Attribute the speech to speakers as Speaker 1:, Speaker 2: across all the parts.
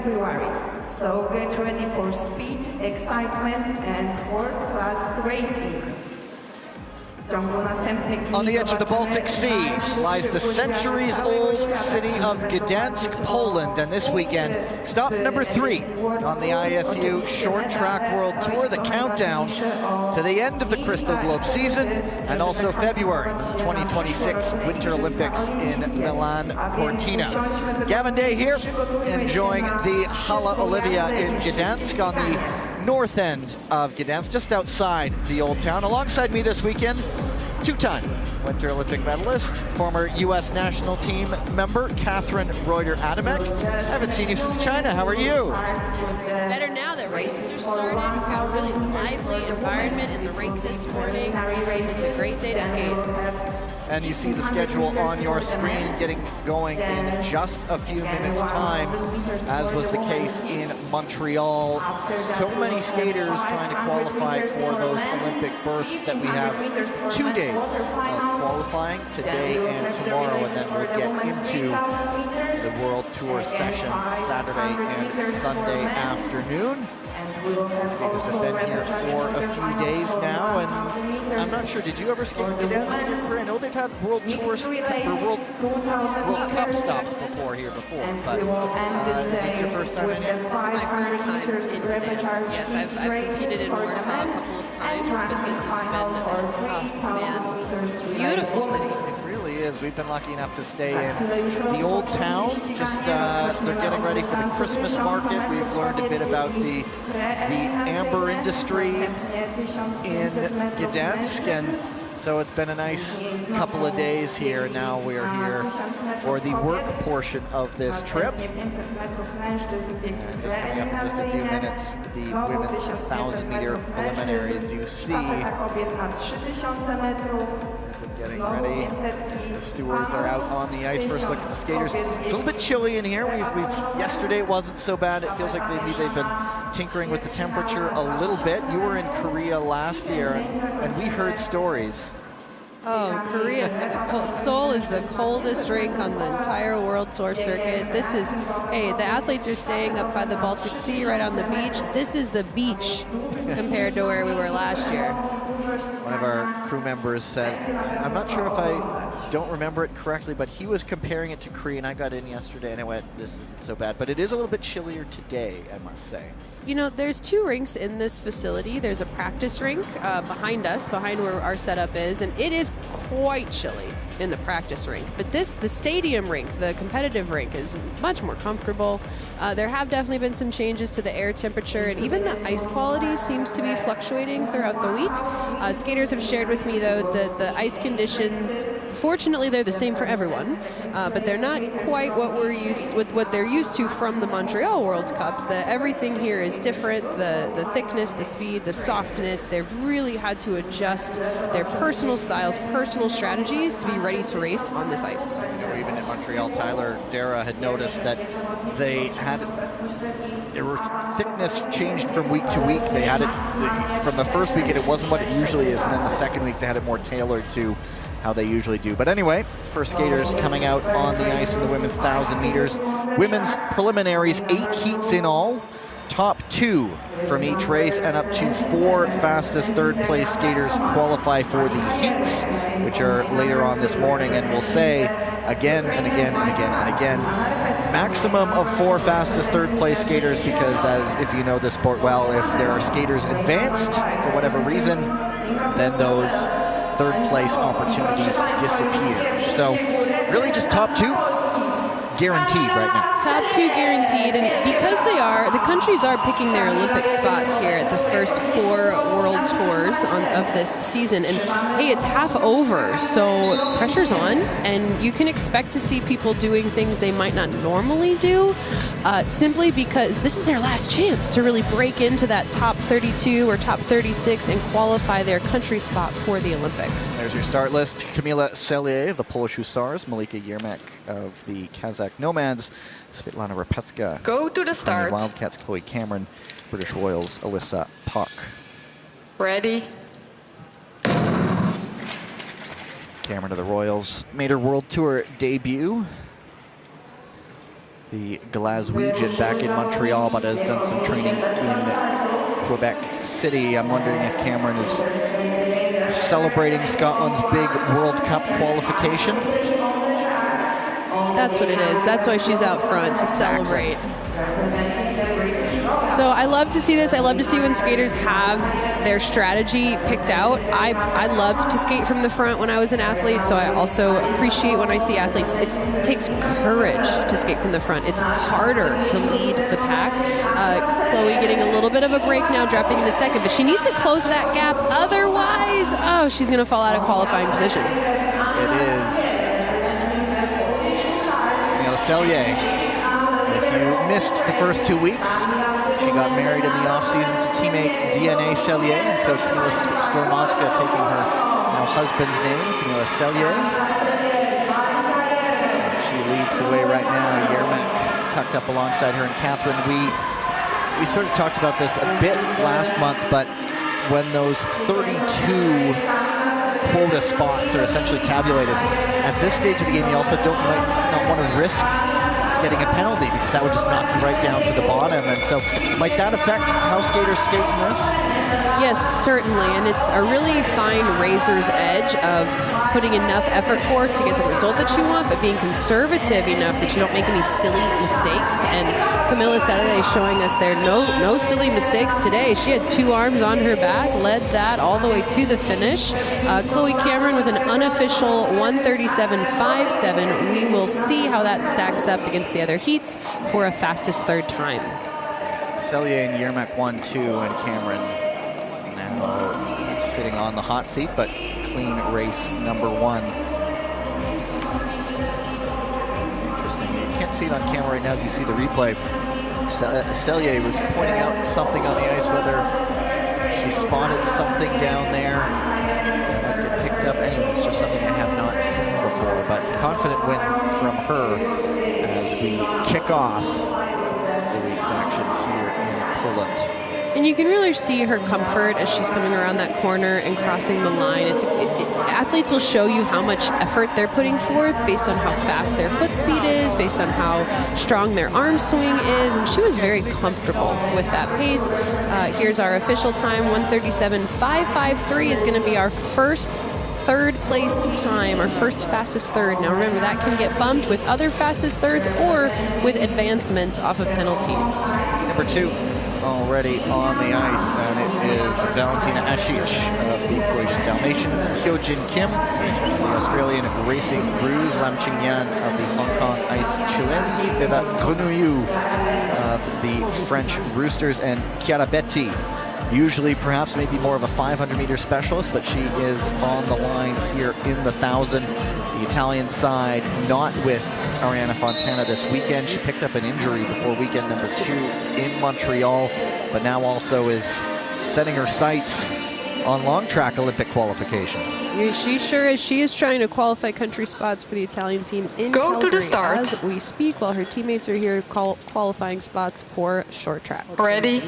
Speaker 1: February. So get ready for speed, excitement, and world-class racing.
Speaker 2: On the edge of the Baltic Sea lies the centuries-old city of Gdansk, Poland, and this weekend, stop number 3 on the ISU Short Track World Tour, the countdown to the end of the Crystal Globe season, and also February 2026 Winter Olympics in Milan Cortina. Gavin Day here, enjoying the Hala Olivia in Gdansk on the north end of Gdansk, just outside the old town. Alongside me this weekend, two-time Winter Olympic medalist, former U.S. national team member, Catherine Reuter-Adamek. I haven't seen you since China. How are you?
Speaker 3: Better now that races are started. We've got a really lively environment in the rink this morning. It's a great day to skate.
Speaker 2: And you see the schedule on your screen getting going in just a few minutes' time, as was the case in Montreal. So many skaters trying to qualify for those Olympic berths that we have 2 days of qualifying, today and tomorrow, and then we'll get into the World Tour session Saturday and Sunday afternoon. Skaters have been here for a few days now, and I'm not sure, did you ever skate in Gdansk in your career? I know they've had World Tours or World Cup stops before here before, but is this your first time in here?
Speaker 3: This is my first time in Gdansk. Yes, I've competed in Warsaw a couple of times, but this has been, beautiful city.
Speaker 2: Is. We've been lucky enough to stay in the old town. Just they're getting ready for the Christmas market. We've learned a bit about the amber industry in Gdansk, and so it's been a nice couple of days here. Now we're here for the work portion of this trip. And just coming up in just a few minutes, the women's 1,000-meter preliminaries. You see getting ready. The stewards are out on the ice. First look at the skaters. It's a little bit chilly in here. Yesterday it wasn't so bad. It feels like maybe they've been tinkering with the temperature a little bit. You were in Korea last year, and we heard stories.
Speaker 3: Oh, Seoul is the coldest rink on the entire World Tour circuit. This is, hey, the athletes are staying up by the Baltic Sea right on the beach. This is the beach compared to where we were last year.
Speaker 2: One of our crew members said, I'm not sure if I don't remember it correctly, but he was comparing it to Korea, and I got in yesterday and I went, this isn't so bad. But it is a little bit chillier today, I must say.
Speaker 3: You know, there's 2 rinks in this facility. There's a practice rink behind us, behind where our setup is, and it is quite chilly in the practice rink. But the stadium rink, the competitive rink, is much more comfortable. There have definitely been some changes to the air temperature, and even the ice quality seems to be fluctuating throughout the week. Skaters have shared with me, though, that the ice conditions, fortunately, they're the same for everyone, but they're not quite what they're used to from the Montreal World Cups. Everything here is different. The thickness, the speed, the softness. They've really had to adjust their personal styles, personal strategies to be ready to race on this ice.
Speaker 2: Even in Montreal, Tyler Dara had noticed that their thickness changed from week to week. They had it from the first week, and it wasn't what it usually is, and then the second week they had it more tailored to how they usually do. But anyway, first skaters coming out on the ice in the women's 1,000 meters. Women's preliminaries, 8 heats in all. Top 2 from each race, and up to 4 fastest third-place skaters qualify for the heats, which are later on this morning. And we'll say again and again and again and again, maximum of 4 fastest third-place skaters, because as if you know this sport well, if there are skaters advanced for whatever reason, then those third-place opportunities disappear. So really just top 2 guaranteed right now.
Speaker 3: Top 2 guaranteed, and because the countries are picking their Olympic spots here at the first 4 World Tours of this season, and hey, it's half over, so pressure's on, and you can expect to see people doing things they might not normally do, simply because this is their last chance to really break into that top 32 or top 36 and qualify their country spot for the Olympics.
Speaker 2: There's your start list. Kamila Sellier of the Polish Hussars, Malika Yermak of the Kazakh Nomads, Svetlana Rapetska,
Speaker 4: go to the start.
Speaker 2: Wildcats, Chloe Cameron, British Royals, Alyssa Puck.
Speaker 4: Ready.
Speaker 2: Cameron of the Royals made her World Tour debut the Glaswegian back in Montreal, but has done some training in Quebec City. I'm wondering if Cameron is celebrating Scotland's big World Cup qualification.
Speaker 3: That's what it is. That's why she's out front, to celebrate. So I love to see this. I love to see when skaters have their strategy picked out. I loved to skate from the front when I was an athlete, so I also appreciate when I see athletes. It takes courage to skate from the front. It's harder to lead the pack. Chloe getting a little bit of a break now, dropping into second, but she needs to close that gap. Otherwise, oh, she's going to fall out of qualifying position.
Speaker 2: It is Cellier. If you missed the first 2 weeks, she got married in the off-season to teammate DNA Cellier, and so Kamila Stormovska taking her husband's name, Kamila Cellier. She leads the way right now. Yermak tucked up alongside her, and Catherine. We sort of talked about this a bit last month, but when those 32 quota spots are essentially tabulated, at this stage of the game, you also might not want to risk getting a penalty, because that would just knock you right down to the bottom. And so might that affect how skaters skate in this?
Speaker 3: Yes, certainly. And it's a really fine razor's edge of putting enough effort forth to get the result that you want, but being conservative enough that you don't make any silly mistakes. And Kamila Cellier showing us there no silly mistakes today. She had 2 arms on her back, led that all the way to the finish. Chloe Cameron with an unofficial 1:37.57. We will see how that stacks up against the other heats for a fastest third time.
Speaker 2: Cellier and Yermak 1-2, and Cameron now sitting on the hot seat, but clean race number 1. Interesting. You can't see it on camera right now as you see the replay. Cellier was pointing out something on the ice, whether she spotted something down there that might get picked up. Anyway, it's just something I have not seen before, but confident win from her as we kick off the week's action here in Poland.
Speaker 3: And you can really see her comfort as she's coming around that corner and crossing the line. Athletes will show you how much effort they're putting forth based on how fast their foot speed is, based on how strong their arm swing is, and she was very comfortable with that pace. Here's our official time, 1:37.553 is going to be our first third place time, our first fastest third. Now remember, that can get bumped with other fastest thirds or with advancements off of penalties.
Speaker 2: Number 2 already on the ice, and it is Valentina Asic of the Croatian Dalmatians, Hyojin Kim, the Australian Racing Brews, Lam Qingyan of the Hong Kong Ice Chilens, Eva Grenouillou of the French Roosters, and Chiara Betti, usually perhaps maybe more of a 500-meter specialist, but she is on the line here in the 1,000. The Italian side not with Ariana Fontana this weekend. She picked up an injury before weekend number 2 in Montreal, but now also is setting her sights on long track Olympic qualification.
Speaker 3: She sure is. She is trying to qualify country spots for the Italian team in
Speaker 4: Go
Speaker 3: Calgary
Speaker 4: to the start
Speaker 3: as we speak, while her teammates are here qualifying spots for short track.
Speaker 4: Ready?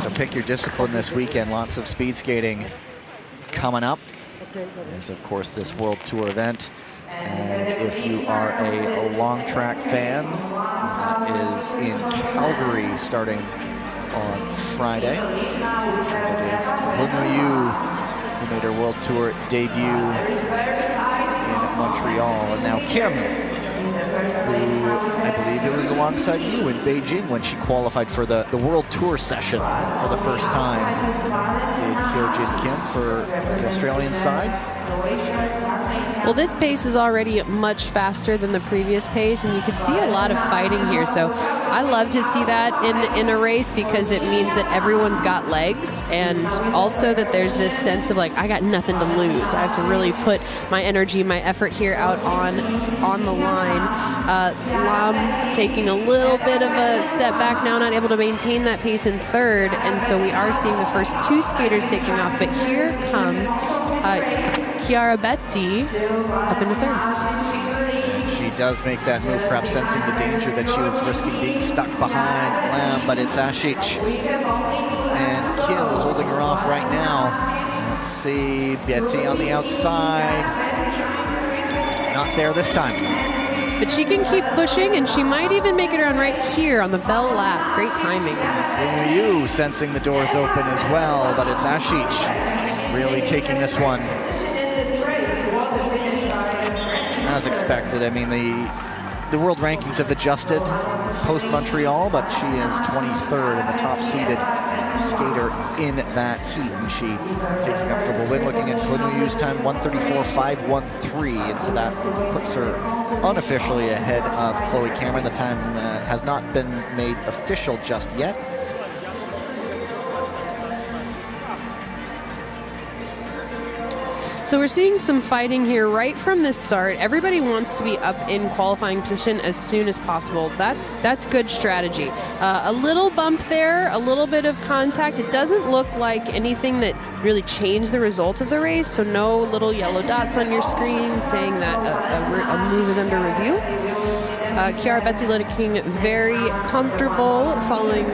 Speaker 2: So pick your discipline this weekend. Lots of speed skating coming up. There's, of course, this World Tour event. And if you are a long track fan, that is in Calgary starting on Friday. And it is Grenouillou who made her World Tour debut in Montreal. And now Kim, who I believe it was alongside you in Beijing when she qualified for the World Tour session for the first time. Did Hyojin Kim for the Australian side.
Speaker 3: Well, this pace is already much faster than the previous pace, and you can see a lot of fighting here. So I love to see that in a race, because it means that everyone's got legs, and also that there's this sense of like, I got nothing to lose. I have to really put my energy, my effort here out on the line. Lam taking a little bit of a step back now, not able to maintain that pace in third, and so we are seeing the first 2 skaters taking off. But here comes Chiara Betti up into third.
Speaker 2: She does make that move, perhaps sensing the danger that she was risking being stuck behind Lam, but it's Asic and Kim holding her off right now. Let's see, Betti on the outside. Not there this time.
Speaker 3: But she can keep pushing, and she might even make it around right here on the bell lap. Great timing.
Speaker 2: Liu sensing the doors open as well, but it's Ashic really taking this one as expected. I mean, the world rankings have adjusted post-Montreal, but she is 23rd and the top-seeded skater in that heat, and she takes a comfortable win. Looking at Liu's time, 1:34.513, and so that puts her unofficially ahead of Chloe Cameron. The time has not been made official just yet.
Speaker 3: So we're seeing some fighting here right from the start. Everybody wants to be up in qualifying position as soon as possible. That's good strategy. A little bump there, a little bit of contact. It doesn't look like anything that really changed the results of the race, so no little yellow dots on your screen saying that a move is under review. Chiara Betsy looking very comfortable following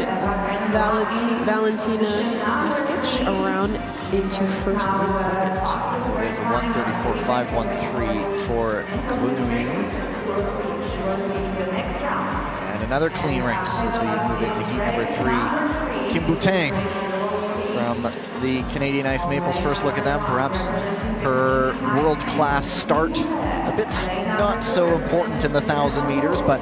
Speaker 3: Valentina Iskic around into first and second.
Speaker 2: So it is a 1:34.513 for Liu. And another clean race as we move into heat number 3. Kim Boutin from the Canadian Ice Maples. First look at them, perhaps her world-class start. A bit not so important in the 1,000 meters, but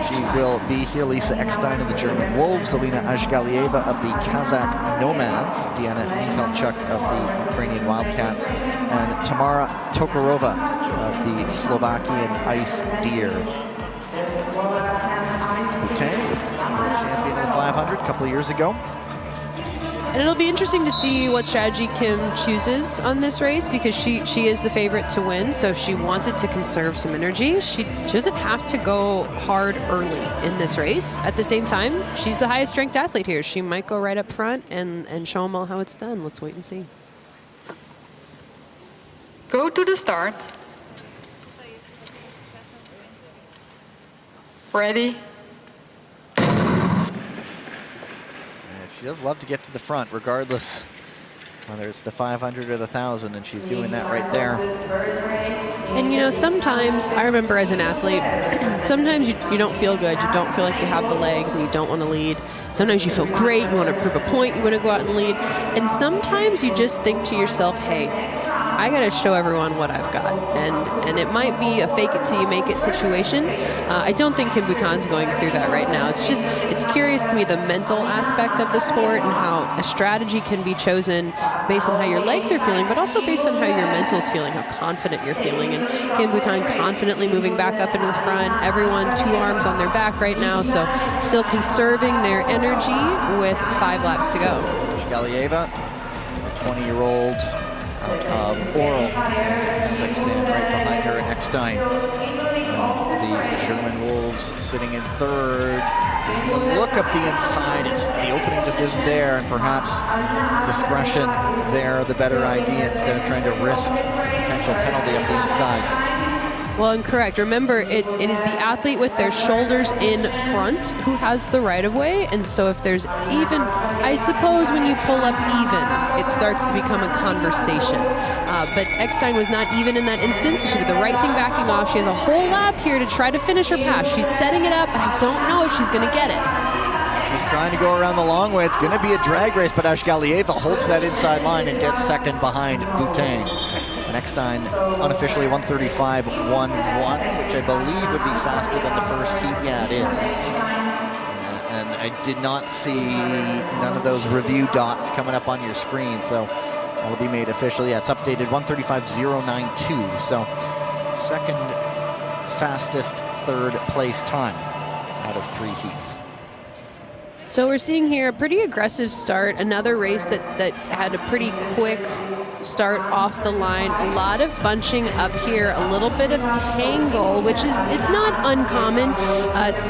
Speaker 2: she will be here. Lisa Eckstein of the German Wolves, Alina Azhgalieva of the Kazakh Nomads, Diana Michalchuk of the Ukrainian Wildcats, and Tamara Tokarova of the Slovakian Ice Deer. Boutin, world champion of the 500 a couple of years ago.
Speaker 3: And it'll be interesting to see what strategy Kim chooses on this race, because she is the favorite to win. So if she wanted to conserve some energy, she doesn't have to go hard early in this race. At the same time, she's the highest ranked athlete here. She might go right up front and show them all how it's done. Let's wait and see.
Speaker 4: Go to the start. Ready?
Speaker 2: She does love to get to the front, regardless whether it's the 500 or the 1,000, and she's doing that right there.
Speaker 3: And you know, sometimes, I remember as an athlete, sometimes you don't feel good, you don't feel like you have the legs, and you don't want to lead. Sometimes you feel great, you want to prove a point, you want to go out and lead. And sometimes you just think to yourself, hey, I got to show everyone what I've got. And it might be a fake it till you make it situation. I don't think Kim Boutin's going through that right now. It's curious to me, the mental aspect of the sport and how a strategy can be chosen based on how your legs are feeling, but also based on how your mental's feeling, how confident you're feeling. And Kim Boutin confidently moving back up into the front. Everyone 2 arms on their back right now, so still conserving their energy with 5 laps to go.
Speaker 2: Galieva, a 20-year-old out of Oral, Kazakhstan, right behind her, and Eckstein. The German Wolves sitting in 3rd. Look up the inside, the opening just isn't there, and perhaps discretion there the better idea instead of trying to risk potential penalty up the inside.
Speaker 3: Well, incorrect. Remember, it is the athlete with their shoulders in front who has the right of way, and so if there's even, I suppose when you pull up even, it starts to become a conversation. But Eckstein was not even in that instance, so she did the right thing backing off. She has a whole lap here to try to finish her pass. She's setting it up, but I don't know if she's going to get it.
Speaker 2: She's trying to go around the long way. It's going to be a drag race, but Azhgalieva holds that inside line and gets second behind Boutin. And Eckstein unofficially 1:35.11, which I believe would be faster than the first heat. Yeah, it is. And I did not see none of those review dots coming up on your screen, so that will be made official. Yeah, it's updated 1:35.092. So second fastest 3rd place time out of 3 heats.
Speaker 3: So we're seeing here a pretty aggressive start. Another race that had a pretty quick start off the line. A lot of bunching up here, a little bit of tangle, which is, it's not uncommon.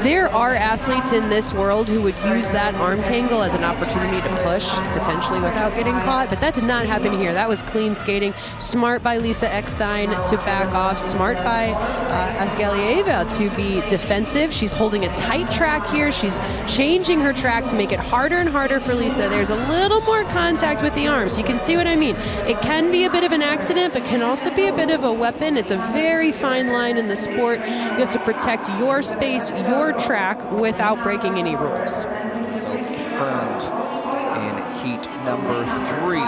Speaker 3: There are athletes in this world who would use that arm tangle as an opportunity to push, potentially without getting caught, but that did not happen here. That was clean skating. Smart by Lisa Eckstein to back off. Smart by Azhgalieva to be defensive. She's holding a tight track here. She's changing her track to make it harder and harder for Lisa. There's a little more contact with the arms. You can see what I mean. It It can be a bit of an accident, but can also be a bit of a weapon. It's a very fine line in the sport. You have to protect your space, your track, without breaking any rules.
Speaker 2: Results confirmed in heat number 3.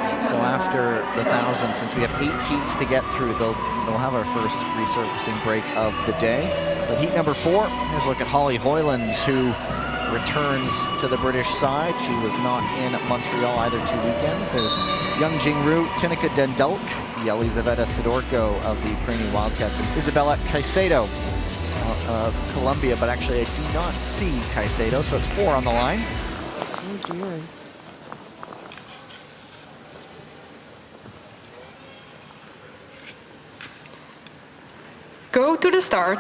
Speaker 2: And so after the 1,000, since we have 8 heats to get through, they'll have our first resurfacing break of the day. But heat number 4, here's a look at Holly Hoyland, who returns to the British side. She was not in Montreal either 2 weekends. There's Young Jingru, Tineka Dendulk, Yelizaveta Sidorko of the Ukrainian Wildcats, and Isabella Caicedo of Colombia, but actually I do not see Caicedo, so it's 4 on the line.
Speaker 3: Oh dear.
Speaker 4: Go to the start.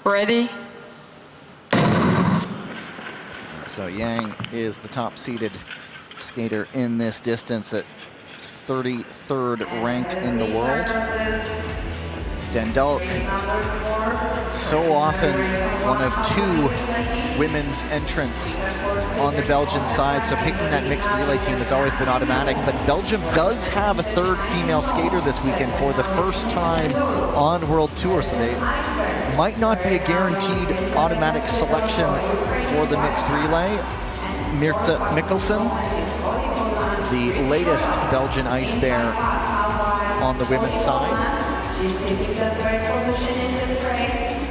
Speaker 4: Ready?
Speaker 2: So Yang is the top-seeded skater in this distance at 33rd ranked in the world. Dendulk, so often one of 2 women's entrants on the Belgian side, so picking that mixed relay team has always been automatic, but Belgium does have a 3rd female skater this weekend for the first time on World Tour, so they might not be a guaranteed automatic selection for the mixed relay. Mirta Mikkelsen, the latest Belgian Ice Bear on the women's side.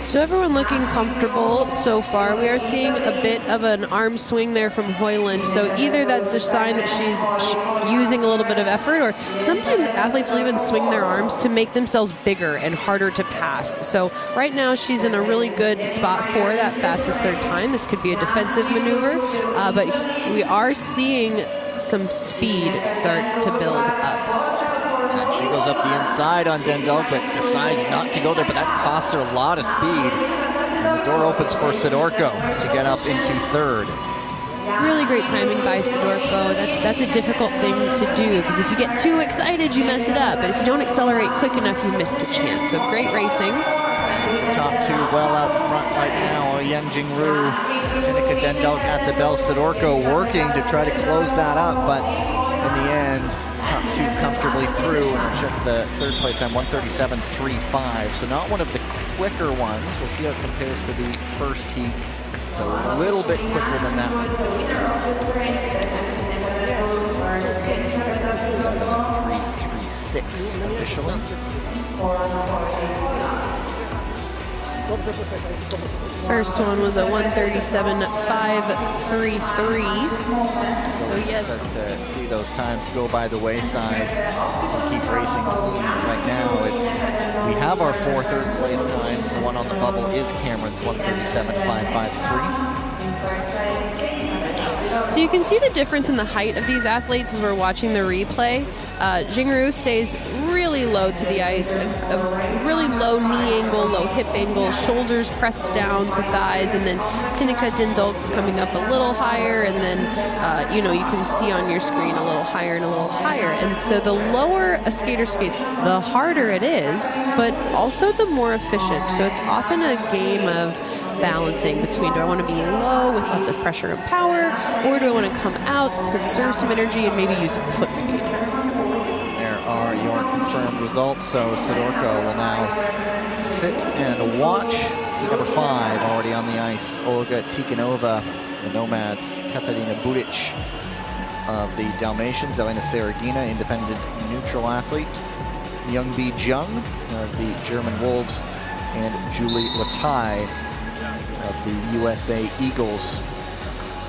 Speaker 3: So everyone looking comfortable so far. We are seeing a bit of an arm swing there from Hoyland. So either that's a sign that she's using a little bit of effort, or sometimes athletes will even swing their arms to make themselves bigger and harder to pass. So right now she's in a really good spot for that fastest 3rd time. This could be a defensive maneuver, but we are seeing some speed start to build up.
Speaker 2: And she goes up the inside on Dendulk, but decides not to go there, but that costs her a lot of speed. And the door opens for Sidorko to get up into 3rd.
Speaker 3: Really great timing by Sidorko. That's a difficult thing to do, because if you get too excited, you mess it up. But if you don't accelerate quick enough, you miss the chance. So great racing.
Speaker 2: The top 2 well out front right now. Yang Jingru, Tineka Dendulk at the bell. Sidorko working to try to close that up, but in the end, top 2 comfortably through, and check the 3rd place time, 137.35. So not one of the quicker ones. We'll see how it compares to the first heat. It's a little bit quicker than that one. 7.336 officially.
Speaker 3: First one was a 137.533. So yes,
Speaker 2: Start to see those times go by the wayside. If we keep racing clean right now, we have our 4 3rd place times. The one on the bubble is Cameron's 137.553.
Speaker 3: so you can see the difference in the height of these athletes as we're watching the replay. Jingru stays really low to the ice, a really low knee angle, low hip angle, shoulders pressed down to thighs, and then Tineka Dendulk's coming up a little higher, and then you can see on your screen a little higher and a little higher. And so the lower a skater skates, the harder it is, but also the more efficient. So it's often a game of balancing between, do I want to be low with lots of pressure and power, or do I want to come out, conserve some energy, and maybe use foot speed?
Speaker 2: There are your confirmed results. So Sidorko will now sit and watch. Heat number 5 already on the ice. Olga Tikhonova, the Nomads. Katarina Budic of the Dalmatians. Elena Seragina, independent neutral athlete. Youngbi Jung of the German Wolves. And Julie Latai of the USA Eagles.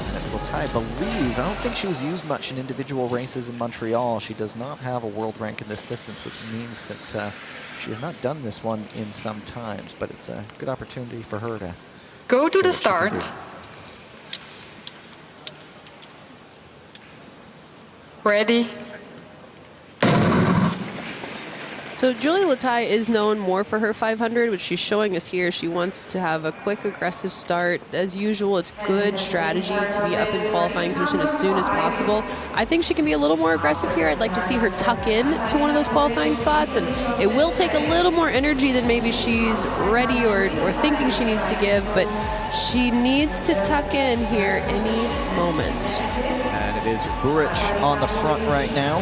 Speaker 2: And it's Latai, I believe, I don't think she was used much in individual races in Montreal. She does not have a world rank in this distance, which means that she has not done this one in some times, but it's a good opportunity for her to
Speaker 4: Go to
Speaker 2: show
Speaker 4: the
Speaker 2: what she can
Speaker 4: start.
Speaker 2: do.
Speaker 4: Ready?
Speaker 3: So Julie Latai is known more for her 500, which she's showing us here. She wants to have a quick, aggressive start. As usual, it's good strategy to be up in qualifying position as soon as possible. I think she can be a little more aggressive here. I'd like to see her tuck in to one of those qualifying spots, and it will take a little more energy than maybe she's ready or thinking she needs to give, but she needs to tuck in here any moment.
Speaker 2: And it is Buric on the front right now.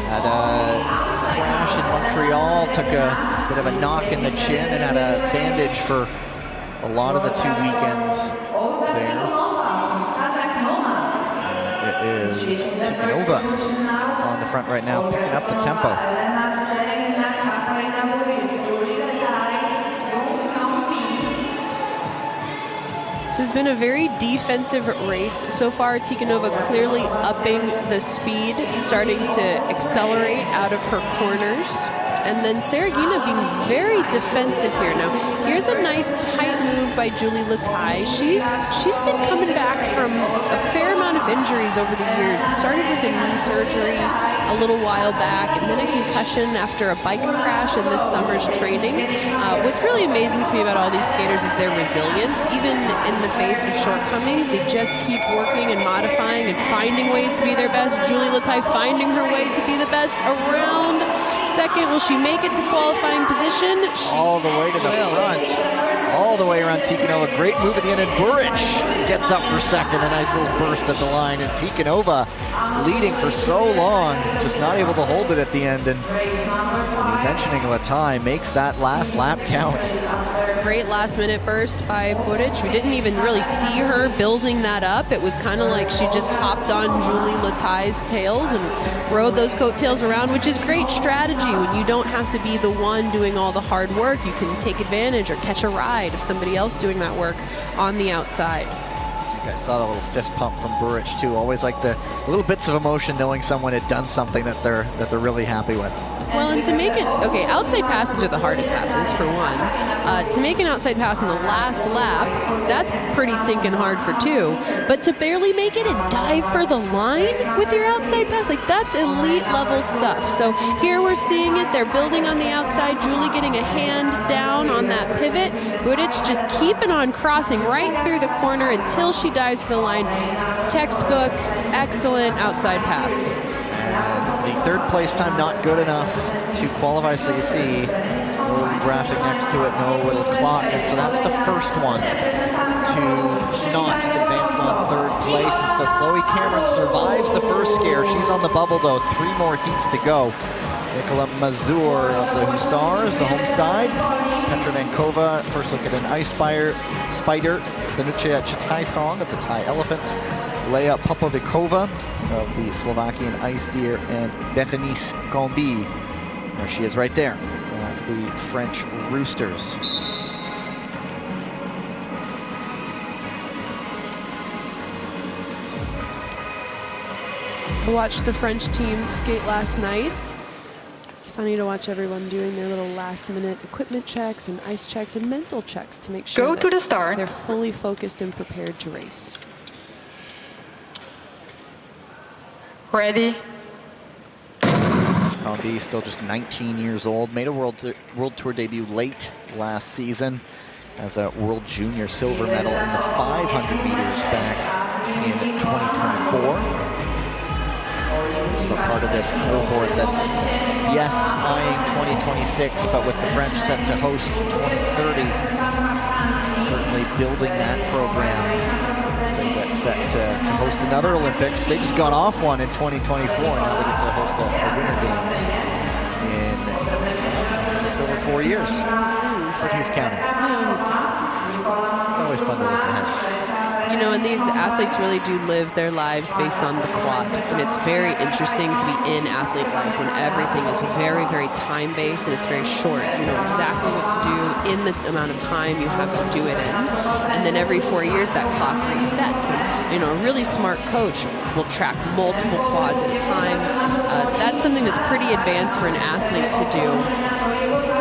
Speaker 2: Had a crash in Montreal, took a bit of a knock in the chin, and had a bandage for a lot of the 2 weekends there. It is Tikhonova on the front right now, picking up the tempo.
Speaker 3: This has been a very defensive race so far. Tikhonova clearly upping the speed, starting to accelerate out of her corners. And then Sergina being very defensive here. Now, here's a nice tight move by Julie Latai. She's been coming back from a fair amount of injuries over the years. It started with a knee surgery a little while back, and then a concussion after a bike crash in this summer's training. What's really amazing to me about all these skaters is their resilience. Even in the face of shortcomings, they just keep working and modifying and finding ways to be their best. Julie Latai finding her way to be the best around second. Will she make it to qualifying position?
Speaker 2: All the way to the front. All the way around Tikhonova. Great move at the end, and Buric gets up for second. A nice little burst at the line, and Tikhonova leading for so long, just not able to hold it at the end. And mentioning Latai makes that last lap count.
Speaker 3: Great last-minute burst by Buric. We didn't even really see her building that up. It was kind of like she just hopped on Julie Latai's tails and rode those coattails around, which is great strategy. When you don't have to be the one doing all the hard work, you can take advantage or catch a ride of somebody else doing that work on the outside.
Speaker 2: I saw the little fist pump from Buric too. Always like the little bits of emotion knowing someone had done something that they're really happy with.
Speaker 3: Well, and to make it, okay, outside passes are the hardest passes, for one. To make an outside pass in the last lap, that's pretty stinking hard for two. But to barely make it and dive for the line with your outside pass, like, that's elite level stuff. So here we're seeing it. They're building on the outside. Julie getting a hand down on that pivot. Buric just keeping on crossing right through the corner until she dives for the line. Textbook, excellent outside pass.
Speaker 2: The third place time not good enough to qualify, so you see no graphic next to it, no little clock, and so that's the first one to not advance on third place. And so Chloe Cameron survives the first scare. She's on the bubble though, 3 more heats to go. Nicola Mazur of the Hussars, the home side. Petra Vankova, first look at an ice spider, Danucia Chitaisong of the Thai Elephants. Leia Popovikova of the Slovakian Ice Deer, and Berenice Gombi. There she is right there, of the French Roosters.
Speaker 3: I watched the French team skate last night. It's funny to watch everyone doing their little last-minute equipment checks and ice checks and mental checks to make sure
Speaker 4: Go to the start.
Speaker 3: they're fully focused and prepared to race.
Speaker 4: Ready?
Speaker 2: Gombi, still just 19 years old, made a World Tour debut late last season as a World Junior silver medal in the 500 meters back in 2024. But part of this cohort that's, yes, eyeing 2026, but with the French set to host 2030, certainly building that program. They get set to host another Olympics. They just got off one in 2024. Now they get to host a Winter Games in just over 4 years. But who's counting?
Speaker 3: Yeah, who's counting?
Speaker 2: It's always fun to look ahead.
Speaker 3: You know, and these athletes really do live their lives based on the quad. And it's very interesting to be in athlete life when everything is very, very time-based and it's very short. You know exactly what to do in the amount of time you have to do it in. And then every 4 years, that clock resets. And, you know, a really smart coach will track multiple quads at a time. That's something that's pretty advanced for an athlete to do.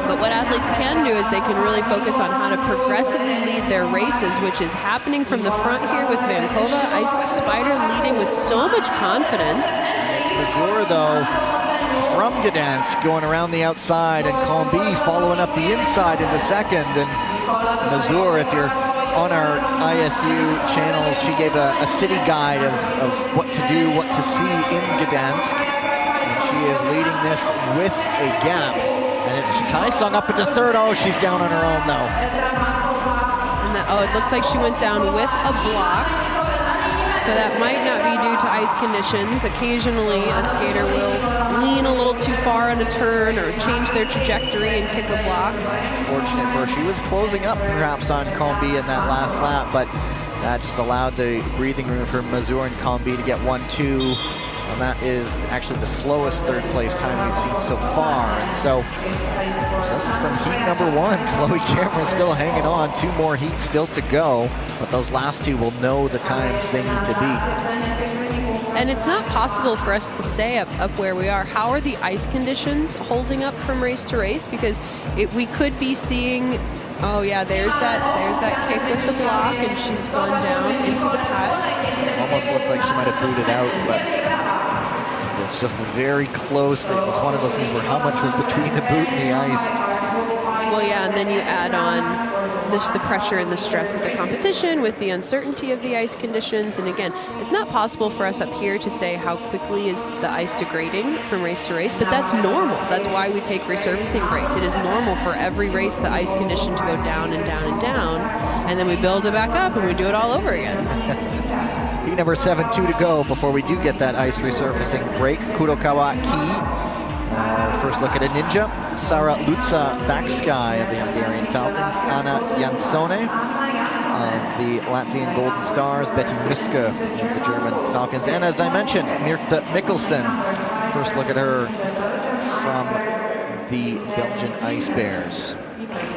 Speaker 3: But what athletes can do is they can really focus on how to progressively lead their races, which is happening from the front here with Vankova. Ice Spider leading with so much confidence.
Speaker 2: It's Mazur, though, from Gdansk going around the outside, and Combi following up the inside into second. And Mazur, if you're on our ISU channels, she gave a city guide of what to do, what to see in Gdansk. And she is leading this with a gap. And it's Chitaisong up into third. Oh, she's down on her own though.
Speaker 3: And it looks like she went down with a block. So that might not be due to ice conditions. Occasionally, a skater will lean a little too far on a turn or change their trajectory and kick a block.
Speaker 2: Fortunate for her. She was closing up perhaps on Combi in that last lap, but that just allowed the breathing room for Mazur and Combi to get 1-2. And that is actually the slowest third place time we've seen so far. And so, just from heat number 1, Chloe Cameron still hanging on. 2 more heats still to go, but those last 2 will know the times they need to beat.
Speaker 3: And it's not possible for us to say up where we are, how are the ice conditions holding up from race to race? Because we could be seeing, oh yeah, there's that kick with the block, and she's gone down into the pads.
Speaker 2: Almost looked like she might have booted out, but it's just very close. It was one of those things where how much was between the boot and the ice.
Speaker 3: Well, yeah, and then you add on the pressure and the stress of the competition with the uncertainty of the ice conditions. And again, it's not possible for us up here to say how quickly is the ice degrading from race to race, but that's normal. That's why we take resurfacing breaks. It is normal for every race the ice condition to go down and down and down, and then we build it back up and we do it all over again.
Speaker 2: Heat number 7, 2 to go before we do get that ice resurfacing break. Kurokawa Ki. First look at a ninja. Sara Lutza Baksky of the Hungarian Falcons. Anna Jansone of the Latvian Golden Stars. Betty Miska of the German Falcons. And as I mentioned, Mirta Mikkelsen. First look at her from the Belgian Ice Bears.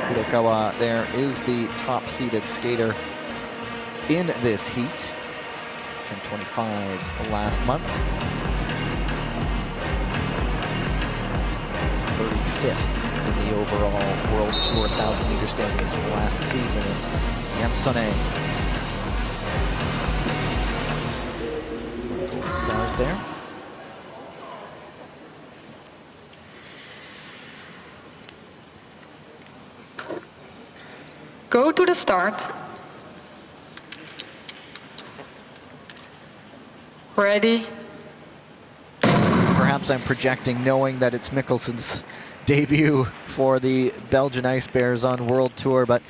Speaker 2: Kurokawa there is the top-seeded skater in this heat. 10:25 last month. 35th in the overall World Tour 1,000-meter standings last season. Jansone for the Golden Stars there.
Speaker 4: Go to the start. Ready?
Speaker 2: Perhaps I'm projecting, knowing that it's Mikkelsen's debut for the Belgian Ice Bears on World Tour, but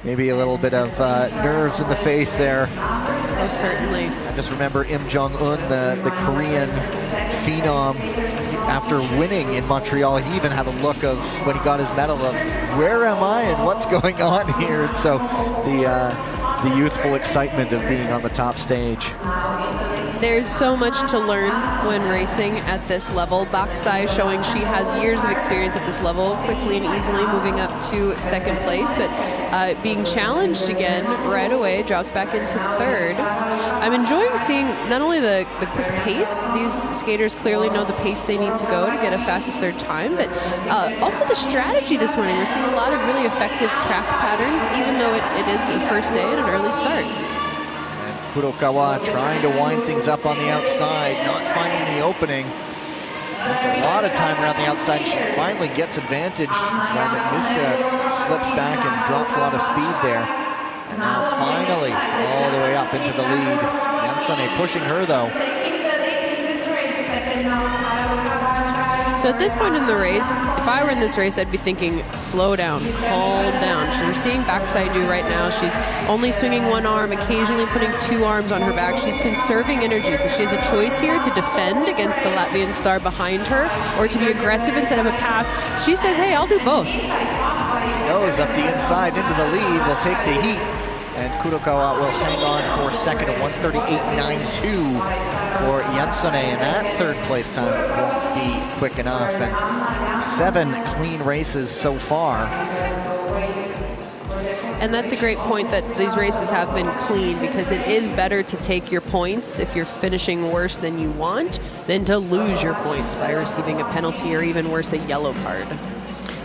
Speaker 2: maybe a little bit of nerves in the face there.
Speaker 3: Oh, certainly.
Speaker 2: I just remember Im Jong-un, the Korean phenom, after winning in Montreal, he even had a look of, when he got his medal, of where am I and what's going on here? And so the youthful excitement of being on the top stage.
Speaker 3: There's so much to learn when racing at this level. Baksai showing she has years of experience at this level, quickly and easily moving up to second place, but being challenged again right away, dropped back into third. I'm enjoying seeing not only the quick pace, these skaters clearly know the pace they need to go to get a fastest third time, but also the strategy this morning. We're seeing a lot of really effective track patterns, even though it is the first day and an early start.
Speaker 2: Kurokawa trying to wind things up on the outside, not finding the opening. There's a lot of time around the outside. She finally gets advantage when Miska slips back and drops a lot of speed there. And now finally all the way up into the lead. Jansone pushing her though.
Speaker 3: So at this point in the race, if I were in this race, I'd be thinking, slow down, calm down. So we're seeing Baksai do right now. She's only swinging one arm, occasionally putting 2 arms on her back. She's conserving energy. So she has a choice here to defend against the Latvian star behind her or to be aggressive instead of a pass. She says, hey, I'll do both.
Speaker 2: She goes up the inside into the lead, will take the heat. And Kurokawa will hang on for second at 1:38.92 for Jansone, and that third place time won't be quick enough. And 7 clean races so far.
Speaker 3: And that's a great point, that these races have been clean, because it is better to take your points if you're finishing worse than you want than to lose your points by receiving a penalty or even worse, a yellow card.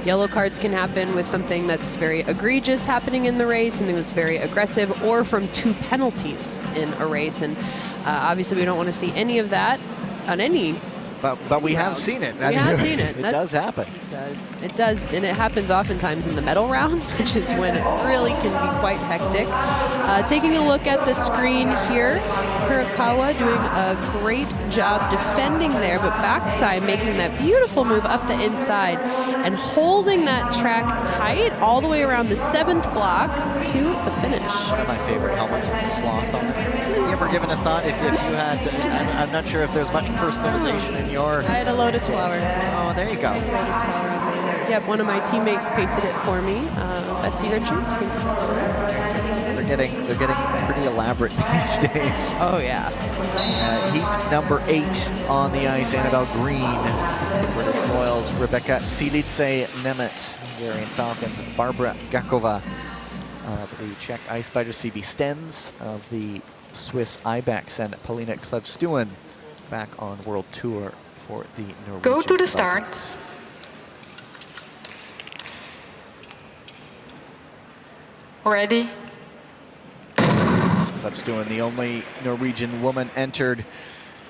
Speaker 3: Yellow cards can happen with something that's very egregious happening in the race, something that's very aggressive, or from 2 penalties in a race. And obviously we don't want to see any of that on any
Speaker 2: But we have seen it.
Speaker 3: We have seen it.
Speaker 2: It does happen.
Speaker 3: It does. It does, and it happens oftentimes in the medal rounds, which is when it really can be quite hectic. Taking a look at the screen here, Kurokawa doing a great job defending there, but backside making that beautiful move up the inside and holding that track tight all the way around the 7th block to the finish.
Speaker 2: One of my favorite helmets with the sloth on it. You ever given a thought if you had, I'm not sure if there's much personalization in your...
Speaker 3: I had a lotus flower.
Speaker 2: Oh, there you go.
Speaker 3: Lotus flower on mine. Yep, one of my teammates painted it for me. Betsy Richards painted that for me.
Speaker 2: They're getting pretty elaborate these days.
Speaker 3: Oh, yeah.
Speaker 2: Heat number 8 on the ice, Annabelle Green, British Royals, Rebecca Silice Nemeth, Hungarian Falcons, Barbara Gakova of the Czech Ice Biters, Phoebe Stens of the Swiss Ibex, and Polina Klevstuen back on World Tour for the Norwegian
Speaker 4: Go to the
Speaker 2: Vikings.
Speaker 4: start. Ready?
Speaker 2: Klevstuen, the only Norwegian woman entered.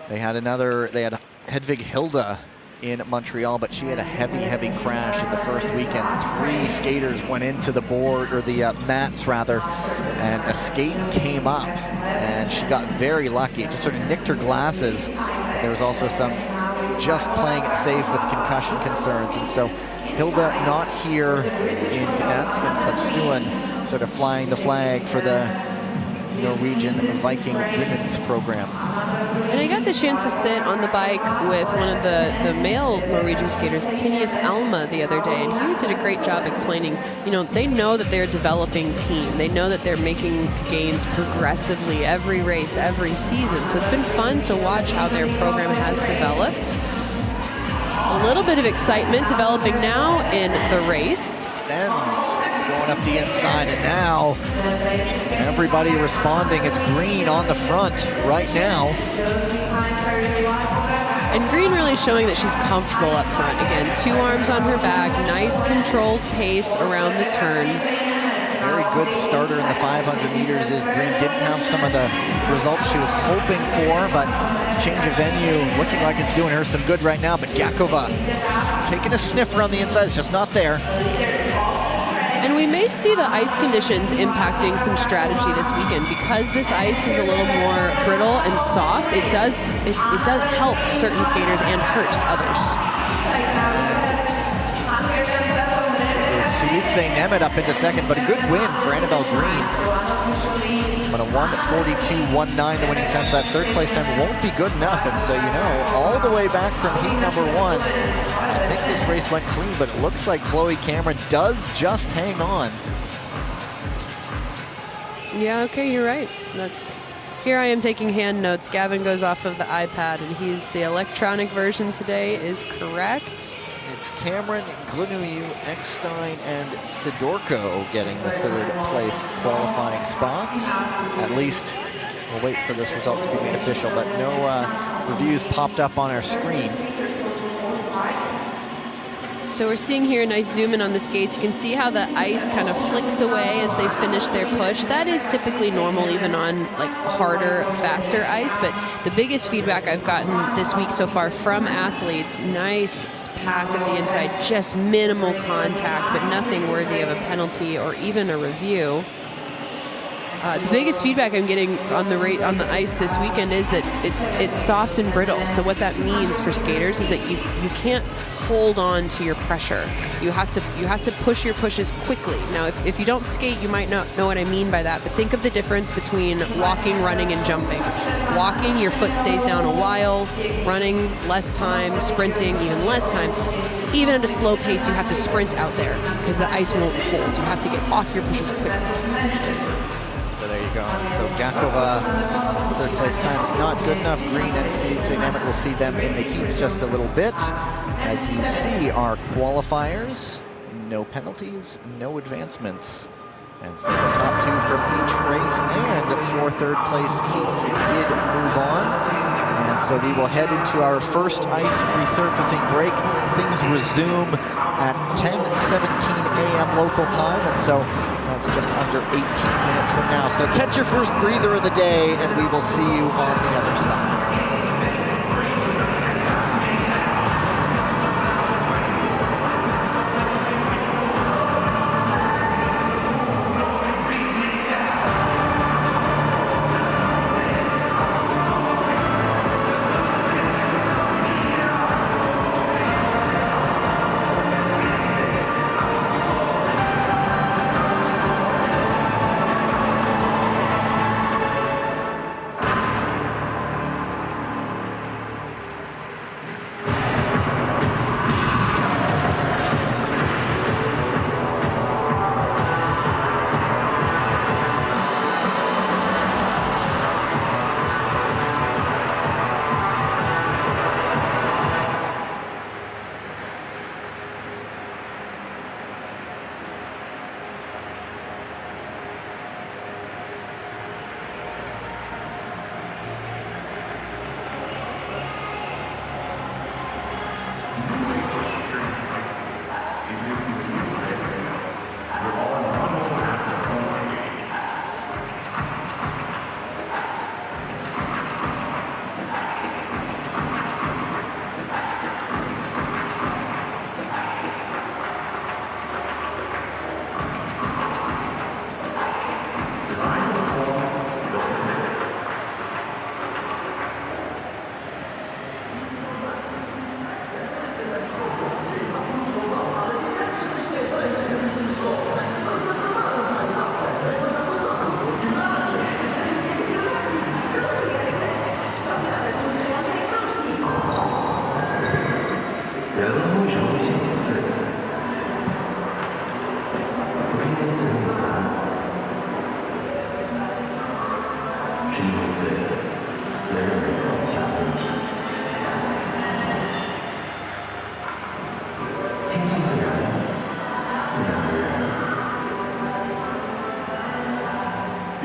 Speaker 2: They had Hedvig Hilda in Montreal, but she had a heavy crash in the first weekend. 3 skaters went into the board, or the mats rather, and a skate came up, and she got very lucky. It just sort of nicked her glasses. But there was also some just playing it safe with concussion concerns, and so Hilda not here in Gdansk, and Klevstuen sort of flying the flag for the Norwegian Viking women's program.
Speaker 3: And I got the chance to sit on the bike with one of the male Norwegian skaters, Tinius Alma, the other day, and he did a great job explaining, they know that they're a developing team. They know that they're making gains progressively every race, every season. So it's been fun to watch how their program has developed. A little bit of excitement developing now in the race.
Speaker 2: Stens going up the inside, and now everybody responding. It's Green on the front right now.
Speaker 3: And Green really showing that she's comfortable up front. Again, 2 arms on her back, nice controlled pace around the turn.
Speaker 2: Very good starter in the 500 meters is Green. Didn't have some of the results she was hoping for, but change of venue looking like it's doing her some good right now. But Gakova taking a sniffer on the inside, it's just not there.
Speaker 3: And we may see the ice conditions impacting some strategy this weekend. Because this ice is a little more brittle and soft, it does help certain skaters and hurt others.
Speaker 2: Silice Nemeth up into second, but a good win for Annabelle Green. But a 1:42.19 the winning time, so that third place time won't be good enough. And so, all the way back from heat number 1, I think this race went clean, but it looks like Chloe Cameron does just hang on.
Speaker 3: Yeah, okay, you're right. Here I am taking hand notes. Gavin goes off of the iPad, and the electronic version today is correct.
Speaker 2: It's Cameron, Glynuyu, Eckstein, and Sidorko getting the 3rd place qualifying spots. At least we'll wait for this result to be made official, but no reviews popped up on our screen.
Speaker 3: So we're seeing here a nice zoom in on the skates. You can see how the ice kind of flicks away as they finish their push. That is typically normal even on harder, faster ice, but the biggest feedback I've gotten this week so far from athletes, nice pass at the inside, just minimal contact, but nothing worthy of a penalty or even a review. The biggest feedback I'm getting on the ice this weekend is that it's soft and brittle. So what that means for skaters is that you can't hold on to your pressure. You have to push your pushes quickly. Now, if you don't skate, you might not know what I mean by that. But think of the difference between walking, running, and jumping. Walking, your foot stays down a while. Running, less time. Sprinting, even less time. Even at a slow pace, you have to sprint out there because the ice won't hold. You have to get off your pushes quickly.
Speaker 2: So there you go. So Gakova, 3rd place time, not good enough. Green and Silice Nemeth, we'll see them in the heats just a little bit. As you see, our qualifiers, no penalties, no advancements. And so the top 2 from each race and 4 3rd place heats did move on. And so we will head into our first ice resurfacing break. Things resume at 10:17 a.m. local time, and so that's just under 18 minutes from now. So catch your first breather of the day, and we will see you on the other side.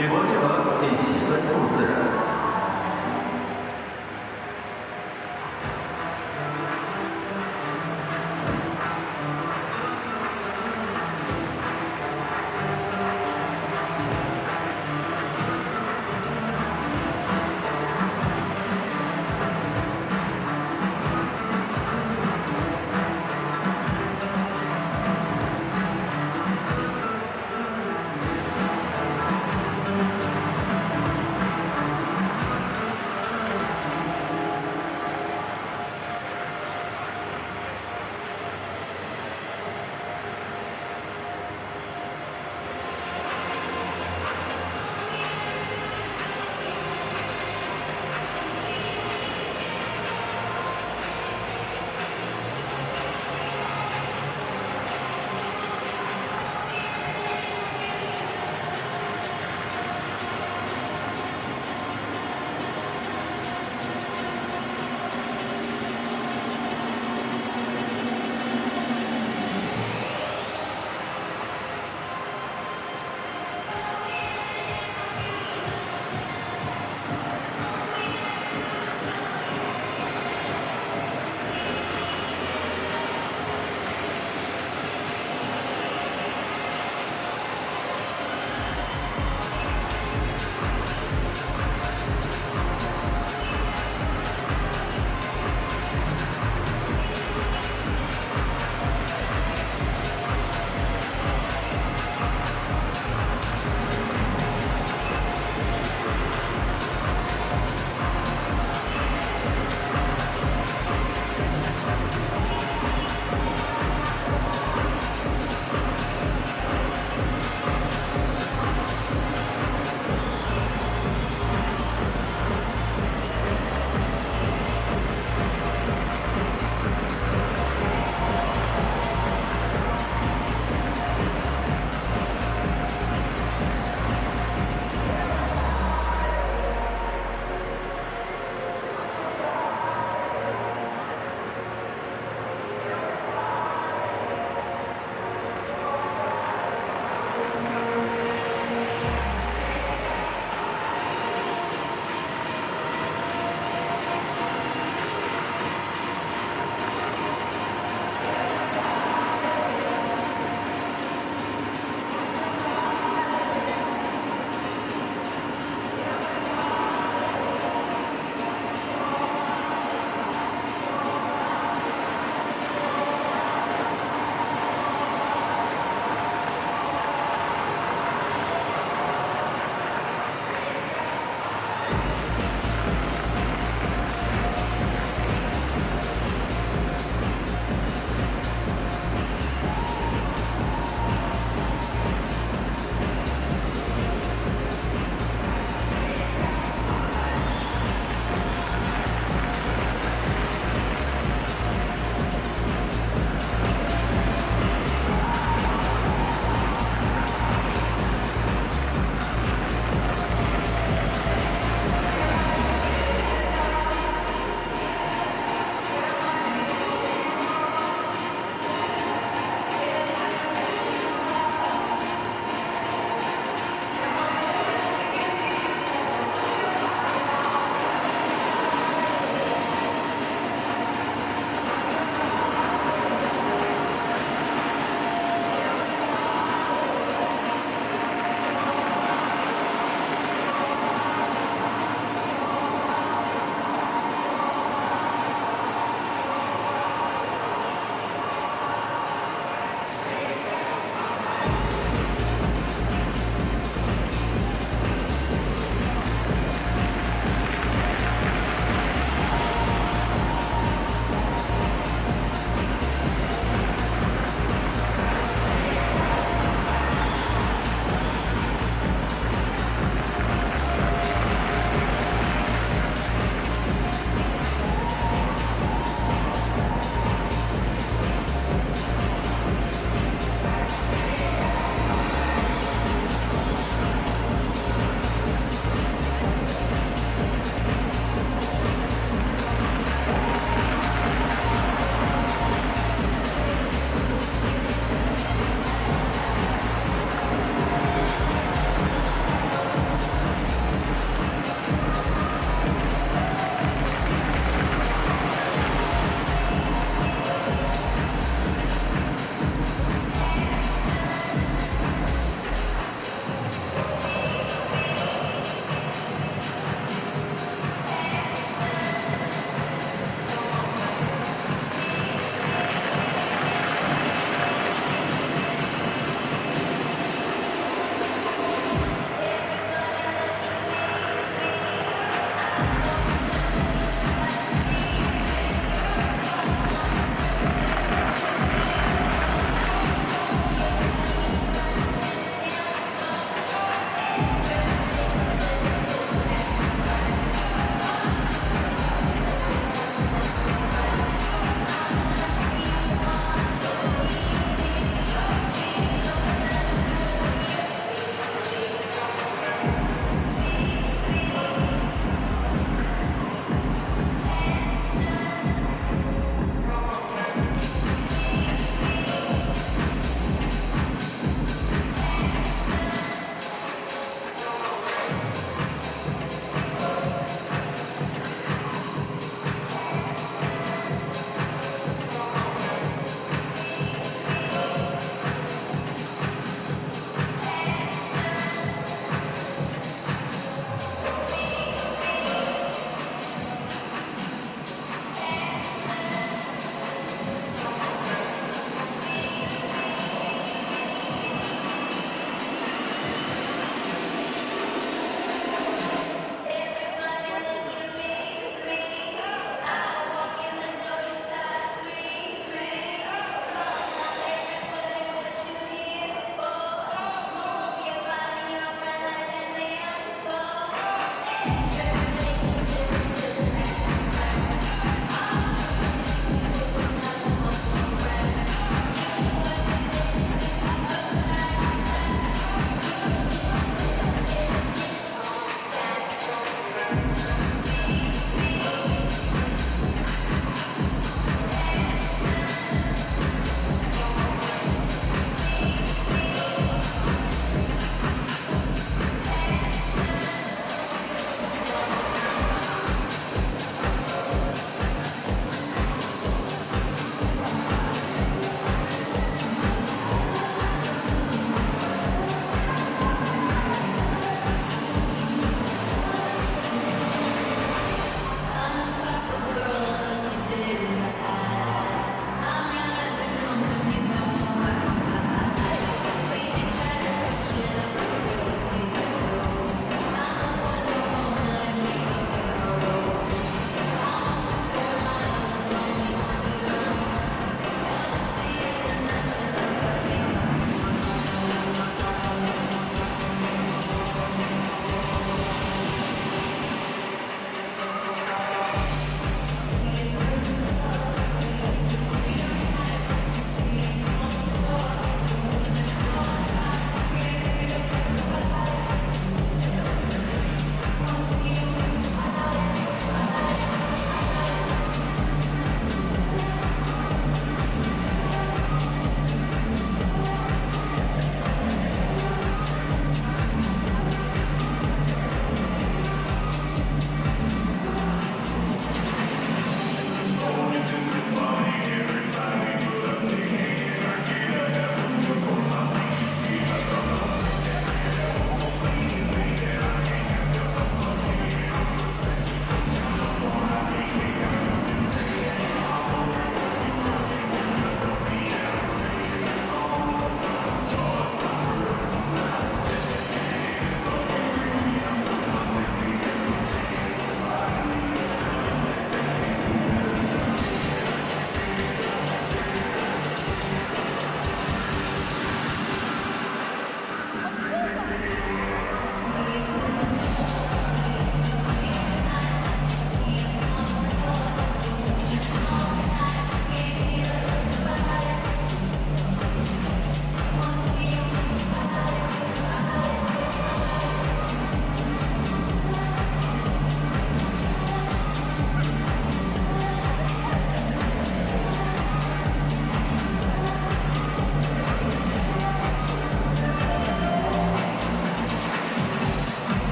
Speaker 5: 别过适合练习温度自然。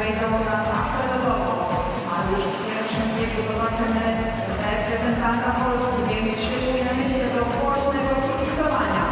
Speaker 1: wejdą na naprowadzową. A już w pierwszym biegu zobaczymy reprezentanta Polski, więc szykujemy się do głośnego kibicowania.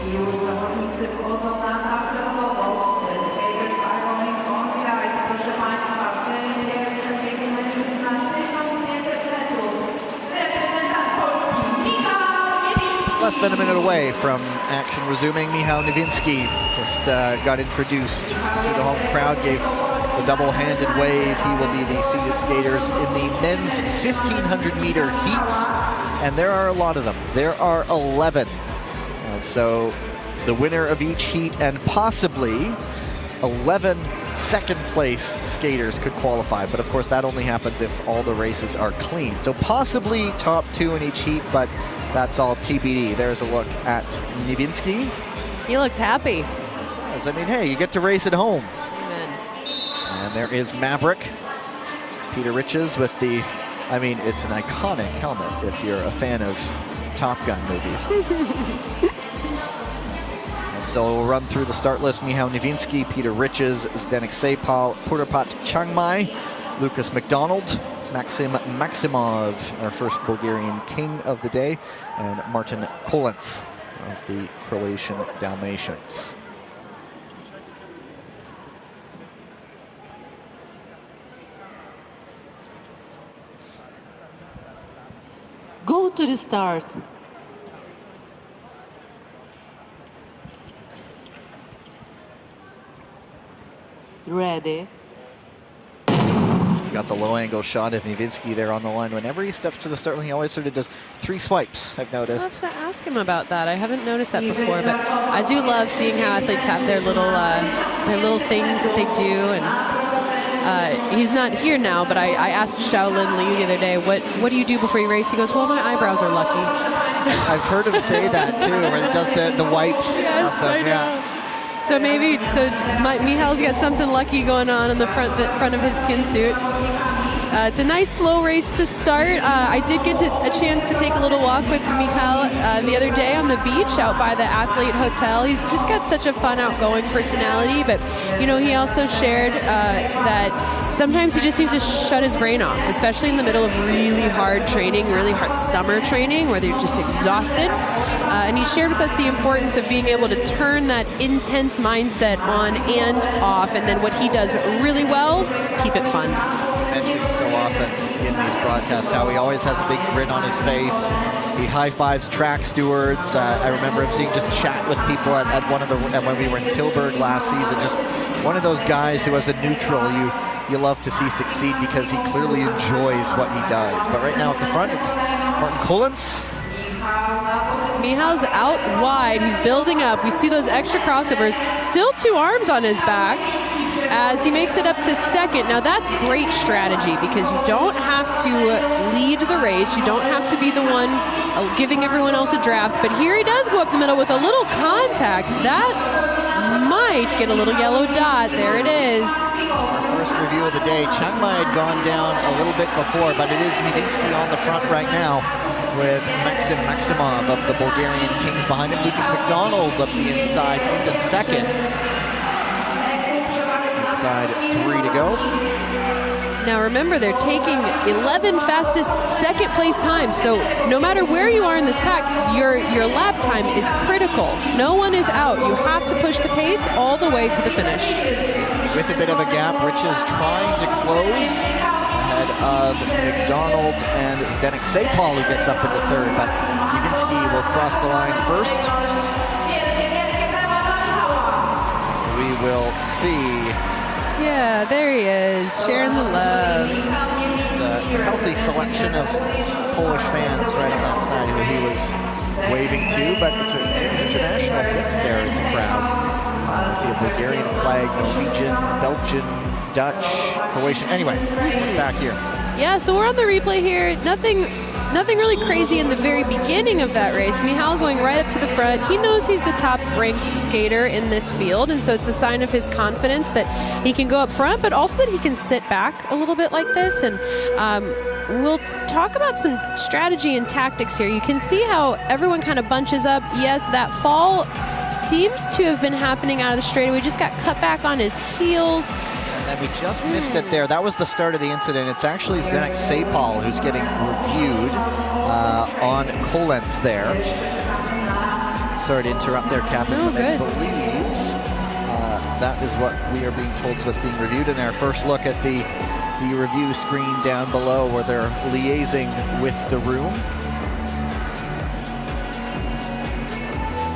Speaker 1: Już zawodnicy wchodzą na naprowadzową. The skaters are going on the ice. Proszę Państwa, w tym pierwszym biegu mężczyzn na 1500 metrów. Reprezentant Polski, Michał Niewicki.
Speaker 2: Less than a minute away from action resuming. Michał Niewicki just got introduced to the home crowd, gave the double-handed wave. He will be the seated skaters in the men's 1500-meter heats, and there are a lot of them. There are 11. And so the winner of each heat and possibly 11 second-place skaters could qualify. But of course, that only happens if all the races are clean. So possibly top 2 in each heat, but that's all TBD. There's a look at Niewicki.
Speaker 3: He looks happy.
Speaker 2: I mean, hey, you get to race at home.
Speaker 3: Amen.
Speaker 2: And there is Maverick. Peter Riches with the, I mean, it's an iconic helmet if you're a fan of Top Gun movies. And so we'll run through the start list. Michał Niewicki, Peter Riches, Zdeněk Sepal, Purpat Changmai, Lucas McDonald, Maxim Maximov, our first Bulgarian king of the day, and Martin Kolens of the Croatian Dalmatians.
Speaker 4: Go to the start. Ready.
Speaker 2: Got the low angle shot of Niewicki there on the line. Whenever he steps to the start line, he always sort of does 3 swipes, I've
Speaker 3: I'll
Speaker 2: noticed.
Speaker 3: have to ask him about that. I haven't noticed that before, but I do love seeing how athletes have their little things that they do. And he's not here now, but I asked Shaolin Liu the other day, what do you do before you race? He goes, well, my eyebrows are lucky.
Speaker 2: I've heard him say that too, where he does the wipes.
Speaker 3: Yes,
Speaker 2: of them.
Speaker 3: I know.
Speaker 2: Yeah.
Speaker 3: So maybe, Michal's got something lucky going on in the front of his skin suit. It's a nice slow race to start. I did get a chance to take a little walk with Michal the other day on the beach out by the Athlete Hotel. He's just got such a fun, outgoing personality, but you know, he also shared that sometimes he just needs to shut his brain off, especially in the middle of really hard training, really hard summer training where they're just exhausted. And he shared with us the importance of being able to turn that intense mindset on and off, and then what he does really well, keep it fun.
Speaker 2: Mentioned so often in these broadcasts how he always has a big grin on his face. He high-fives track stewards. I remember him seeing just chat with people at one of the when we were in Tilburg last season. Just one of those guys who, as a neutral, you love to see succeed because he clearly enjoys what he does. But right now at the front, it's Martin Kolens.
Speaker 3: Michal's out wide. He's building up. We see those extra crossovers. Still 2 arms on his back as he makes it up to second. Now that's great strategy because you don't have to lead the race. You don't have to be the one giving everyone else a draft. But here he does go up the middle with a little contact. That might get a little yellow dot. There it is.
Speaker 2: Our first review of the day. Changmai had gone down a little bit before, but it is Niewicki on the front right now, with Maxim Maximov of the Bulgarian Kings behind him. Lucas McDonald up the inside into second. Inside 3 to go.
Speaker 3: Now remember, they're taking 11 fastest second place times. So no matter where you are in this pack, your lap time is critical. No one is out. You have to push the pace all the way to the finish.
Speaker 2: With a bit of a gap, Riches trying to close ahead of McDonald and Zdeněk Sepal, who gets up into third, but Niewicki will cross the line first. We will see.
Speaker 3: Yeah, there he is, sharing the love.
Speaker 2: There's a healthy selection of Polish fans right on that side who he was waving to, but it's an international mix there in the crowd. We see a Bulgarian flag, Norwegian, Belgian, Dutch, Croatian. Anyway, back here.
Speaker 3: Yeah, so we're on the replay here. Nothing nothing really crazy in the very beginning of that race. Michal going right up to the front. He knows he's the top-ranked skater in this field, and so it's a sign of his confidence that he can go up front, but also that he can sit back a little bit like this. And we'll talk about some strategy and tactics here. You can see how everyone kind of bunches up. Yes, that fall seems to have been happening out of the straightaway. Just got cut back on his heels.
Speaker 2: And we just missed it there. That was the start of the incident. It's actually Zdeněk Sapal who's getting reviewed on Koblenz there. Sorry to interrupt there, Catherine,
Speaker 3: No,
Speaker 2: but I
Speaker 3: good.
Speaker 2: believe that is what we are being told is what's being reviewed in there. First look at the review screen down below where they're liaising with the room.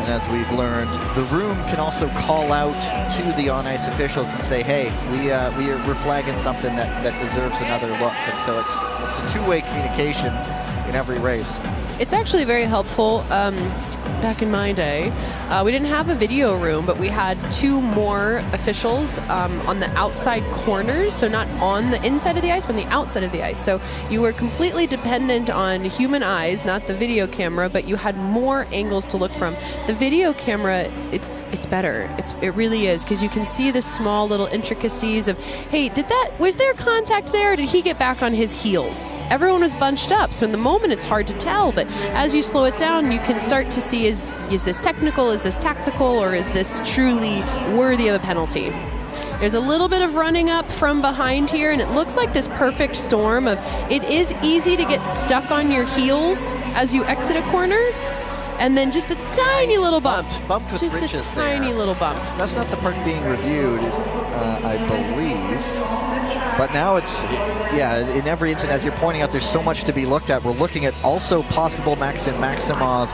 Speaker 2: And as we've learned, the room can also call out to the on-ice officials and say, hey, we're flagging something that deserves another look. And so it's a two-way communication in every race.
Speaker 3: It's actually very helpful. Back in my day, we didn't have a video room, but we had two more officials on the outside corners, so not on the inside of the ice, but on the outside of the ice. So you were completely dependent on human eyes, not the video camera, but you had more angles to look from. The video camera, it's better. It really is, because you can see the small little intricacies of, hey, was there contact there? Or did he get back on his heels? Everyone was bunched up, so in the moment it's hard to tell, but as you slow it down, you can start to see, is this technical, is this tactical, or is this truly worthy of a penalty? There's a little bit of running up from behind here, and it looks like this perfect storm of, it is easy to get stuck on your heels as you exit a corner, and then just a tiny little bump.
Speaker 2: Bumped with
Speaker 3: just
Speaker 2: britches
Speaker 3: a tiny
Speaker 2: there.
Speaker 3: little bump.
Speaker 2: That's not the part being reviewed, I believe. But now it's, yeah, in every incident, as you're pointing out, there's so much to be looked at. We're looking at also possible Maxim Maximov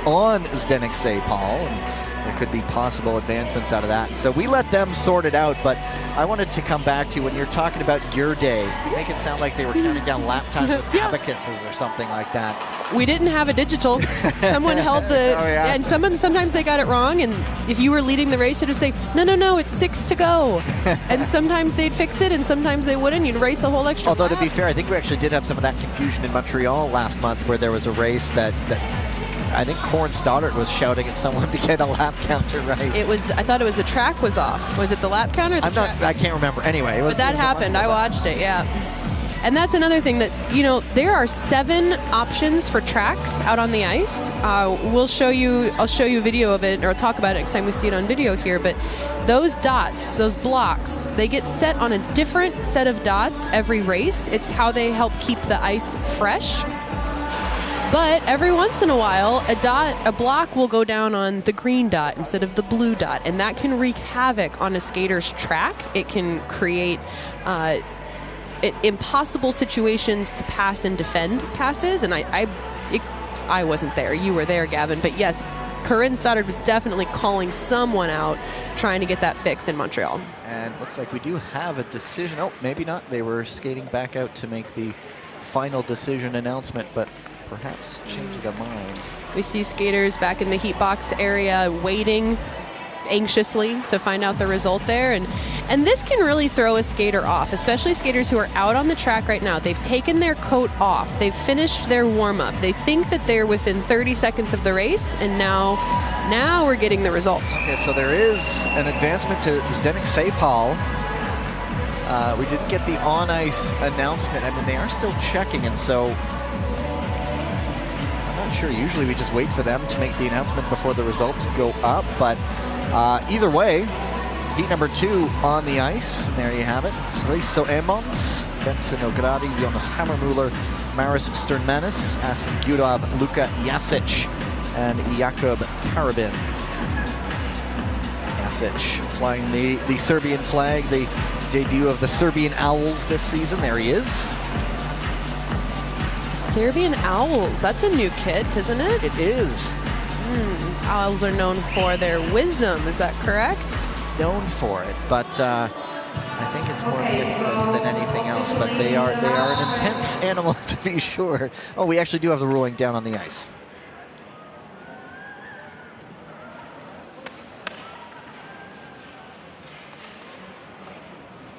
Speaker 2: on Zdeněk Sapal, and there could be possible advancements out of that. So we let them sort it out, but I wanted to come back to when you're talking about your day, you make it sound like they were counting down lap times with abacuses or something like that.
Speaker 3: We didn't have a digital. Someone held the,
Speaker 2: Oh, yeah.
Speaker 3: and sometimes they got it wrong, and if you were leading the race, you'd say, no, it's 6 to go. And sometimes they'd fix it, and sometimes they wouldn't. You'd race a whole extra
Speaker 2: Although,
Speaker 3: lap.
Speaker 2: to be fair, I think we actually did have some of that confusion in Montreal last month where there was a race that I think Corin Stoddart was shouting at someone to get a lap counter right.
Speaker 3: I thought it was the track was off. Was it the lap counter or the track?
Speaker 2: I can't remember. Anyway.
Speaker 3: But that happened. I watched it, yeah. And that's another thing that, there are 7 options for tracks out on the ice. I'll show you a video of it, or I'll talk about it next time we see it on video here. But those dots, those blocks, they get set on a different set of dots every race. It's how they help keep the ice fresh. But every once in a while, a block will go down on the green dot instead of the blue dot, and that can wreak havoc on a skater's track. It can create impossible situations to pass and defend passes, and I wasn't there. You were there, Gavin. But yes, Corinne Stoddard was definitely calling someone out, trying to get that fixed in Montreal.
Speaker 2: And looks like we do have a decision. Oh, maybe not. They were skating back out to make the final decision announcement, but perhaps changing a mind.
Speaker 3: We see skaters back in the heat box area waiting anxiously to find out the result there, and this can really throw a skater off, especially skaters who are out on the track right now. They've taken their coat off, they've finished their warm-up, they think that they're within 30 seconds of the race, and now we're getting the result.
Speaker 2: Okay, so there is an advancement to Zdeněk Sapal. We didn't get the on-ice announcement. I mean, they are still checking, and so I'm not sure. Usually we just wait for them to make the announcement before the results go up, but either way, heat number 2 on the ice. There you have it. Friso Emmons, Benson Ogradi, Jonas Hammermuller, Maris Sternmanis, Asen Gurov, Luka Jasic, and Jakub Karabin. Jasic flying the Serbian flag, the debut of the Serbian Owls this season. There he is.
Speaker 3: Serbian Owls, that's a new kit, isn't it?
Speaker 2: It is.
Speaker 3: Owls are known for their wisdom, is that correct?
Speaker 2: Known for it, but I think it's more myth than anything else. But they are an intense animal, to be sure. Oh, we actually do have the ruling down on the ice.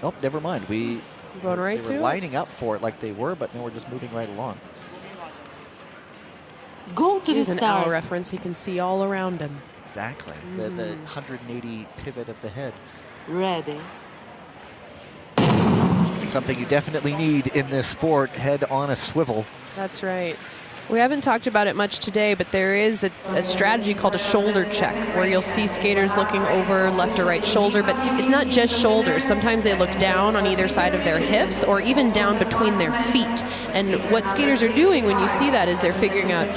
Speaker 2: Oh, never mind.
Speaker 3: Going right
Speaker 2: they were
Speaker 3: to?
Speaker 2: lining up for it like they were, but no, we're just moving right along.
Speaker 4: Go to the
Speaker 3: Here's an owl
Speaker 4: start.
Speaker 3: reference. He can see all around him.
Speaker 2: Exactly. The 180 pivot of the head.
Speaker 4: Ready.
Speaker 2: Something you definitely need in this sport, head on a swivel.
Speaker 3: That's right. We haven't talked about it much today, but there is a strategy called a shoulder check, where you'll see skaters looking over left or right shoulder, but it's not just shoulders. Sometimes they look down on either side of their hips or even down between their feet. And what skaters are doing when you see that is they're figuring out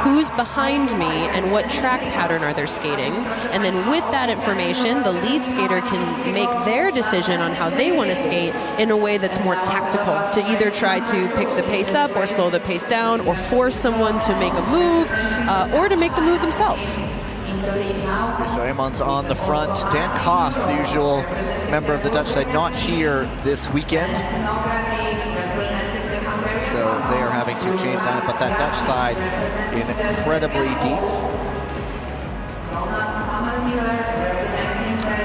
Speaker 3: who's behind me and what track pattern are they skating. And then with that information, the lead skater can make their decision on how they want to skate in a way that's more tactical, to either try to pick the pace up or slow the pace down or force someone to make a move or to make the move themselves.
Speaker 2: So Eamon's on the front. Dan Koss, the usual member of the Dutch side, not here this weekend. So they are having to change that, but that Dutch side incredibly deep.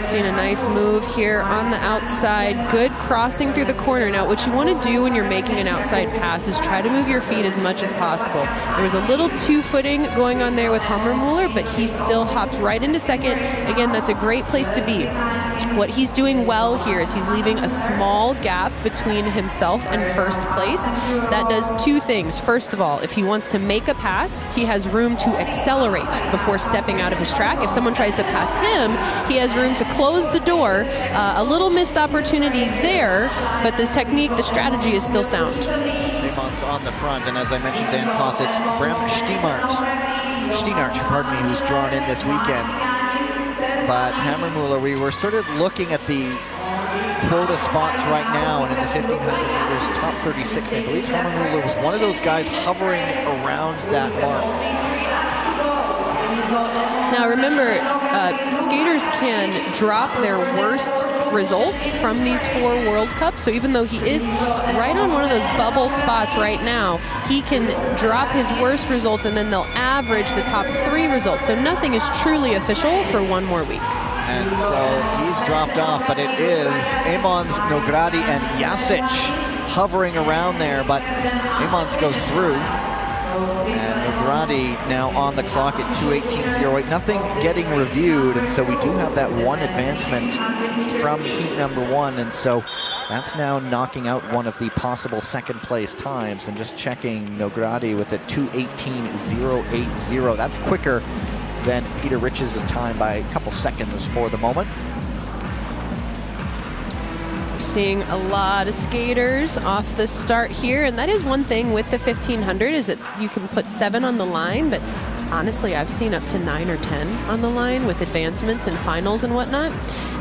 Speaker 3: Seeing a nice move here on the outside. Good crossing through the corner. Now, what you want to do when you're making an outside pass is try to move your feet as much as possible. There was a little two-footing going on there with Hammermuller, but he still hopped right into second. Again, that's a great place to be. What he's doing well here is he's leaving a small gap between himself and first place. That does two things. First of all, if he wants to make a pass, he has room to accelerate before stepping out of his track. If someone tries to pass him, he has room to close the door. A little missed opportunity there, but the technique, the strategy is still sound.
Speaker 2: Eamon's on the front, and as I mentioned, Dan Koss, it's Bram Steenart, pardon me, who's drawn in this weekend. But Hammermuller, we were sort of looking at the quota spots right now, and in the 1500 meters, top 36, I believe Hammermuller was one of those guys hovering around that mark.
Speaker 3: Now remember, skaters can drop their worst results from these 4 World Cups. So even though he is right on one of those bubble spots right now, he can drop his worst results and then they'll average the top 3 results. So nothing is truly official for one more week.
Speaker 2: And so he's dropped off, but it is Eamons, Nogrady, and Jasic hovering around there, but Eamons goes through. And Nogrady now on the clock at 2:18.08. Nothing getting reviewed, and so we do have that one advancement from heat number 1, and so that's now knocking out one of the possible second place times. And just checking, Nogrady with a 2:18.080. That's quicker than Peter Rich's time by a couple seconds for the moment.
Speaker 3: Seeing a lot of skaters off the start here, and that is one thing with the 1500 is that you can put 7 on the line, but honestly I've seen up to 9 or 10 on the line with advancements and finals and whatnot.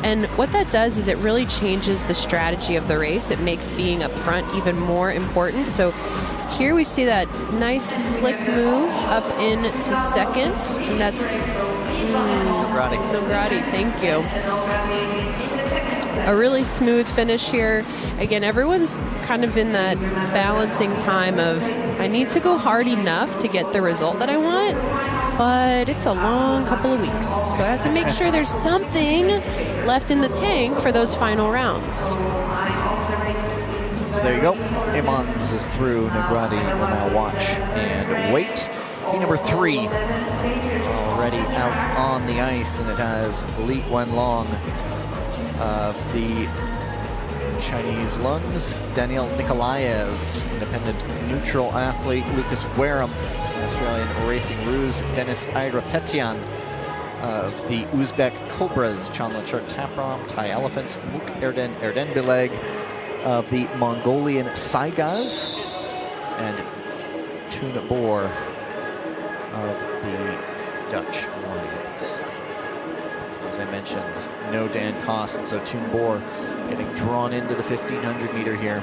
Speaker 3: And what that does is it really changes the strategy of the race. It makes being up front even more important. So here we see that nice slick move up into second, and that's Nogrady, thank you. A really smooth finish here. Again, everyone's kind of in that balancing time of, I need to go hard enough to get the result that I want, but it's a long couple of weeks. So I have to make sure there's something left in the tank for those final rounds.
Speaker 2: So there you go. Eamons is through. Nogrady will now watch and wait. Heat number 3 already out on the ice, and it has Li Wenlong of the Chinese lungs, Daniel Nikolaev, independent neutral athlete, Lucas Wareham, Australian racing ruse, Denis Ayrapetyan of the Uzbek Cobras, Chandler Tapram, Thai Elephants, Muk Erdenbileg of the Mongolian Saigaz, and Toon Boer of the Dutch Lions. As I mentioned, no Dan Koss, and so Toon Boer getting drawn into the 1500 meter here.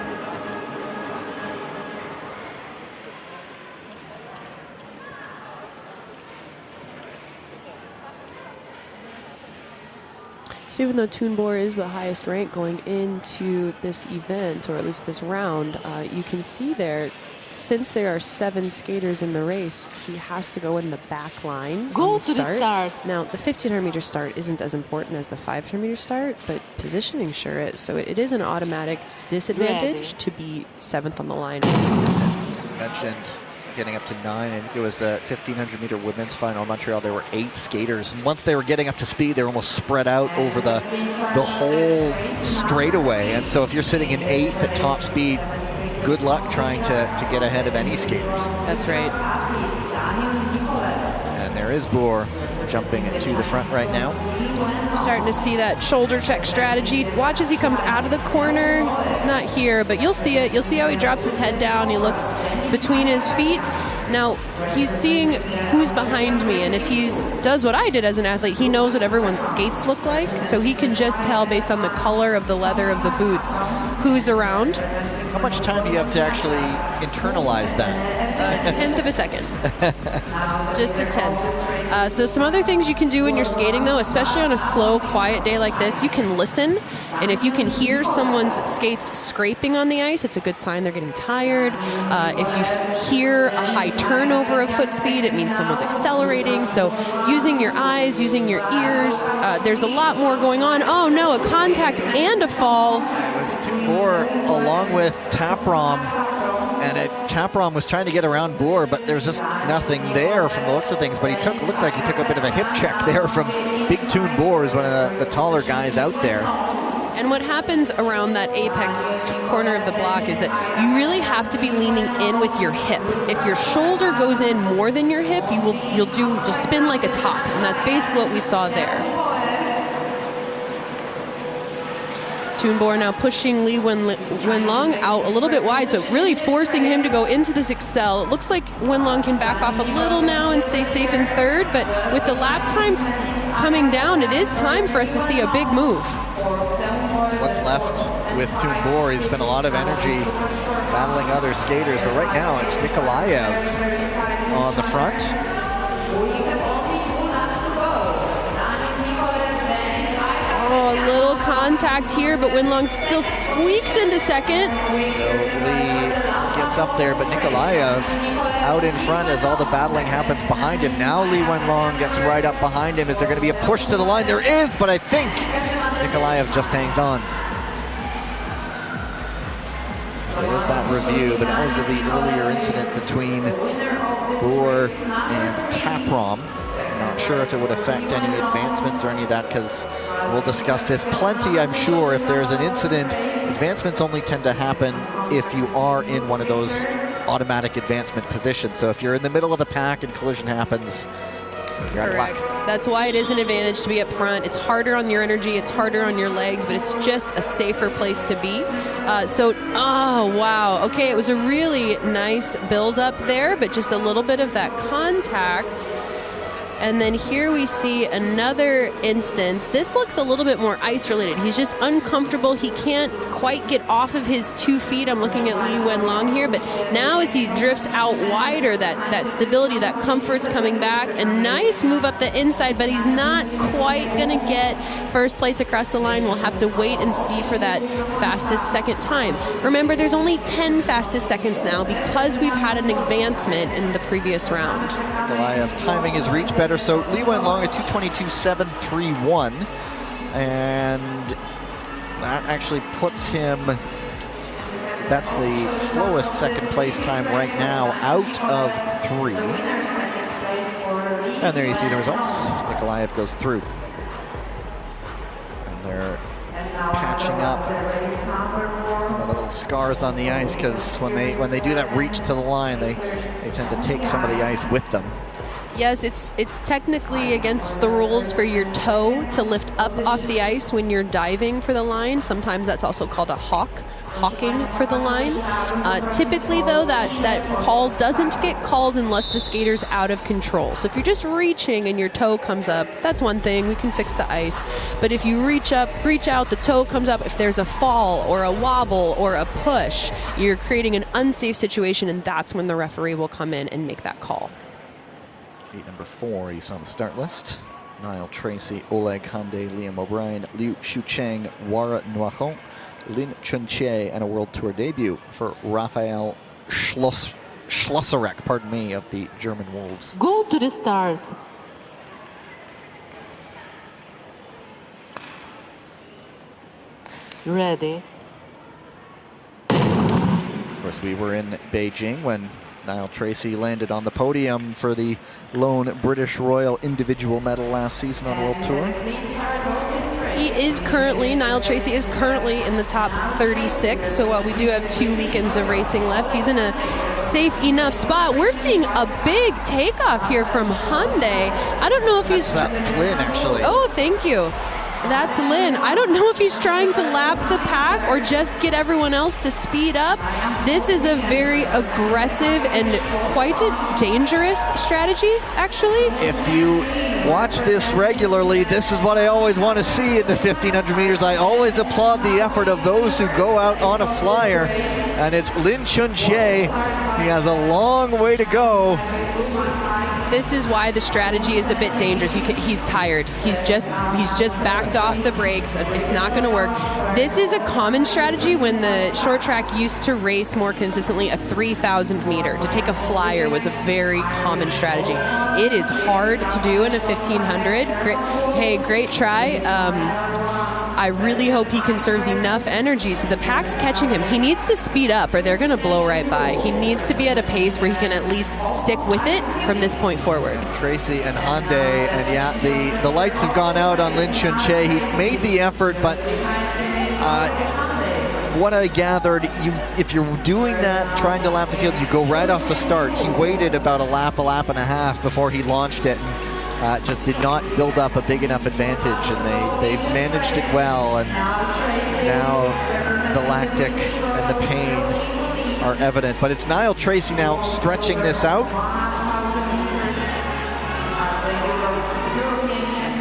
Speaker 3: So even though Toon Boer is the highest rank going into this event, or at least this round, you can see there, since there are 7 skaters in the race, he has to go in the back line.
Speaker 4: Go
Speaker 3: on
Speaker 4: to the start.
Speaker 3: Now, the 1500 meter start isn't as important as the 500 meter start, but positioning sure is. So it is an automatic disadvantage to be 7th on the line in this distance.
Speaker 2: You mentioned getting up to 9. I think it was a 1500-meter women's final in Montreal. There were 8 skaters, and once they were getting up to speed, they were almost spread out over the whole straightaway. And so if you're sitting in 8th at top speed, good luck trying to get ahead of any skaters.
Speaker 3: That's right.
Speaker 2: And there is Boer jumping to the front right now.
Speaker 3: Starting to see that shoulder check strategy. Watch as he comes out of the corner. It's not here, but you'll see it. You'll see how he drops his head down. He looks between his feet. Now, he's seeing who's behind me, and if he does what I did as an athlete, he knows what everyone's skates look like, so he can just tell based on the color of the leather of the boots who's around.
Speaker 2: How much time do you have to actually internalize that?
Speaker 3: A tenth of a second. Just a tenth. So some other things you can do when you're skating, though, especially on a slow, quiet day like this, you can listen. And if you can hear someone's skates scraping on the ice, it's a good sign they're getting tired. If you hear a high turnover of foot speed, it means someone's accelerating. So using your eyes, using your ears, there's a lot more going on. Oh, no, a contact and a fall.
Speaker 2: It was two Boer along with Taprom. And Taprom was trying to get around Boer, but there's just nothing there from the looks of things. But looked like he took a bit of a hip check there from Big Toon Boer, who's one of the taller guys out there.
Speaker 3: And what happens around that apex corner of the block is that you really have to be leaning in with your hip. If your shoulder goes in more than your hip, you'll spin like a top, and that's basically what we saw there. Toon Boer now pushing Lee Wenlong out a little bit wide, so really forcing him to go into this excel. It looks like Wenlong can back off a little now and stay safe in third, but with the lap times coming down, it is time for us to see a big move.
Speaker 2: What's left with Toon Boer? He's spent a lot of energy battling other skaters, but right now it's Nikolaev on the front.
Speaker 3: Oh, a little contact here, but Wenlong still squeaks into second.
Speaker 2: So Lee gets up there, but Nikolaev out in front as all the battling happens behind him. Now Lee Wenlong gets right up behind him. Is there going to be a push to the line? There is, but I think Nikolaev just hangs on. There is that review, but that was the earlier incident between Boer and Taprom. Not sure if it would affect any advancements or any of that, because we'll discuss this plenty, I'm sure. If there's an incident, advancements only tend to happen if you are in one of those automatic advancement positions. So if you're in the middle of the pack and collision happens, you're out of luck.
Speaker 3: Correct. That's why it is an advantage to be up front. It's harder on your energy, it's harder on your legs, but it's just a safer place to be. Oh, wow. Okay, it was a really nice build up there, but just a little bit of that contact. And then here we see another instance. This looks a little bit more ice related. He's just uncomfortable. He can't quite get off of his 2 feet. I'm looking at Lee Wenlong here, but now as he drifts out wider, that stability, that comfort's coming back. A nice move up the inside, but he's not quite gonna get first place across the line. We'll have to wait and see for that fastest second time. Remember, there's only 10 fastest seconds now because we've had an advancement in the previous round.
Speaker 2: Nikolaev timing his reach better. So Lee Wenlong at 2:22.731, and that actually puts him, that's the slowest second place time right now out of 3. And there you see the results. Nikolaev goes through. And they're patching up some of the little scars on the ice, because when they do that reach to the line, they tend to take some of the ice with them.
Speaker 3: Yes, it's technically against the rules for your toe to lift up off the ice when you're diving for the line. Sometimes that's also called a hawking for the line. Typically, though, that call doesn't get called unless the skater's out of control. So if you're just reaching and your toe comes up, that's one thing. We can fix the ice. But if you reach out, the toe comes up, if there's a fall or a wobble or a push, you're creating an unsafe situation, and that's when the referee will come in and make that call.
Speaker 2: Heat number 4, he's on the start list. Niall Tracy, Oleg Hande, Liam O'Brien, Liu Shucheng, Wara Nuachon, Lin Chunche, and a World Tour debut for Raphael Schlosserek, pardon me, of the German Wolves.
Speaker 4: Go to the start. Ready.
Speaker 2: Of course, we were in Beijing when Niall Tracy landed on the podium for the lone British Royal individual medal last season on World Tour.
Speaker 3: Niall Tracy is currently in the top 36, so while we do have 2 weekends of racing left, he's in a safe enough spot. We're seeing a big takeoff here from Hyundai. I don't know if
Speaker 2: That's Lynn, actually.
Speaker 3: Oh, thank you. That's Lynn. I don't know if he's trying to lap the pack or just get everyone else to speed up. This is a very aggressive and quite a dangerous strategy, actually.
Speaker 2: If you watch this regularly, this is what I always want to see in the 1500 meters. I always applaud the effort of those who go out on a flyer, and it's Lin Chun-che. He has a long way to go.
Speaker 3: This is why the strategy is a bit dangerous. He's tired. He's just backed off the brakes. It's not going to work. This is a common strategy when the short track used to race more consistently. A 3,000 meter to take a flyer was a very common strategy. It is hard to do in a 1500. Great try. I really hope he conserves enough energy so the pack's catching him. He needs to speed up or they're going to blow right by. He needs to be at a pace where he can at least stick with it from this point forward. Tracy
Speaker 2: and Hyundai, and yeah, the lights have gone out on Lin Chun-che. He made the effort, but what I gathered, if you're doing that, trying to lap the field, you go right off the start. He waited about a lap and a half before he launched it. Just did not build up a big enough advantage, and they've managed it well, and now the lactic and the pain are evident. But it's Niall Tracy now stretching this out.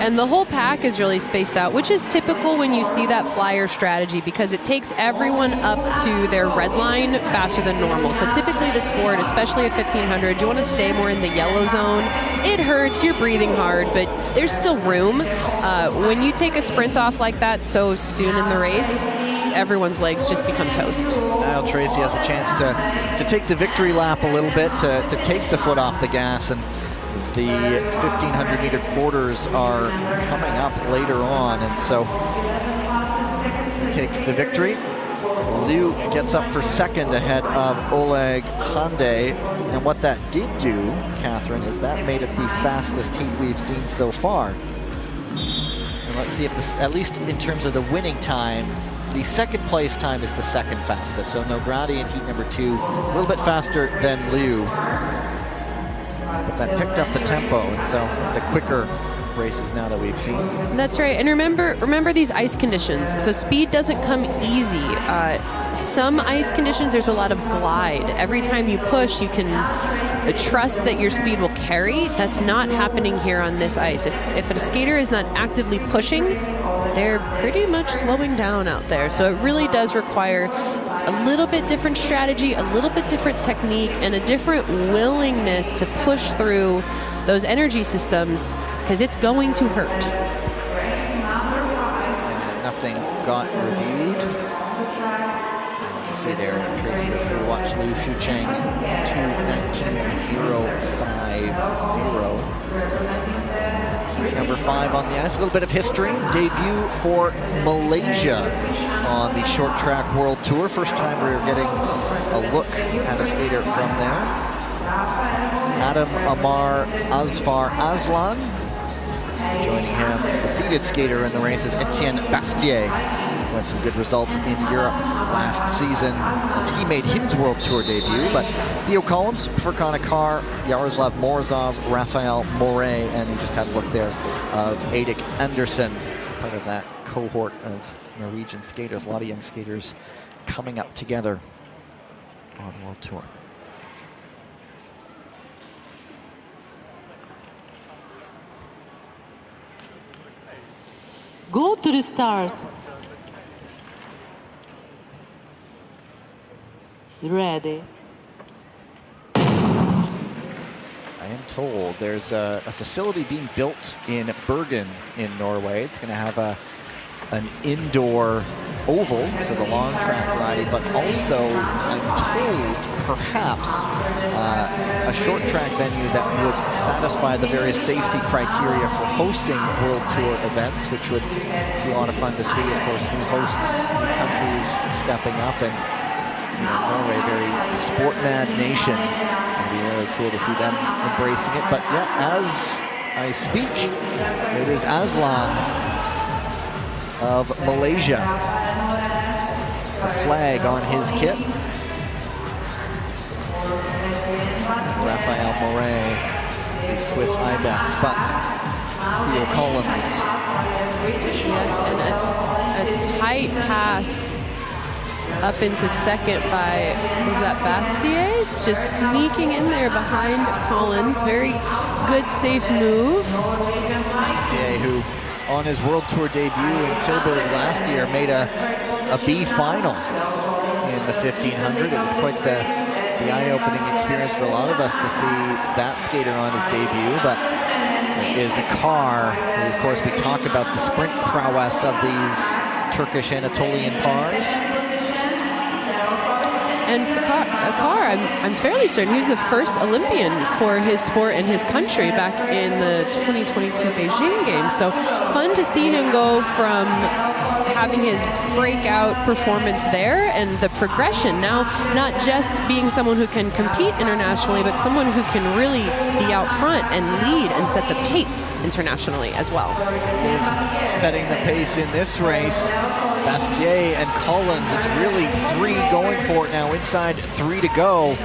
Speaker 3: And the whole pack is really spaced out, which is typical when you see that flyer strategy because it takes everyone up to their red line faster than normal. So typically the sport, especially at 1500, you want to stay more in the yellow zone. It hurts, you're breathing hard, but there's still room. When you take a sprint off like that so soon in the race, everyone's legs just become toast.
Speaker 2: Niall Tracy has a chance to take the victory lap a little bit, to take the foot off the gas, and as the 1500 meter quarters are coming up later on, and so he takes the victory. Liu gets up for second ahead of Oleg Hyundai, and what that did do, Catherine, is that made it the fastest heat we've seen so far. And let's see if this, at least in terms of the winning time, the second place time is the second fastest. So Nogradi in heat number 2, a little bit faster than Liu. But that picked up the tempo, and so the quicker races now that we've seen.
Speaker 3: That's right, and remember these ice conditions. So speed doesn't come easy. Some ice conditions, there's a lot of glide. Every time you push, you can trust that your speed will carry. That's not happening here on this ice. If a skater is not actively pushing, they're pretty much slowing down out there. So it really does require a little bit different strategy, a little bit different technique, and a different willingness to push through those energy systems, because it's going to hurt.
Speaker 2: And nothing got reviewed. You see there, Tracy goes through, watch Liu Shucheng, 2:19.050. Heat number 5 on the ice. A little bit of history. Debut for Malaysia on the short track world tour. First time we were getting a look at a skater from there. Adam Amar Asfar Aslan. Joining him, the seated skater in the race is Etienne Bastier, who had some good results in Europe last season as he made his world tour debut. But Theo Collins, Furkan Akar, Yaroslav Morozov, Raphael Moret, and you just had a look there of Eidik Andersen, part of that cohort of Norwegian skaters. A lot of young skaters coming up together on world tour.
Speaker 4: Go to the start. Ready.
Speaker 2: I am told there's a facility being built in Bergen in Norway. It's going to have an indoor oval for the long track riding, but also, I'm told, perhaps a short track venue that would satisfy the various safety criteria for hosting World Tour events, which would be a lot of fun to see. Of course, new hosts, new countries stepping up, and Norway, very sport-mad nation. It'd be really cool to see them embracing it. But yeah, as I speak, it is Aslan of Malaysia. A flag on his kit. Raphael Moret, the Swiss Ibex, but Theo Collins.
Speaker 3: Yes, and a tight pass up into second by, was that Bastier? It's just sneaking in there behind Collins. Very good, safe move.
Speaker 2: Bastier, who on his World Tour debut in Tilburg last year made a B final in the 1500. It was quite the eye-opening experience for a lot of us to see that skater on his debut, but it is a car. And of course, we talk about the sprint prowess of these Turkish Anatolian pars.
Speaker 3: And Akar, I'm fairly certain he was the first Olympian for his sport in his country back in the 2022 Beijing Games. So fun to see him go from having his breakout performance there and the progression. Now, not just being someone who can compete internationally, but someone who can really be out front and lead and set the pace internationally as well.
Speaker 2: Is setting the pace in this race. Bastier and Collins, it's really three going for it now, inside 3 to go.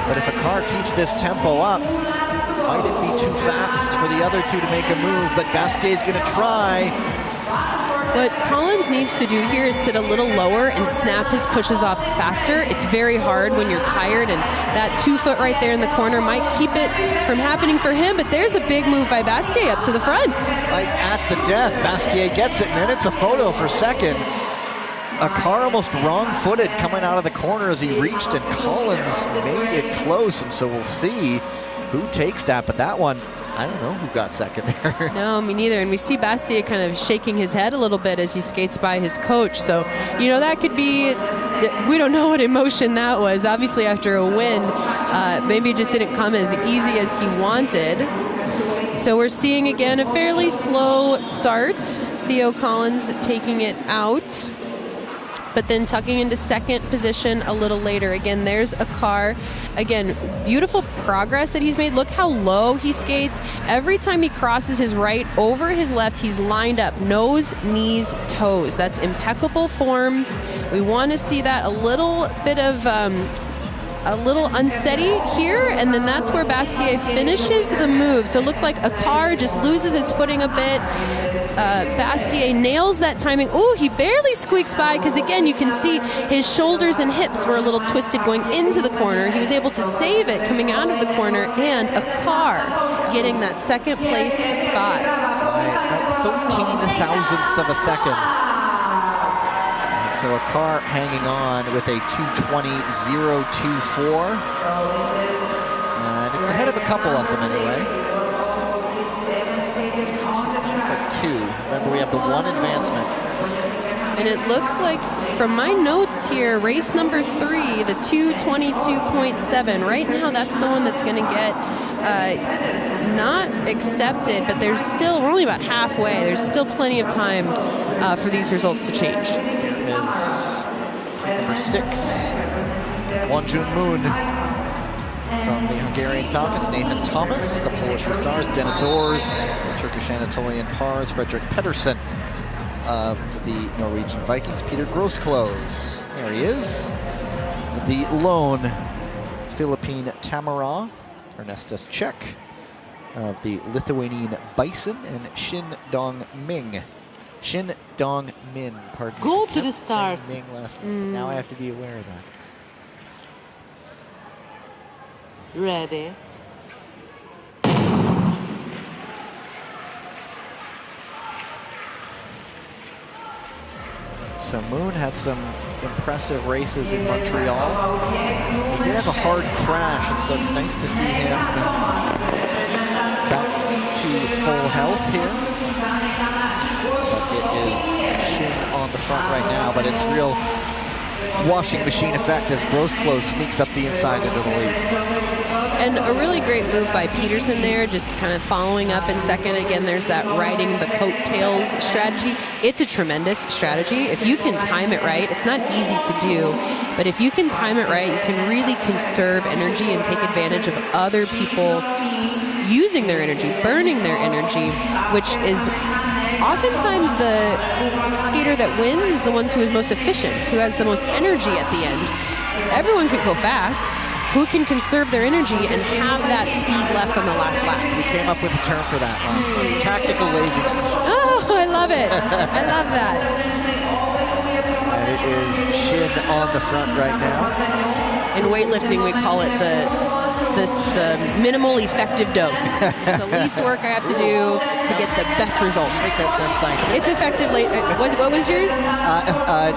Speaker 2: But if a car keeps this tempo up, might it be too fast for the other two to make a move? But Bastier's gonna try.
Speaker 3: What Collins needs to do here is sit a little lower and snap his pushes off faster. It's very hard when you're tired, and that 2 foot right there in the corner might keep it from happening for him, but there's a big move by Bastier up to the front.
Speaker 2: Like at the death, Bastier gets it, and then it's a photo for second. A car almost wrong-footed coming out of the corner as he reached, and Collins made it close, and so we'll see who takes that, but that one, I don't know who got second there.
Speaker 3: No, me neither. And we see Bastier kind of shaking his head a little bit as he skates by his coach. So, you know, that could be, we don't know what emotion that was. Obviously, after a win, maybe it just didn't come as easy as he wanted. So we're seeing, again, a fairly slow start. Theo Collins taking it out, but then tucking into second position a little later. Again, there's a car. Again, beautiful progress that he's made. Look how low he skates. Every time he crosses his right over his left, he's lined up. Nose, knees, toes. That's impeccable form. We want to see that a little bit of a little unsteady here, and then that's where Bastier finishes the move. So it looks like a car just loses his footing a bit. Bastier nails that timing. Ooh, he barely squeaks by, because again, you can see his shoulders and hips were a little twisted going into the corner. He was able to save it coming out of the corner, and a car getting that second place spot.
Speaker 2: By 13 thousandths of a second. So a car hanging on with a 2:20.024. And it's ahead of a couple of them anyway. It's like 2. Remember, we have the 1 advancement.
Speaker 3: And it looks like, from my notes here, race number 3, the 2:22.7, right now that's the one that's going to get not accepted, but there's still, we're only about halfway. There's still plenty of time for these results to change.
Speaker 2: Is number 6, Wonjun Moon from the Hungarian Falcons, Nathan Thomas, the Polish Hussars, Dennis Ors, the Turkish Anatolian Pars, Frederick Pedersen of the Norwegian Vikings, Peter Grosskloos. There he is. The lone Philippine Tamara, Ernestus Czech of the Lithuanian Bison, and Shin Dong-min, pardon me.
Speaker 4: Go to the start.
Speaker 2: Ming last name. Now I have to be aware of that.
Speaker 4: Ready.
Speaker 2: So Moon had some impressive races in Montreal. He did have a hard crash, and so it's nice to see him back to full health here. It is Shin on the front right now, but it's real washing machine effect as Grosskloos sneaks up the inside into the lead.
Speaker 3: And a really great move by Peterson there, just kind of following up in second. Again, there's that riding the coattails strategy. It's a tremendous strategy. If you can time it right, it's not easy to do, but if you can time it right, you can really conserve energy and take advantage of other people using their energy, burning their energy, which is oftentimes the skater that wins is the ones who is most efficient, who has the most energy at the end. Everyone can go fast. Who can conserve their energy and have that speed left on the last lap?
Speaker 2: We came up with a term for that last week. Tactical laziness.
Speaker 3: Oh, I love it. I love that.
Speaker 2: And it is Shin on the front right now.
Speaker 3: In weightlifting, we call it the minimal effective dose. It's the least work I have to do to get the best results.
Speaker 2: I think that sounds scientific.
Speaker 3: It's effective. What was yours?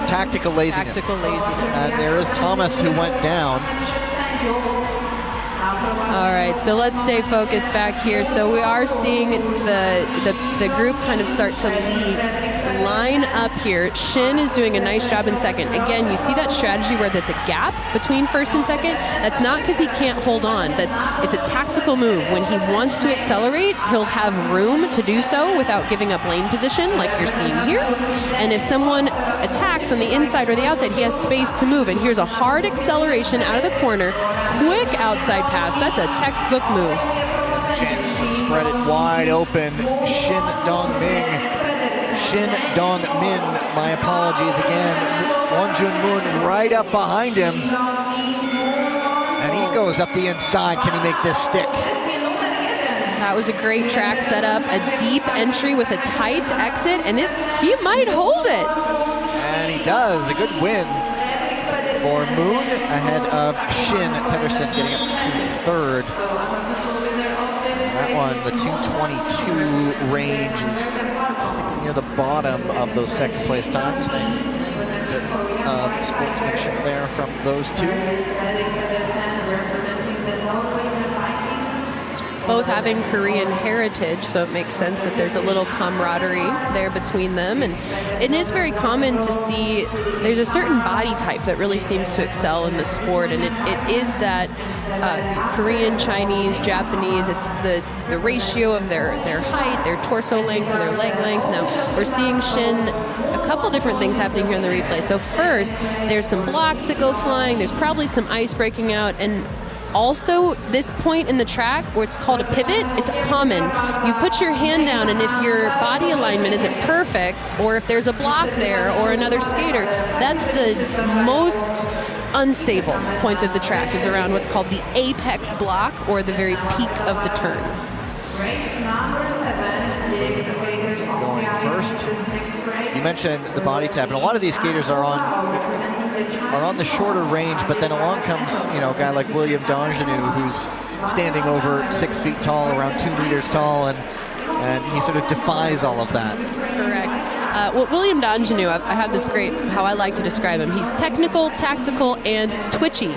Speaker 2: Tactical laziness.
Speaker 3: Tactical laziness.
Speaker 2: There is Thomas who went down.
Speaker 3: All right, so let's stay focused back here. So we are seeing the group kind of start to line up here. Shin is doing a nice job in second. Again, you see that strategy where there's a gap between first and second? That's not because he can't hold on. It's a tactical move. When he wants to accelerate, he'll have room to do so without giving up lane position like you're seeing here. And if someone attacks on the inside or the outside, he has space to move. And here's a hard acceleration out of the corner. Quick outside pass. That's a textbook move.
Speaker 2: Chance to spread it wide open. Shin Dong Min, my apologies again. Won Jun Moon right up behind him. And he goes up the inside. Can he make this stick?
Speaker 3: That was a great track setup, a deep entry with a tight exit, and he might hold it.
Speaker 2: And he does. A good win for Moon ahead of Shin Pedersen getting up to third. That one, the 2:22 range, is sticking near the bottom of those second place times. Nice bit of sportsmanship there from those two.
Speaker 3: Both having Korean heritage, so it makes sense that there's a little camaraderie there between them. And it is very common to see there's a certain body type that really seems to excel in the sport, and it is that Korean, Chinese, Japanese. It's the ratio of their height, their torso length, and their leg length. Now, we're seeing Shin, a couple different things happening here in the replay. So first, there's some blocks that go flying. There's probably some ice breaking out, and also, this point in the track where it's called a pivot, it's common. You put your hand down, and if your body alignment isn't perfect, or if there's a block there or another skater, that's the most unstable point of the track, is around what's called the apex block, or the very peak of the turn.
Speaker 2: Going first. You mentioned the body type, and a lot of these skaters are on the shorter range, but then along comes, a guy like William Dangenou, who's standing over 6 feet tall, around 2 meters tall, and he sort of defies all of that.
Speaker 3: Correct. Well, William Dangenou, I have this great, how I like to describe him. He's technical, tactical, and twitchy.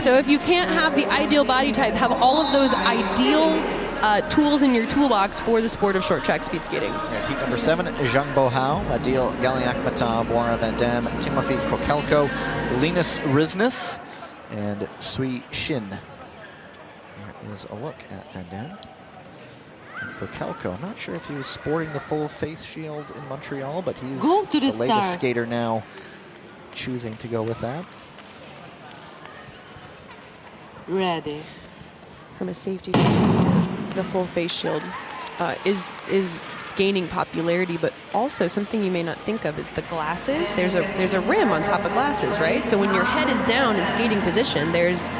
Speaker 3: So if you can't have the ideal body type, have all of those ideal tools in your toolbox for the sport of short track speed skating.
Speaker 2: There's heat number 7, Zhang Bohao, Adil Galiak-Mata, Bora Van Dam, Timofey Kokelko, Linus Risnes, and Sui Shin. There is a look at Van Dam. And Kokelko, I'm not sure if he was sporting the full face shield in Montreal, but he's the latest skater now choosing to go with that.
Speaker 4: Ready.
Speaker 3: From a safety perspective, the full face shield is gaining popularity, but also something you may not think of is the glasses. There's a rim on top of glasses, right? So when your head is down in skating position, there's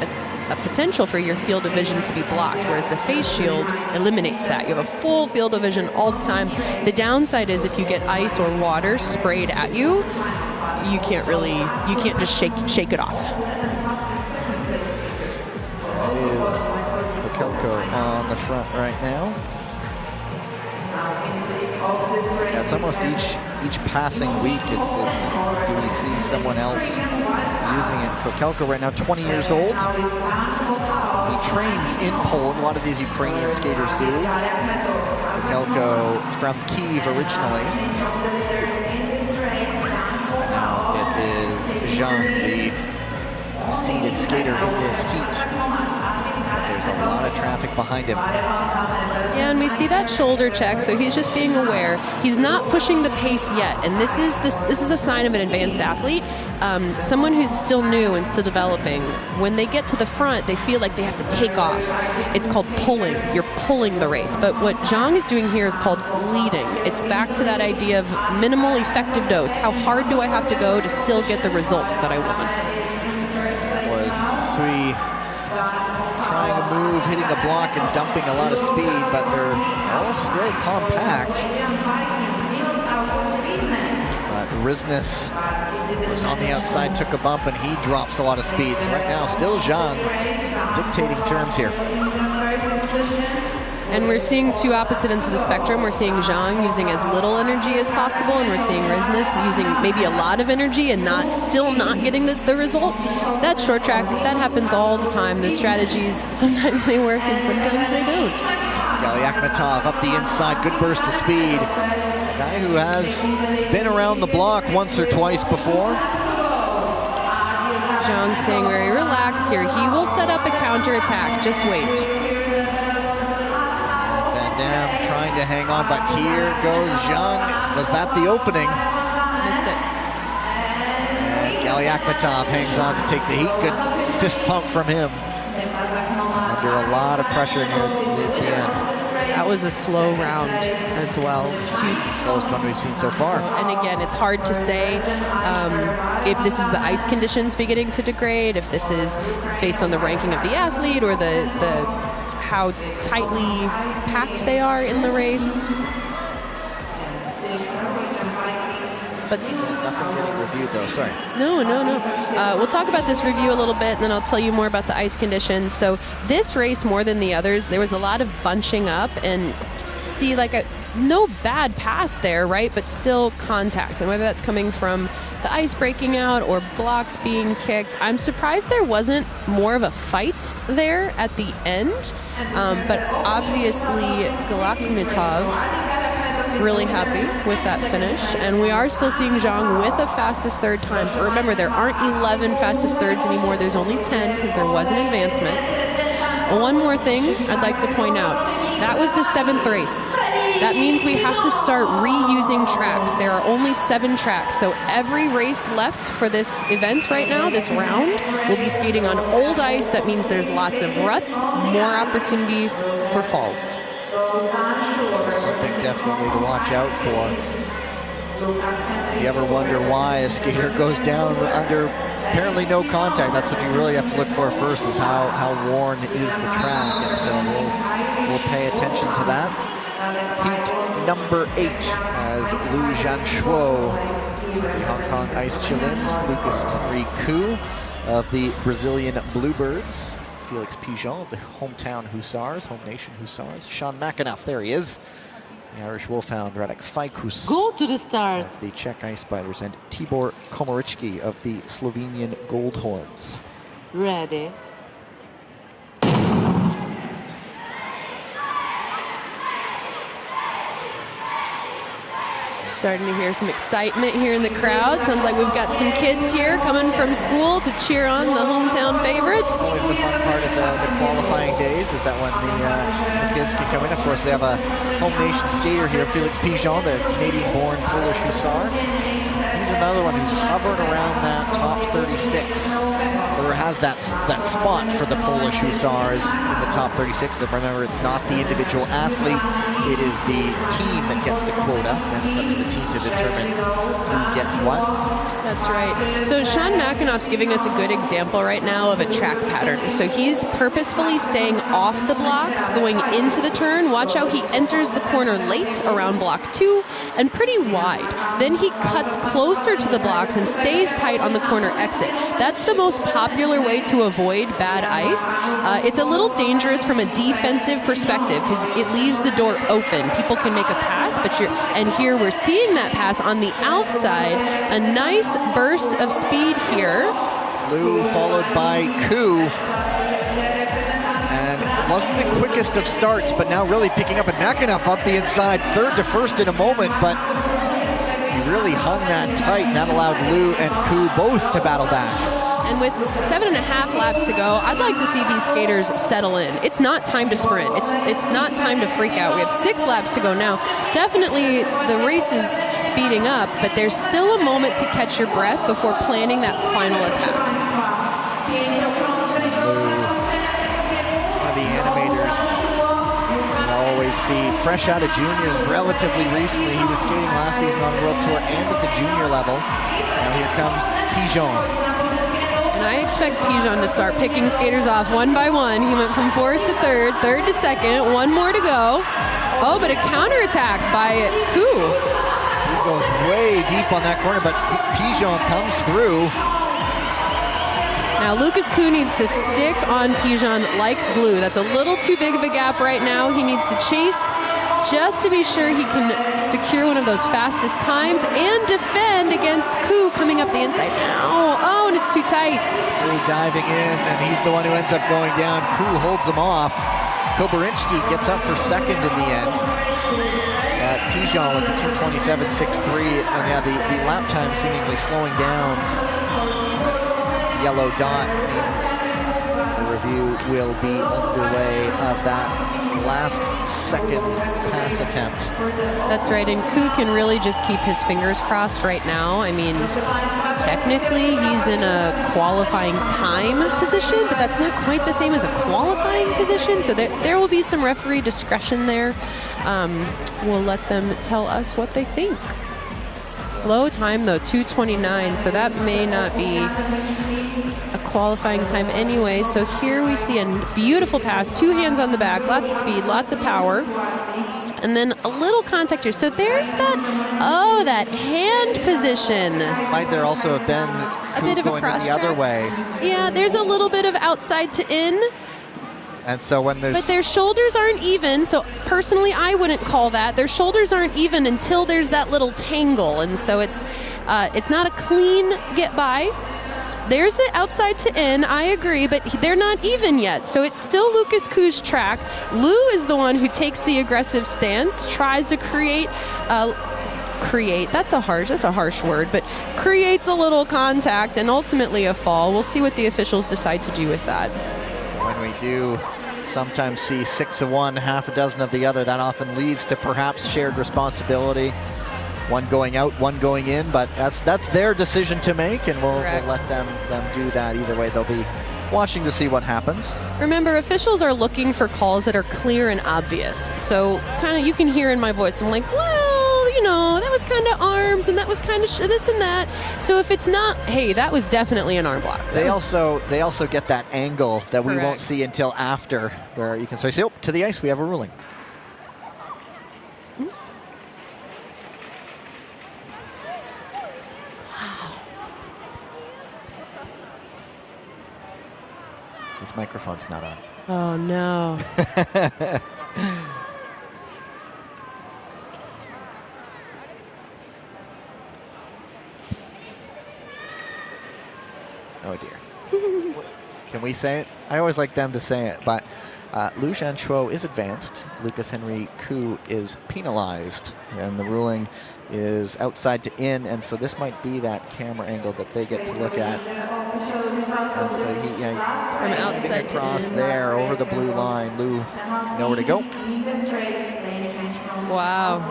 Speaker 3: a potential for your field of vision to be blocked, whereas the face shield eliminates that. You have a full field of vision all the time. The downside is if you get ice or water sprayed at you, you can't just shake it off.
Speaker 2: Is Kokelko on the front right now. Yeah, it's almost each passing week, it's do we see someone else using it? Kokelko right now, 20 years old. He trains in Poland. A lot of these Ukrainian skaters do. Kokelko from Kyiv originally. Now it is Zhang, the seeded skater in this heat. There's There's a lot of traffic behind him.
Speaker 3: Yeah, and we see that shoulder check, so he's just being aware. He's not pushing the pace yet, and this is a sign of an advanced athlete. Someone who's still new and still developing. When they get to the front, they feel like they have to take off. It's called pulling. You're pulling the race. But what Zhang is doing here is called leading. It's back to that idea of minimal effective dose. How hard do I have to go to still get the result that I want?
Speaker 2: Was Sui trying to move, hitting a block and dumping a lot of speed, but they're all still compact. But Risnes was on the outside, took a bump, and he drops a lot of speed. So right now, still Zhang dictating terms here.
Speaker 3: And we're seeing two opposite ends of the spectrum. We're seeing Zhang using as little energy as possible, and we're seeing Risnes using maybe a lot of energy and still not getting the result. That short track, that happens all the time. The strategies, sometimes they work and sometimes they don't.
Speaker 2: Galyakmatov up the inside, good burst of speed. A guy who has been around the block once or twice before.
Speaker 3: Zhang staying very relaxed here. He will set up a counterattack. Just wait.
Speaker 2: Trying to hang on, but here goes Zhang. Was that the opening?
Speaker 3: Missed it.
Speaker 2: And Galyakmatov hangs on to take the heat. Good fist pump from him. Under a lot of pressure near the end.
Speaker 3: That was a slow round as well.
Speaker 2: The slowest one we've seen so far.
Speaker 3: And again, it's hard to say if this is the ice conditions beginning to degrade, if this is based on the ranking of the athlete or the how tightly packed they are in the race. But
Speaker 2: nothing getting reviewed though, sorry.
Speaker 3: No. We'll talk about this review a little bit, and then I'll tell you more about the ice conditions. So this race, more than the others, there was a lot of bunching up, and see like no bad pass there, right? But still contact, and whether that's coming from the ice breaking out or blocks being kicked. I'm surprised there wasn't more of a fight there at the end, but obviously Galyakmatov really happy with that finish, and we are still seeing Zhang with a fastest third time. But remember, there aren't 11 fastest thirds anymore. There's only 10 because there was an advancement. One more thing I'd like to point out. That was the 7th race. That means we have to start reusing tracks. There are only 7 tracks, so every race left for this event right now, this round, will be skating on old ice. That means there's lots of ruts, more opportunities for falls.
Speaker 2: Something definitely to watch out for. If you ever wonder why a skater goes down under apparently no contact, that's what you really have to look for first, is how worn is the track. And so we'll pay attention to that. Heat number 8 as Lu Jianshuo, the Hong Kong Ice Chillins, Lucas Henry Koo of the Brazilian Bluebirds, Felix Pigeon of the hometown Hussars, home nation Hussars, Sean McAnuff, there he is, the Irish Wolfhound, Radek Fajkus
Speaker 4: Go to the start.
Speaker 2: of the Czech Ice Spiders, and Tibor Komarički of the Slovenian Goldhorns.
Speaker 4: Ready.
Speaker 3: Starting to hear some excitement here in the crowd. Sounds like we've got some kids here coming from school to cheer on the hometown favorites.
Speaker 2: Always the fun part of the qualifying days is that when the kids can come in. Of course, they have a home nation skater here, Felix Pigeon, the Canadian-born Polish Hussar. He's another one who's hovering around that top 36, or has that spot for the Polish Hussars in the top 36. And remember, it's not the individual athlete, it is the team that gets the quota, and it's up to the team to determine who gets what.
Speaker 3: That's right. So Sean McAnuff's giving us a good example right now of a track pattern. So he's purposefully staying off the blocks, going into the turn. Watch how he enters the corner late around block 2 and pretty wide. Then he cuts closer to the blocks and stays tight on the corner exit. That's the most popular way to avoid bad ice. It's a little dangerous from a defensive perspective because it leaves the door open. People can make a pass, and here we're seeing that pass on the outside. A nice burst of speed here.
Speaker 2: Lou followed by Koo. And it wasn't the quickest of starts, but now really picking up, and McAnuff up the inside, third to first in a moment, but he really hung that tight, and that allowed Lou and Koo both to battle back.
Speaker 3: And with 7.5 laps to go, I'd like to see these skaters settle in. It's not time to sprint. It's not time to freak out. We have 6 laps to go now. Definitely the race is speeding up, but there's still a moment to catch your breath before planning that final attack.
Speaker 2: One of the animators I always see, fresh out of juniors relatively recently. He was skating last season on World Tour and at the junior level. Now here comes Pigeon.
Speaker 3: And I expect Pigeon to start picking skaters off one by one. He went from 4th to 3rd, 3rd to 2nd, 1 more to go. Oh, but a counterattack by Koo.
Speaker 2: He goes way deep on that corner, but Pigeon comes through.
Speaker 3: Now Lucas Koo needs to stick on Pigeon like glue. That's a little too big of a gap right now. He needs to chase just to be sure he can secure one of those fastest times and defend against Koo coming up the inside now. Oh, and it's too tight.
Speaker 2: Koo diving in, and he's the one who ends up going down. Koo holds him off. Koborinsky gets up for 2nd in the end. Pigeon with the 2:27.63, and yeah, the lap time seemingly slowing down. Yellow dot means the review will be underway of that last second pass attempt.
Speaker 3: That's right, and Koo can really just keep his fingers crossed right now. I mean, technically he's in a qualifying time position, but that's not quite the same as a qualifying position, so there will be some referee discretion there. We'll let them tell us what they think. Slow time though, 2:29, so that may not be a qualifying time anyway. So here we see a beautiful pass, 2 hands on the back, lots of speed, lots of power, and then a little contact here. So there's that hand position.
Speaker 2: Might there also have been
Speaker 3: a bit of a
Speaker 2: going
Speaker 3: cross
Speaker 2: the other
Speaker 3: track.
Speaker 2: way?
Speaker 3: Yeah, there's a little bit of outside to in.
Speaker 2: And so when there's...
Speaker 3: But their shoulders aren't even, so personally I wouldn't call that. Their shoulders aren't even until there's that little tangle, and so it's not a clean get by. There's the outside to in, I agree, but they're not even yet, so it's still Lucas Koo's track. Lou is the one who takes the aggressive stance, tries to create, that's a harsh word, but creates a little contact and ultimately a fall. We'll see what the officials decide to do with that.
Speaker 2: When we do sometimes see 6 of one, half a dozen of the other, that often leads to perhaps shared responsibility. One going out, one going in, but that's their decision to make, and we'll let them do that. Either way, they'll be watching to see what happens.
Speaker 3: Remember, officials are looking for calls that are clear and obvious. So kind of you can hear in my voice, I'm like, well, you know, that was kind of arms, and that was kind of this and that. So if it's not, hey, that was definitely an arm block.
Speaker 2: They also get that angle that we won't see until after, where you can say, oh, to the ice, we have a ruling. His microphone's not on.
Speaker 3: Oh, no.
Speaker 2: Oh, dear. Can we say it? I always like them to say it, but Lu Jianchuo is advanced. Lucas Henry Koo is penalized, and the ruling is outside to in, and so this might be that camera angle that they get to look at. And so he,
Speaker 3: from outside to
Speaker 2: across
Speaker 3: in.
Speaker 2: there over the blue line. Lu nowhere to go.
Speaker 3: Wow.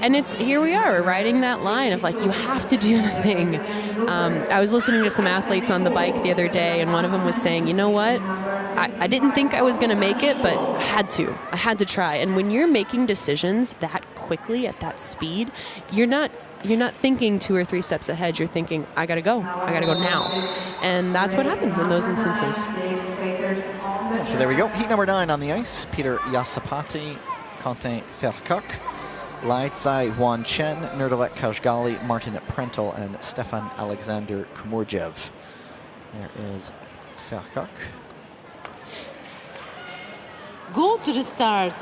Speaker 3: And it's here we are, we're riding that line of like, you have to do the thing. I was listening to some athletes on the bike the other day, and one of them was saying, you know what? I didn't think I was going to make it, but I had to try. And when you're making decisions that quickly at that speed, you're not thinking 2 or 3 steps ahead. You're thinking, I got to go now. And that's what happens in those instances.
Speaker 2: And so there we go. Heat number 9 on the ice. Peter Yasapati, Quentin Vercoq, Lai Tsai Huan Chen, Nerdovek Kajgali, Martin Prentel, and Stefan Alexander Kumurjev. There is Vercoq.
Speaker 4: Go to the start.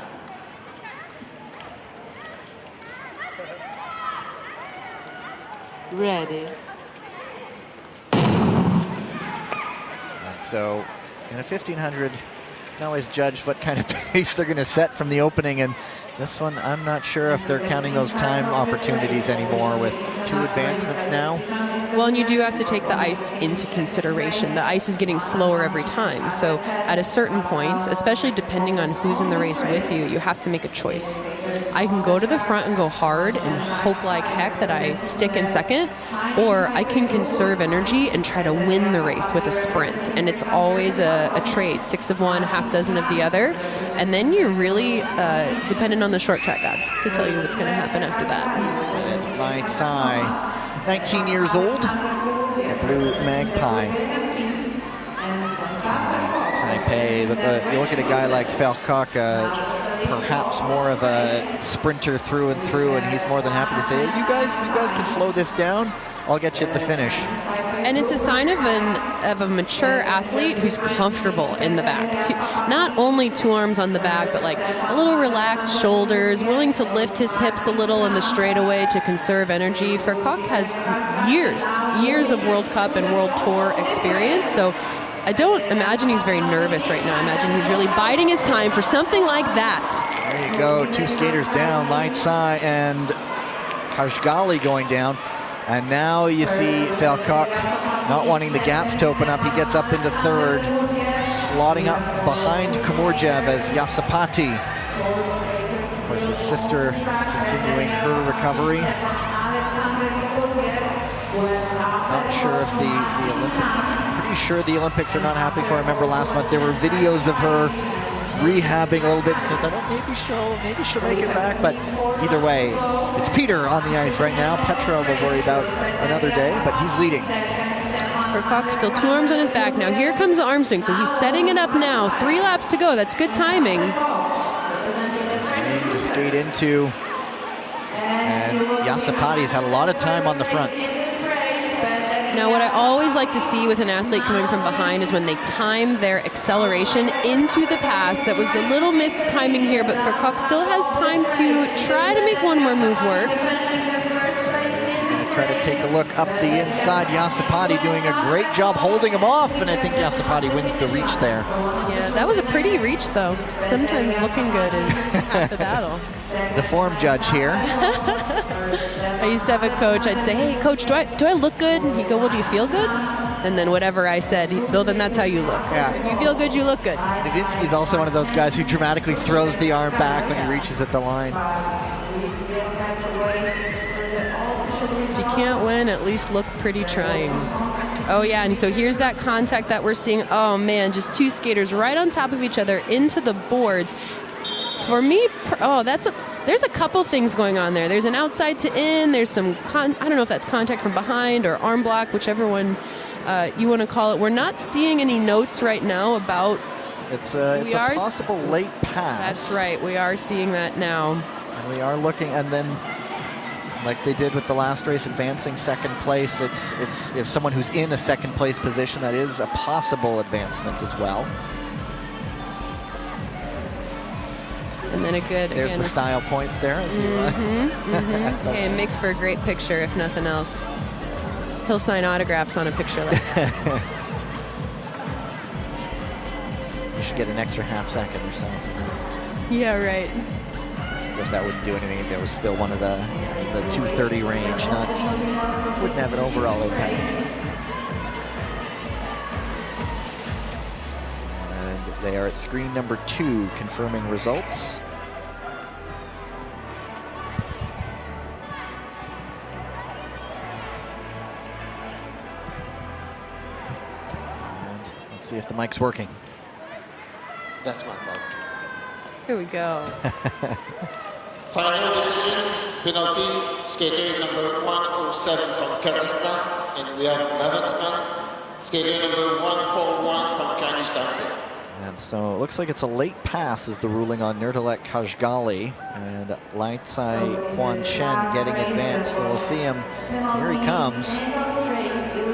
Speaker 4: Ready.
Speaker 2: And so in a 1500, you can always judge what kind of pace they're going to set from the opening, and this one, I'm not sure if they're counting those time opportunities anymore with 2 advancements now.
Speaker 3: Well, and you do have to take the ice into consideration. The ice is getting slower every time. So at a certain point, especially depending on who's in the race with you, you have to make a choice. I can go to the front and go hard and hope like heck that I stick in second, or I can conserve energy and try to win the race with a sprint. And it's always a trade, 6 of one, half dozen of the other. And then you're really dependent on the short track gods to tell you what's going to happen after that.
Speaker 2: And it's Lai Tsai, 19 years old, a Blue Magpie. Chinese Taipei. But you look at a guy like Vercock, perhaps more of a sprinter through and through, and he's more than happy to say, hey, you guys can slow this down. I'll get you at the finish.
Speaker 3: And it's a sign of a mature athlete who's comfortable in the back. Not only 2 arms on the back, but like a little relaxed shoulders, willing to lift his hips a little in the straightaway to conserve energy. Vercock has years of World Cup and World Tour experience, so I don't imagine he's very nervous right now. I imagine he's really biding his time for something like that.
Speaker 2: There you go, 2 skaters down, Lai Tsai and Kajgali going down. And now you see Vercock not wanting the gaps to open up. He gets up into 3rd, slotting up behind Kumurjev as Yasapati. Of course, his sister continuing her recovery. Not sure if the Olympics, pretty sure the Olympics are not happening for her. I remember last month there were videos of her rehabbing a little bit, so I thought, oh, maybe she'll make it back. But either way, it's Peter on the ice right now. Petra will worry about another day, but he's leading.
Speaker 3: Vercock still 2 arms on his back. Now here comes the arm swing, so he's setting it up now. 3 laps to go. That's good timing.
Speaker 2: To skate into, and Yasapati's had a lot of time on the front.
Speaker 3: Now, what I always like to see with an athlete coming from behind is when they time their acceleration into the pass. That was a little missed timing here, but Vercock still has time to try to make one more move work.
Speaker 2: He's going to try to take a look up the inside. Yasapati doing a great job holding him off, and I think Yasapati wins the reach there.
Speaker 3: Yeah, that was a pretty reach, though. Sometimes looking good is half the battle.
Speaker 2: The form judge here.
Speaker 3: I used to have a coach. I'd say, hey, coach, do I look good? And he'd go, well, do you feel good? And then whatever I said, well, then that's how you look.
Speaker 2: Yeah.
Speaker 3: If you feel good, you look good.
Speaker 2: Nowitzki's also one of those guys who dramatically throws the arm back when he reaches at the line.
Speaker 3: If you can't win, at least look pretty trying. Oh, yeah, and so here's that contact that we're seeing. Oh, man, just 2 skaters right on top of each other into the boards. For me, there's a couple things going on there. There's an outside to in. There's some, I don't know if that's contact from behind or arm block, whichever one you want to call it. We're not seeing any notes right now about...
Speaker 2: It's a possible late pass.
Speaker 3: That's right. We are seeing that now.
Speaker 2: And we are looking, and then, like they did with the last race, advancing 2nd place. It's if someone who's in a 2nd place position, that is a possible advancement as well.
Speaker 3: And then a good...
Speaker 2: There's
Speaker 3: again,
Speaker 2: the style points there. As you,
Speaker 3: Okay, it makes for a great picture, if nothing else. He'll sign autographs on a picture like that.
Speaker 2: You should get an extra half second or so.
Speaker 3: Yeah, right.
Speaker 2: Of course, that wouldn't do anything if it was still one of the 230 range. Wouldn't have an overall impact. And they are at screen number 2, confirming results. And let's see if the mic's working.
Speaker 6: That's my fault.
Speaker 3: Here we go.
Speaker 6: Final decision, penalty, skater number 107 from Kazakhstan, and we have Navitzman, skater number 141 from Chinese Taipei.
Speaker 2: And so it looks like it's a late pass is the ruling on Nerdalek Kajgali, and Lai Tsai Quan Chen getting advanced, so we'll see him. Here he comes.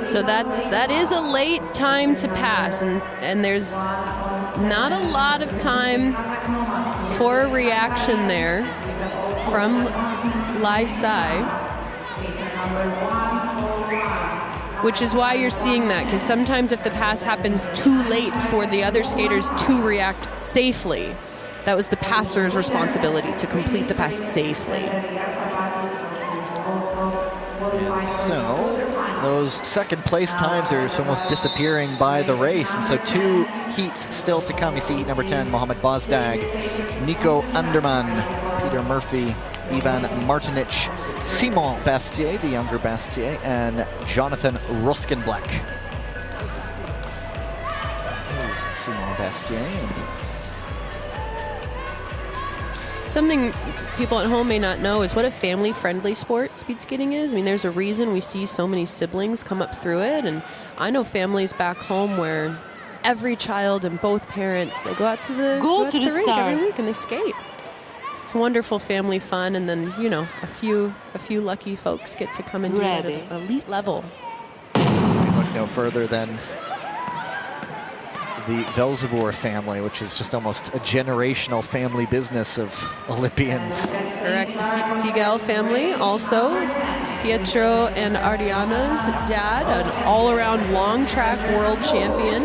Speaker 3: So that is a late time to pass, and there's not a lot of time for a reaction there from Lai Tsai, which is why you're seeing that, because sometimes if the pass happens too late for the other skaters to react safely, that was the passer's responsibility to complete the pass safely.
Speaker 2: And so Those second place times are almost disappearing by the race, and so 2 heats still to come. You see heat number 10, Mohamed Bozdag, Nico Anderman, Peter Murphy, Ivan Martinic, Simon Bastier, the younger Bastier, and Jonathan Ruskenblack. This is Simon Bastier.
Speaker 3: Something people at home may not know is what a family-friendly sport speed skating is. I mean, there's a reason we see so many siblings come up through it, and I know families back home where every child and both parents, they go out to the rink every week and they skate. It's wonderful family fun, and then, you know, a few lucky folks get to come and do it at an elite level.
Speaker 2: Look no further than the Velzeboer family, which is just almost a generational family business of Olympians.
Speaker 3: Correct. The Seagal family, also Pietro and Ariana's dad, an all-around long track world champion.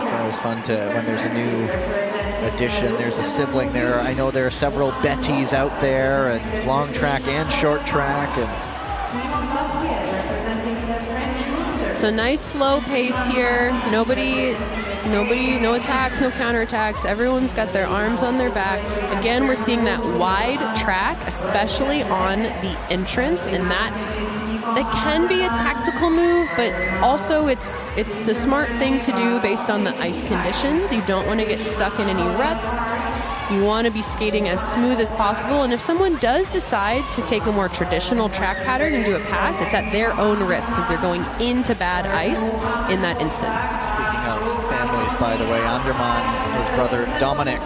Speaker 2: It's always fun to, when there's a new addition, there's a sibling there. I know there are several Bettys out there, and long track and short track. And
Speaker 3: so nice slow pace here. Nobody, no attacks, no counterattacks. Everyone's got their arms on their back. Again, we're seeing that wide track, especially on the entrance, and that can be a tactical move, but also it's the smart thing to do based on the ice conditions. You don't want to get stuck in any ruts. You want to be skating as smooth as possible, and if someone does decide to take a more traditional track pattern and do a pass, it's at their own risk because they're going into bad ice in that instance.
Speaker 2: Speaking of families, by the way, Anderman, his brother Dominic,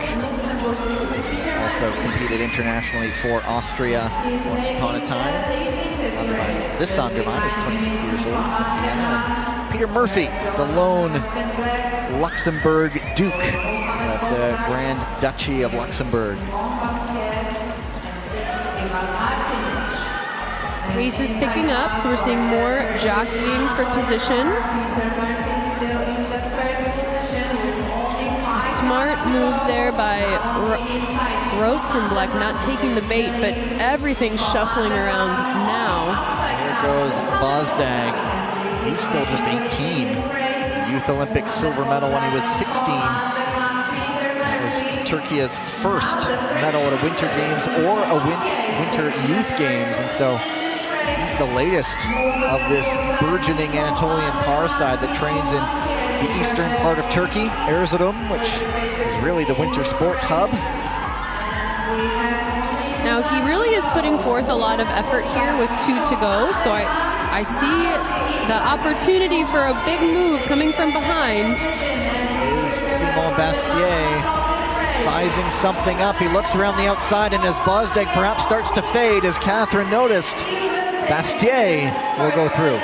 Speaker 2: also competed internationally for Austria once upon a time. This Anderman is 26 years old from Vienna. And Peter Murphy, the lone Luxembourg Duke of the Grand Duchy of Luxembourg.
Speaker 3: Pace is picking up, so we're seeing more jockeying for position. Smart move there by Rosenblatt, not taking the bait, but everything's shuffling around now.
Speaker 2: Here goes Bozdag. He's still just 18. Youth Olympic silver medal when he was 16. It was Turkey's first medal at a Winter Games or a Winter Youth Games, and so he's the latest of this burgeoning Anatolian par side that trains in the eastern part of Turkey, Erzurum, which is really the winter sports hub.
Speaker 3: Now he really is putting forth a lot of effort here with 2 to go, so I see the opportunity for a big move coming from behind.
Speaker 2: Is Simon Bastier sizing something up? He looks around the outside, and as Bozdag perhaps starts to fade, as Catherine noticed, Bastier will go through.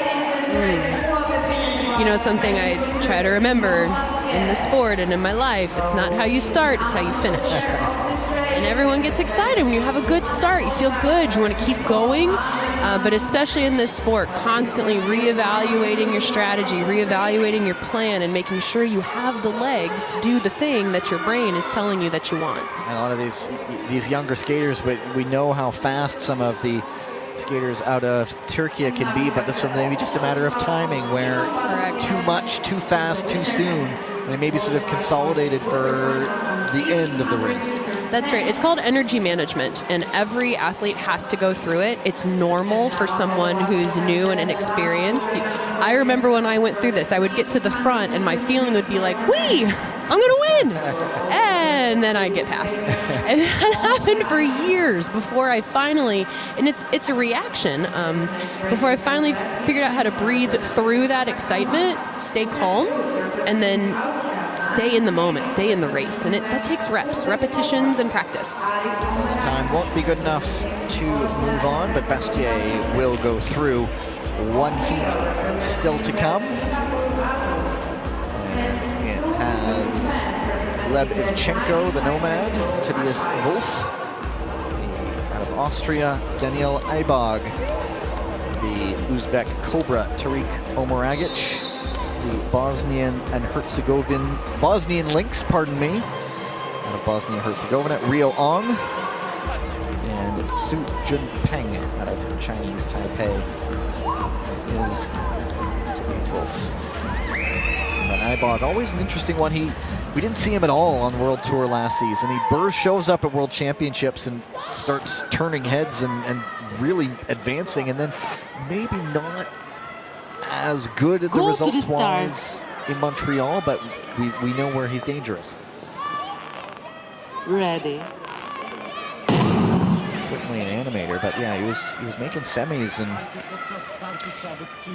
Speaker 3: You know, something I try to remember in the sport and in my life, it's not how you start, it's how you finish. And everyone gets excited when you have a good start. You feel good, you want to keep going, but especially in this sport, constantly reevaluating your strategy, reevaluating your plan, and making sure you have the legs to do the thing that your brain is telling you that you want.
Speaker 2: And a lot of these younger skaters, we know how fast some of the skaters out of Turkey can be, but this is maybe just a matter of timing where too much, too fast, too soon, and it may be sort of consolidated for the end of the race.
Speaker 3: That's right. It's called energy management, and every athlete has to go through it. It's normal for someone who's new and inexperienced. I remember when I went through this, I would get to the front and my feeling would be like, whee, I'm going to win. And then I'd get passed. And that happened for years before I finally, and it's a reaction, before I finally figured out how to breathe through that excitement, stay calm, and then stay in the moment, stay in the race. And that takes reps, repetitions, and practice.
Speaker 2: So the time won't be good enough to move on, but Bastier will go through. 1 heat still to come. And it has Gleb Ivchenko, the Nomad, Tobias Wolf, out of Austria, Daniel Aibag, the Uzbek Cobra, Tariq Omoragic, the Bosnian Lynx, out of Bosnia-Herzegovina, Rio Ong, and Su Junpeng out of Chinese Taipei is 12th. But Ibog, always an interesting one. We didn't see him at all on World Tour last season. He shows up at World Championships and starts turning heads and really advancing, and then maybe not as good at the results-wise in Montreal, but we know where he's dangerous.
Speaker 4: Ready.
Speaker 2: Certainly an animator, but yeah, he was making semis and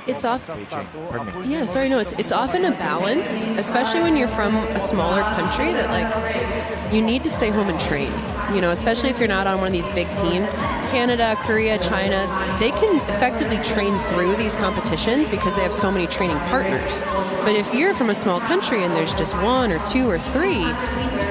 Speaker 3: It's off.
Speaker 2: Beijing. Pardon me.
Speaker 3: Yeah, sorry, no, it's often a balance, especially when you're from a smaller country, that like you need to stay home and train. You know, especially if you're not on one of these big teams. Canada, Korea, China, they can effectively train through these competitions because they have so many training partners. But if you're from a small country and there's just one or two or three,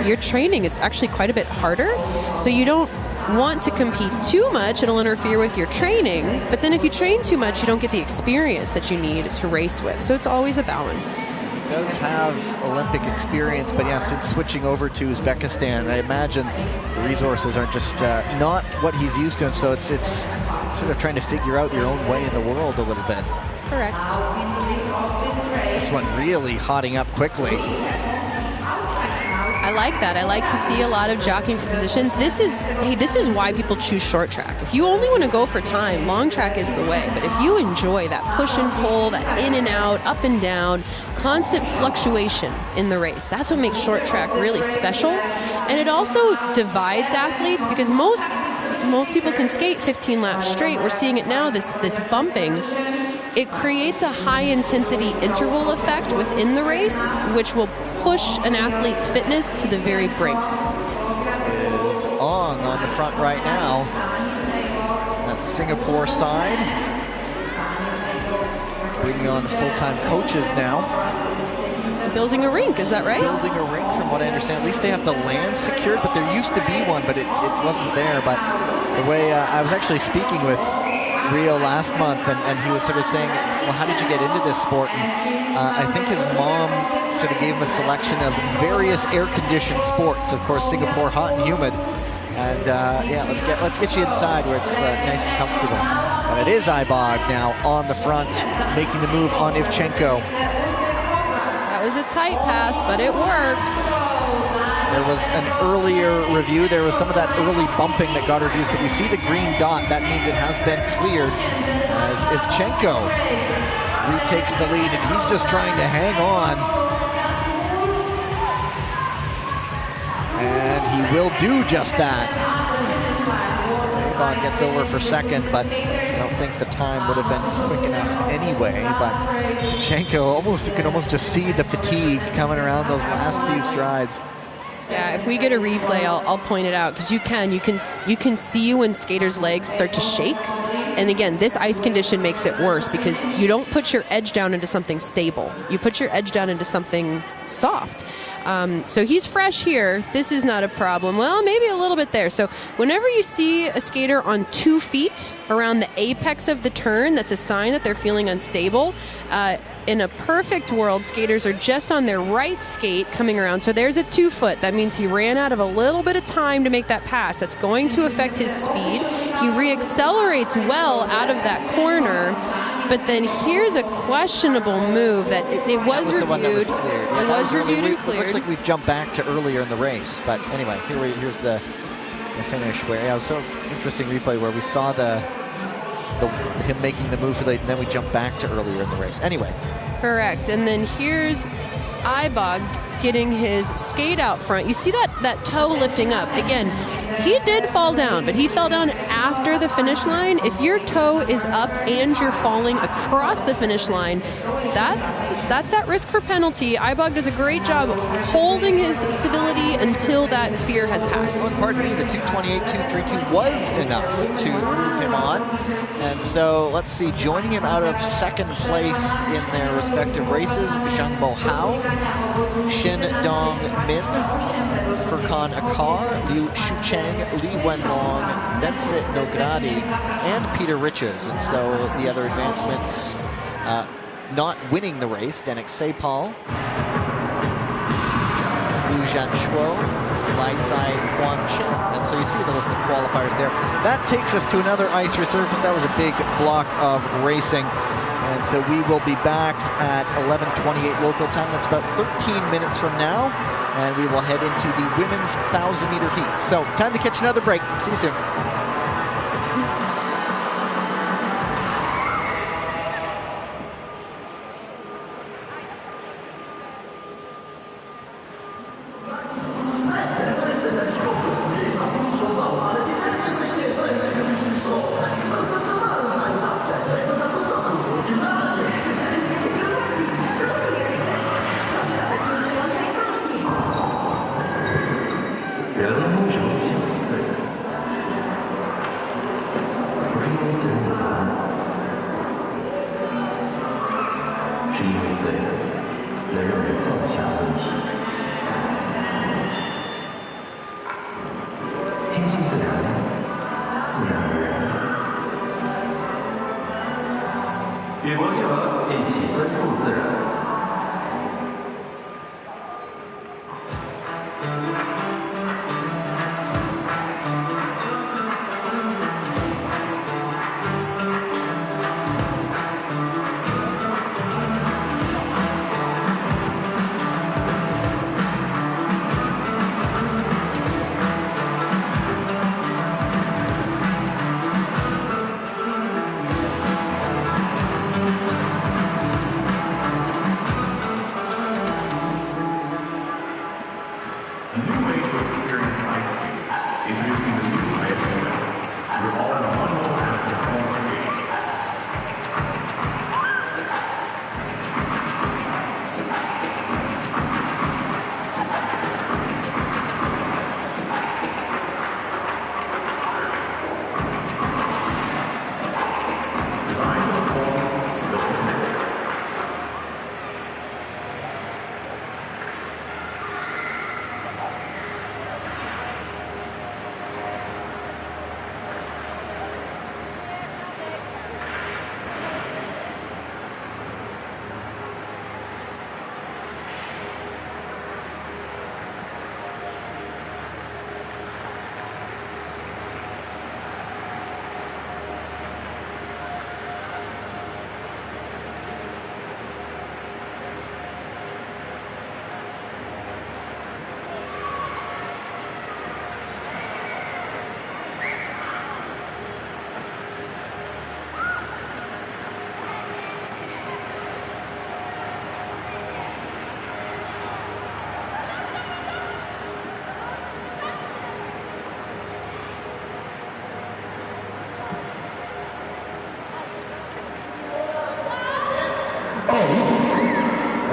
Speaker 3: your training is actually quite a bit harder. So you don't want to compete too much, it'll interfere with your training. But then if you train too much, you don't get the experience that you need to race with. So it's always a balance.
Speaker 2: He does have Olympic experience, but yeah, since switching over to Uzbekistan, I imagine the resources are just not what he's used to, and so it's sort of trying to figure out your own way in the world a little bit.
Speaker 3: Correct.
Speaker 2: This one really hotting up quickly.
Speaker 3: I like that. I like to see a lot of jockeying for position. This is why people choose short track. If you only want to go for time, long track is the way. But if you enjoy that push and pull, that in and out, up and down, constant fluctuation in the race, that's what makes short track really special. And it also divides athletes because most people can skate 15 laps straight. We're seeing it now, this bumping. It creates a high-intensity interval effect within the race, which will push an athlete's fitness to the very brink.
Speaker 2: Is on the front right now. That's Singapore side. Bringing on full-time coaches now.
Speaker 3: Building a rink, is that right?
Speaker 2: Building a rink, from what I understand. At least they have the land secured, but there used to be one, but it wasn't there. But the way I was actually speaking with Rio last month, and he was sort of saying, well, how did you get into this sport? And I think his mom sort of gave him a selection of various air-conditioned sports. Of course, Singapore, hot and humid. And yeah, let's get you inside where it's nice and comfortable. But it is Ibog now on the front, making the move on Ivchenko.
Speaker 3: That was a tight pass, but it worked.
Speaker 2: There was an earlier review. There was some of that early bumping that got reviews, but you see the green dot. That means it has been cleared as Ivchenko retakes the lead, and he's just trying to hang on. And he will do just that. Ibog gets over for second, but I don't think the time would have been quick enough anyway. But Ivchenko, you can almost just see the fatigue coming around those last few strides.
Speaker 3: Yeah, if we get a replay, I'll point it out because you can see when skaters' legs start to shake. And again, this ice condition makes it worse because you don't put your edge down into something stable. You put your edge down into something soft. So he's fresh here. This is not a problem. Well, maybe a little bit there. So whenever you see a skater on 2 feet around the apex of the turn, that's a sign that they're feeling unstable. In a perfect world, skaters are just on their right skate coming around. So there's a 2 foot. That means he ran out of a little bit of time to make that pass. That's going to affect his speed. He reaccelerates well out of that corner. But then here's a questionable move that it was reviewed.
Speaker 2: The one that was cleared. Yeah,
Speaker 3: it was reviewed and cleared.
Speaker 2: It looks like we've jumped back to earlier in the race. But anyway, here's the finish where it was so interesting replay where we saw him making the move and then we jump back to earlier in the race. Anyway.
Speaker 3: Correct. And then here's Ibog getting his skate out front. You see that toe lifting up. Again, he did fall down, but he fell down after the finish line. If your toe is up and you're falling across the finish line, that's at risk for penalty. Ibog does a great job holding his stability until that fear has passed.
Speaker 2: Pardon me, the 2:28.232 was enough to move him on. And so let's see, joining him out of second place in their respective races, Zhang Bohao, Shin Dong Min, Furkan Akar, Liu Shucheng, Li Wenlong, Mense Nogradi, and Peter Riches. And so the other advancements not winning the race, Danik Sepal, Liu Zhanshuo, Lai Tsai Huan Chen. And so you see the list of qualifiers there. That takes us to another ice resurface. That was a big block of racing. And so we will be back at 11:28 local time. That's about 13 minutes from now. And we will head into the women's 1,000-meter heat. So time to catch another break. See you soon.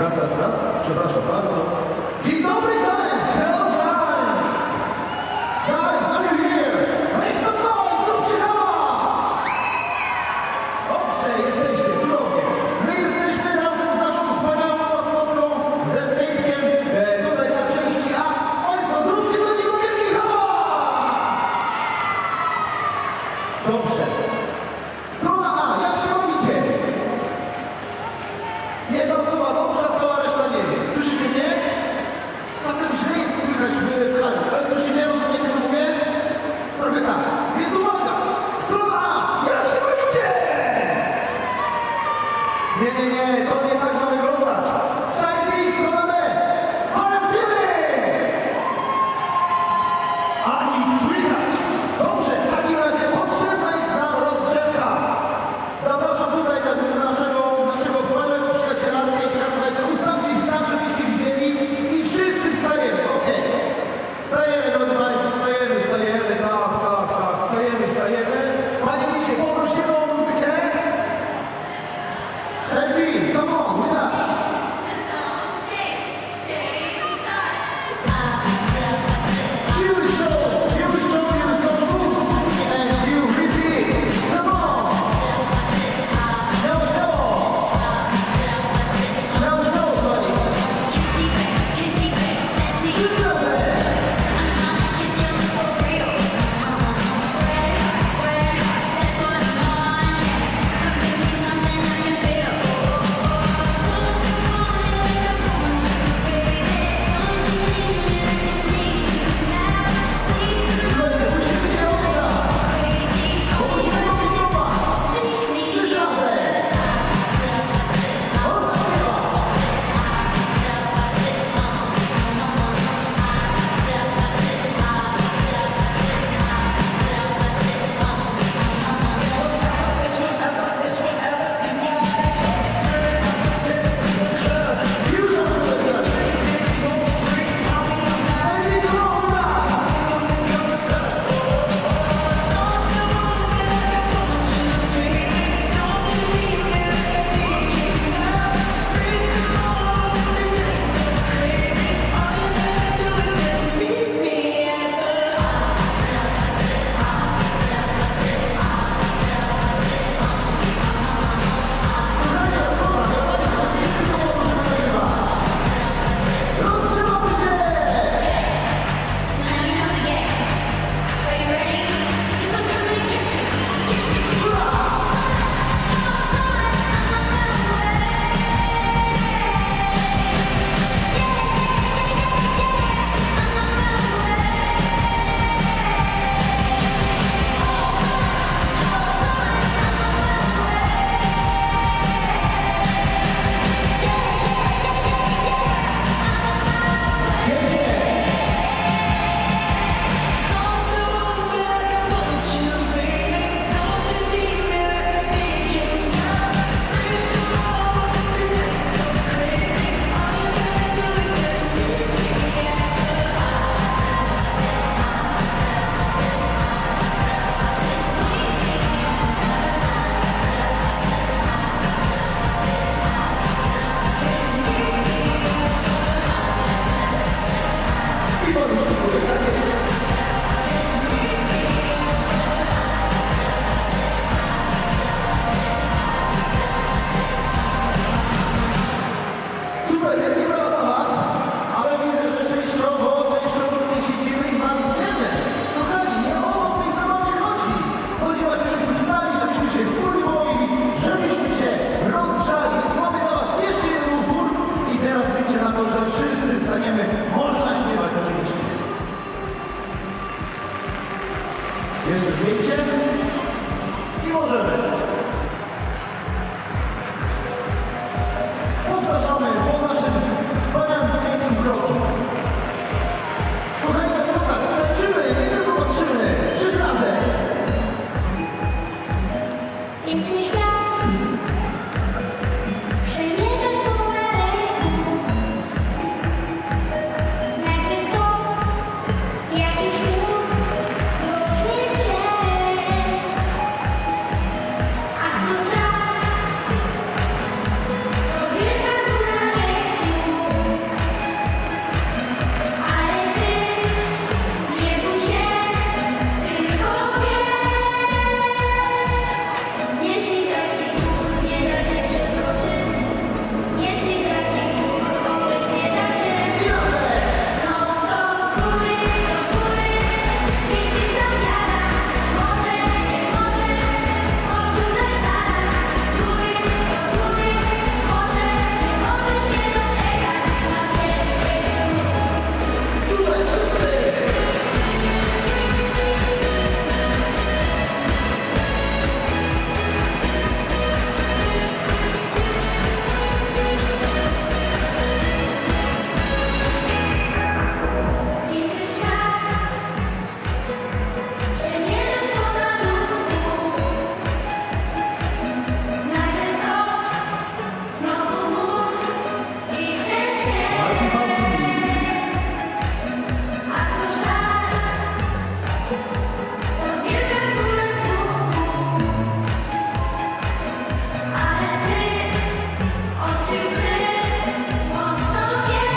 Speaker 7: Raz, przepraszam bardzo. Dzień dobry, guys! Hello, guys! Guys, are you here? Make some noise! Zróbcie hałas! Dobrze, jesteście, cudownie. My jesteśmy razem z naszą wspaniałą maskotką, ze skate'kiem, tutaj na części A. Państwo, zróbcie do niego wielki hałas! Dobrze. Strona A, jak się robicie? Jedna osoba dobrze, a cała reszta nie wie. Słyszycie mnie? Czasem źle jest słychać w hali, ale słyszycie, rozumiecie co mówię? Trochę tak. Więc uwaga! Strona A! Jak się bawicie? Nie, to nie tak ma wyglądać. Side B, strona B! How you feeling? A ich słychać! Dobrze, w takim razie potrzebna jest nam rozgrzewka. Zapraszam tutaj naszego wspaniałego przyjaciela z Kejka. Słuchajcie, ustawcie się tak, żebyście widzieli i wszyscy stajemy, okej. Stajemy, drodzy Państwo, stajemy, tak, stajemy. Panie Misie, poprosimy o muzykę. Selby, come on, with us. Here we show you Jeszcze zdjęcie. I możemy. Powtarzamy po naszym wspaniałym skating kroku. Kochani, na skokach tańczymy, nie tylko patrzymy. Wszyscy razem.
Speaker 8: Piękny świat przemierzasz po ręku. Nagle stop, jakiś mur różni cię. A to strach, to wielka góra lęku. Ale ty nie bój się, tylko wiesz. Jeśli taki gór nie da się przeskoczyć, jeśli taki gór obejść nie da się, no to góry, widzi ta wiara. Może, nie może, odrzucaj zaraz. Góry, może, nie możesz się doczekać na wielkie
Speaker 7: Tutaj wszyscy.
Speaker 8: piękny świat przemierzasz pomalutku. Nagle stop, znowu mur i ten cień. A to żal, to wielka góra smutku. Ale ty od sił mocno wiesz.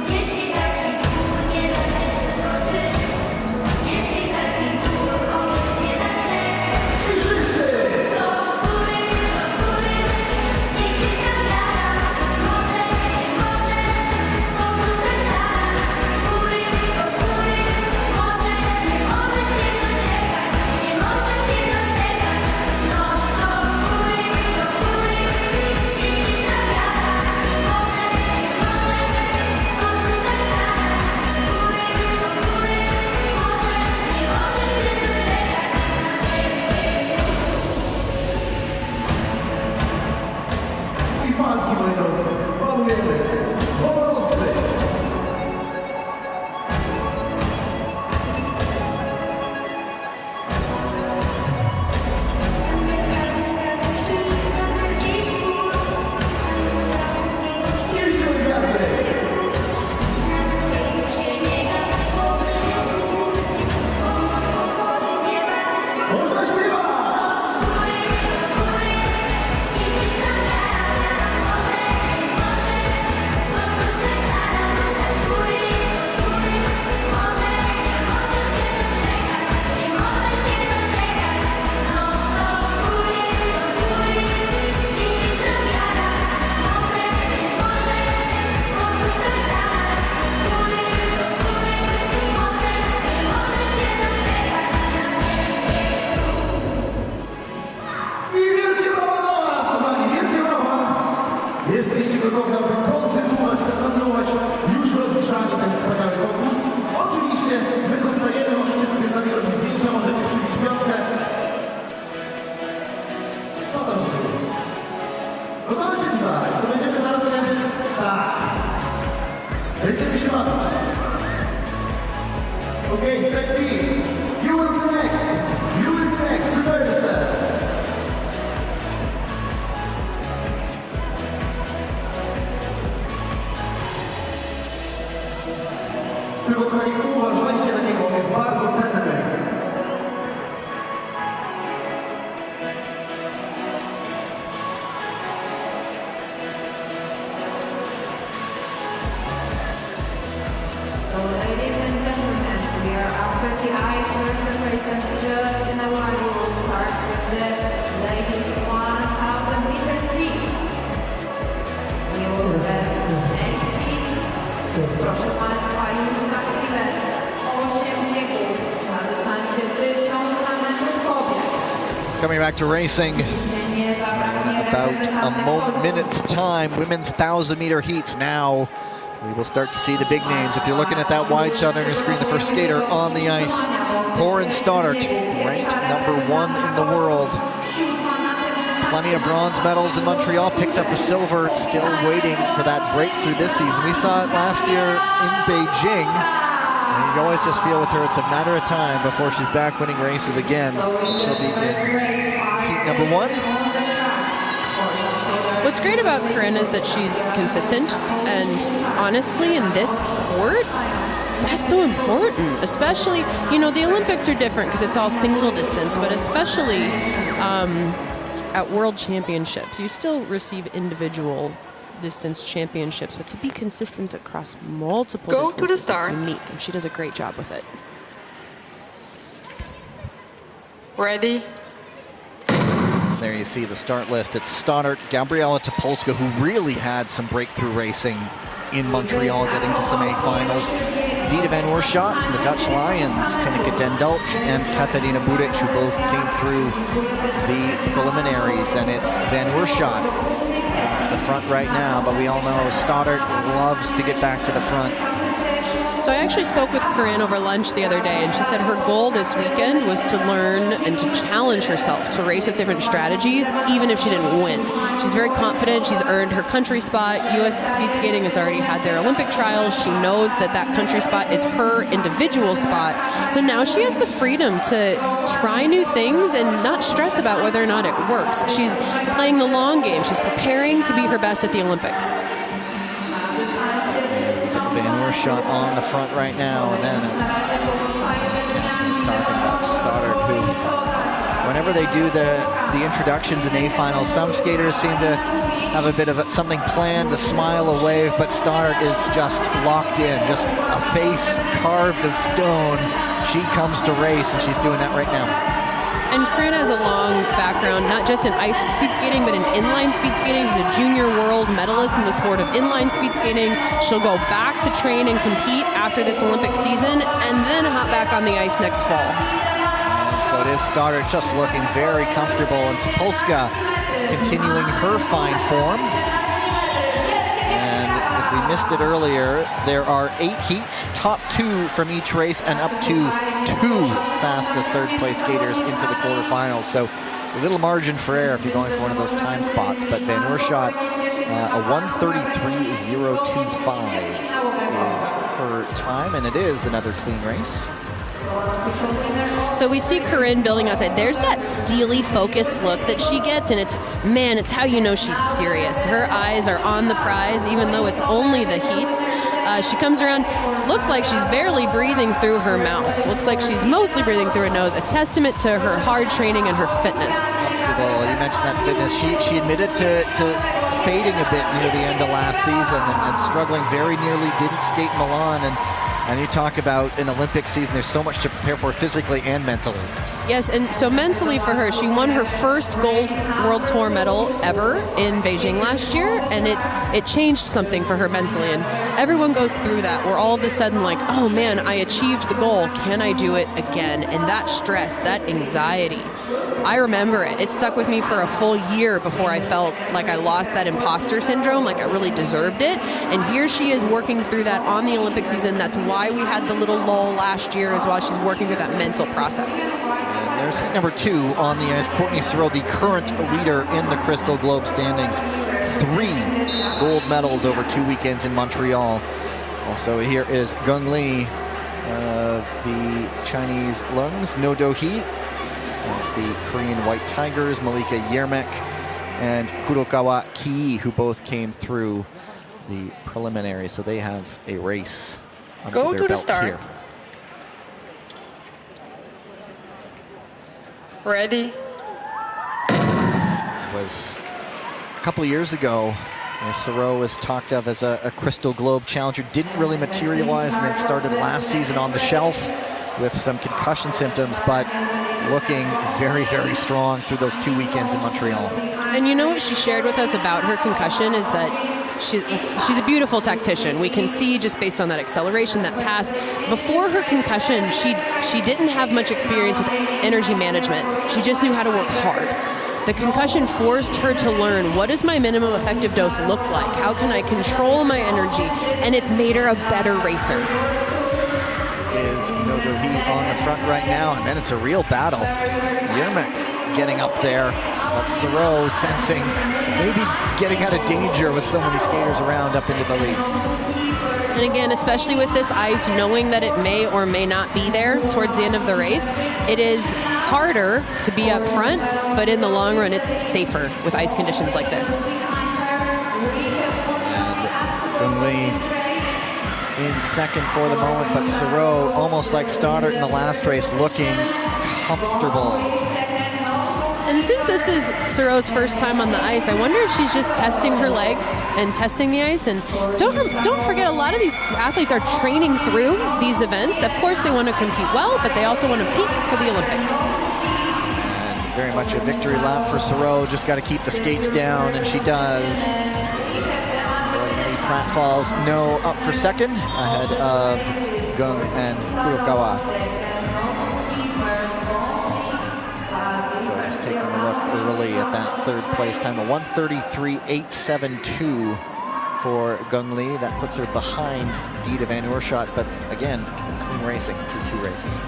Speaker 8: Jeśli taki gór nie da się przeskoczyć, jeśli taki gór obejść nie da się,
Speaker 7: I wszyscy.
Speaker 8: to góry, niech się ta wiara. Może, nie może, odrzucaj zaraz. Góry, może, nie możesz się doczekać, nie możesz się doczekać. No to góry, niech się ta wiara. Może, nie może, odrzucaj zaraz. Góry, może, nie możesz się doczekać na wielkie.
Speaker 7: I fanki, moi drodzy. Falujemy. Wolorosty.
Speaker 8: Tam wielka góra zniszczy, tam wielki gór. Tam góra wątpliwości.
Speaker 7: Nie liczymy gwiazdy.
Speaker 8: Na górę już się nie da, bo wyż jest gór. Pomoc pochodzi z nieba.
Speaker 7: Można śpiewać.
Speaker 8: Góry, niech się ta wiara. Może, nie może, odrzucaj zaraz. Góry, może, nie możesz się doczekać, nie możesz się doczekać. No to góry, niech się ta wiara. Może, nie może, odrzucaj zaraz. Góry, może, nie możesz się doczekać na wielkie.
Speaker 7: I wielkie brawa dla was, kochani, wielkie brawa. Jesteście gotowi, aby kontynuować już rozgrzanie ten wspaniały konkurs. Oczywiście my zostajemy, możecie sobie z nami robić zdjęcia, możecie przybić piątkę. Co tam się dzieje? Gotowi czy tak? To będziemy zaraz grać? Tak. Będziemy się bawić. Okay, set B. You will be next. You will be next. Prepare yourself. Tylko kochani, uważajcie na niego, on jest bardzo cenny.
Speaker 1: So, ladies and gentlemen, we are after the ice versus race, and just in a while we will start with the ladies 1,000 meter heats. We will have 8 heats. Proszę Państwa, już za chwilę 8 biegów na dystansie 1000 metrów kobiet.
Speaker 2: Coming back to racing
Speaker 1: Nie zabraknie
Speaker 2: about a minute's time. Women's 1,000 meter heats now we will start to see the big names. If you're looking at that wide shot on your screen, the first skater on the ice, Corinne Stoddart, ranked number 1 in the world. Plenty of bronze medals in Montreal, picked up a silver, still waiting for that breakthrough this season. We saw it last year in Beijing. And you always just feel with her, it's a matter of time before she's back winning races again. She'll be in heat number 1.
Speaker 3: What's great about Corinne is that she's consistent, and honestly, in this sport, that's so important. Especially, you know, the Olympics are different because it's all single distance, but especially at World Championships, you still receive individual distance championships, but to be consistent across multiple distances, it's unique, and she does a great job with it.
Speaker 9: Ready?
Speaker 2: There you see the start list. It's Stoddart, Gabriela Topolska, who really had some breakthrough racing in Montreal, getting to some A finals. Dita van Oerschaat, the Dutch Lions, Tineke den Dulk, and Katarina Budic, who both came through the preliminaries. And it's van Oerschaat at the front right now, but we all know Stoddart loves to get back to the front.
Speaker 3: So I actually spoke with Corinne over lunch the other day, and she said her goal this weekend was to learn and to challenge herself to race with different strategies, even if she didn't win. She's very confident. She's earned her country spot. U.S. speed skating has already had their Olympic trials. She knows that that country spot is her individual spot. So now she has the freedom to try new things and not stress about whether or not it works. She's playing the long game. She's preparing to be her best at the Olympics.
Speaker 2: Van Oerschaat on the front right now, and then as Catherine was talking about Stoddart, who whenever they do the introductions in A finals, some skaters seem to have a bit of something planned, a smile, a wave, but Stoddart is just locked in, just a face carved of stone. She comes to race, and she's doing that right now.
Speaker 3: And Corinne has a long background, not just in ice speed skating, but in inline speed skating. She's a junior world medalist in the sport of inline speed skating. She'll go back to train and compete after this Olympic season, and then hop back on the ice next fall.
Speaker 2: And so it is Stoddart just looking very comfortable, and Topolska continuing her fine form. And if we missed it earlier, there are 8 heats, top 2 from each race, and up to 2 fastest third-place skaters into the quarterfinals. So a little margin for error if you're going for one of those time spots. But Van Oerschaat, a 1:33.025 is her time, and it is another clean race.
Speaker 3: So we see Corinne building outside. There's that steely, focused look that she gets, and it's how you know she's serious. Her eyes are on the prize, even though it's only the heats. She comes around, looks like she's barely breathing through her mouth. Looks like she's mostly breathing through her nose, a testament to her hard training and her fitness.
Speaker 2: Comfortable. You mentioned that fitness. She admitted to fading a bit near the end of last season and struggling very nearly, didn't skate Milan. And you talk about an Olympic season, there's so much to prepare for physically and mentally.
Speaker 3: Yes, and so mentally for her, she won her first gold World Tour medal ever in Beijing last year, and it changed something for her mentally. And everyone goes through that. We're all of a sudden like, oh man, I achieved the goal. Can I do it again? And that stress, that anxiety, I remember it. It stuck with me for a full year before I felt like I lost that imposter syndrome, like I really deserved it. And here she is working through that on the Olympic season. That's why we had the little lull last year as well. She's working through that mental process.
Speaker 2: And there's heat number 2 on the ice. Courtney Searle, the current leader in the Crystal Globe standings. 3 gold medals over 2 weekends in Montreal. Also here is Gung Lee of the Chinese Lungs, No Do Hee of the Korean White Tigers, Malika Yermek, and Kurokawa Ki, who both came through the preliminary. So they have a race under their belts here.
Speaker 9: Ready?
Speaker 2: It was a couple of years ago, Searle was talked of as a Crystal Globe challenger, didn't really materialize, and then started last season on the shelf with some concussion symptoms, but looking very, very strong through those 2 weekends in Montreal.
Speaker 3: And you know what she shared with us about her concussion is that she's a beautiful tactician. We can see just based on that acceleration, that pass. Before her concussion, she didn't have much experience with energy management. She just knew how to work hard. The concussion forced her to learn, what does my minimum effective dose look like? How can I control my energy? And it's made her a better racer.
Speaker 2: Is Nodohi on the front right now, and then it's a real battle. Yermak getting up there, but Soro sensing maybe getting out of danger with so many skaters around up into the lead.
Speaker 3: And again, especially with this ice, knowing that it may or may not be there towards the end of the race, it is harder to be up front, but in the long run, it's safer with ice conditions like this.
Speaker 2: And Gungli in second for the moment, but Soro, almost like Stoddart in the last race, looking comfortable.
Speaker 3: And since this is Soro's first time on the ice, I wonder if she's just testing her legs and testing the ice. And don't forget, a lot of these athletes are training through these events. Of course, they want to compete well, but they also want to peak for the Olympics.
Speaker 2: And very much a victory lap for Soro. Just got to keep the skates down, and she does. Pratfalls up for second, ahead of Gung and Kurokawa. Taking a look early at that third place time, a 1:33.872 for Gungli. That puts her behind Dita Van Oorschot, but again, clean racing through 2 races.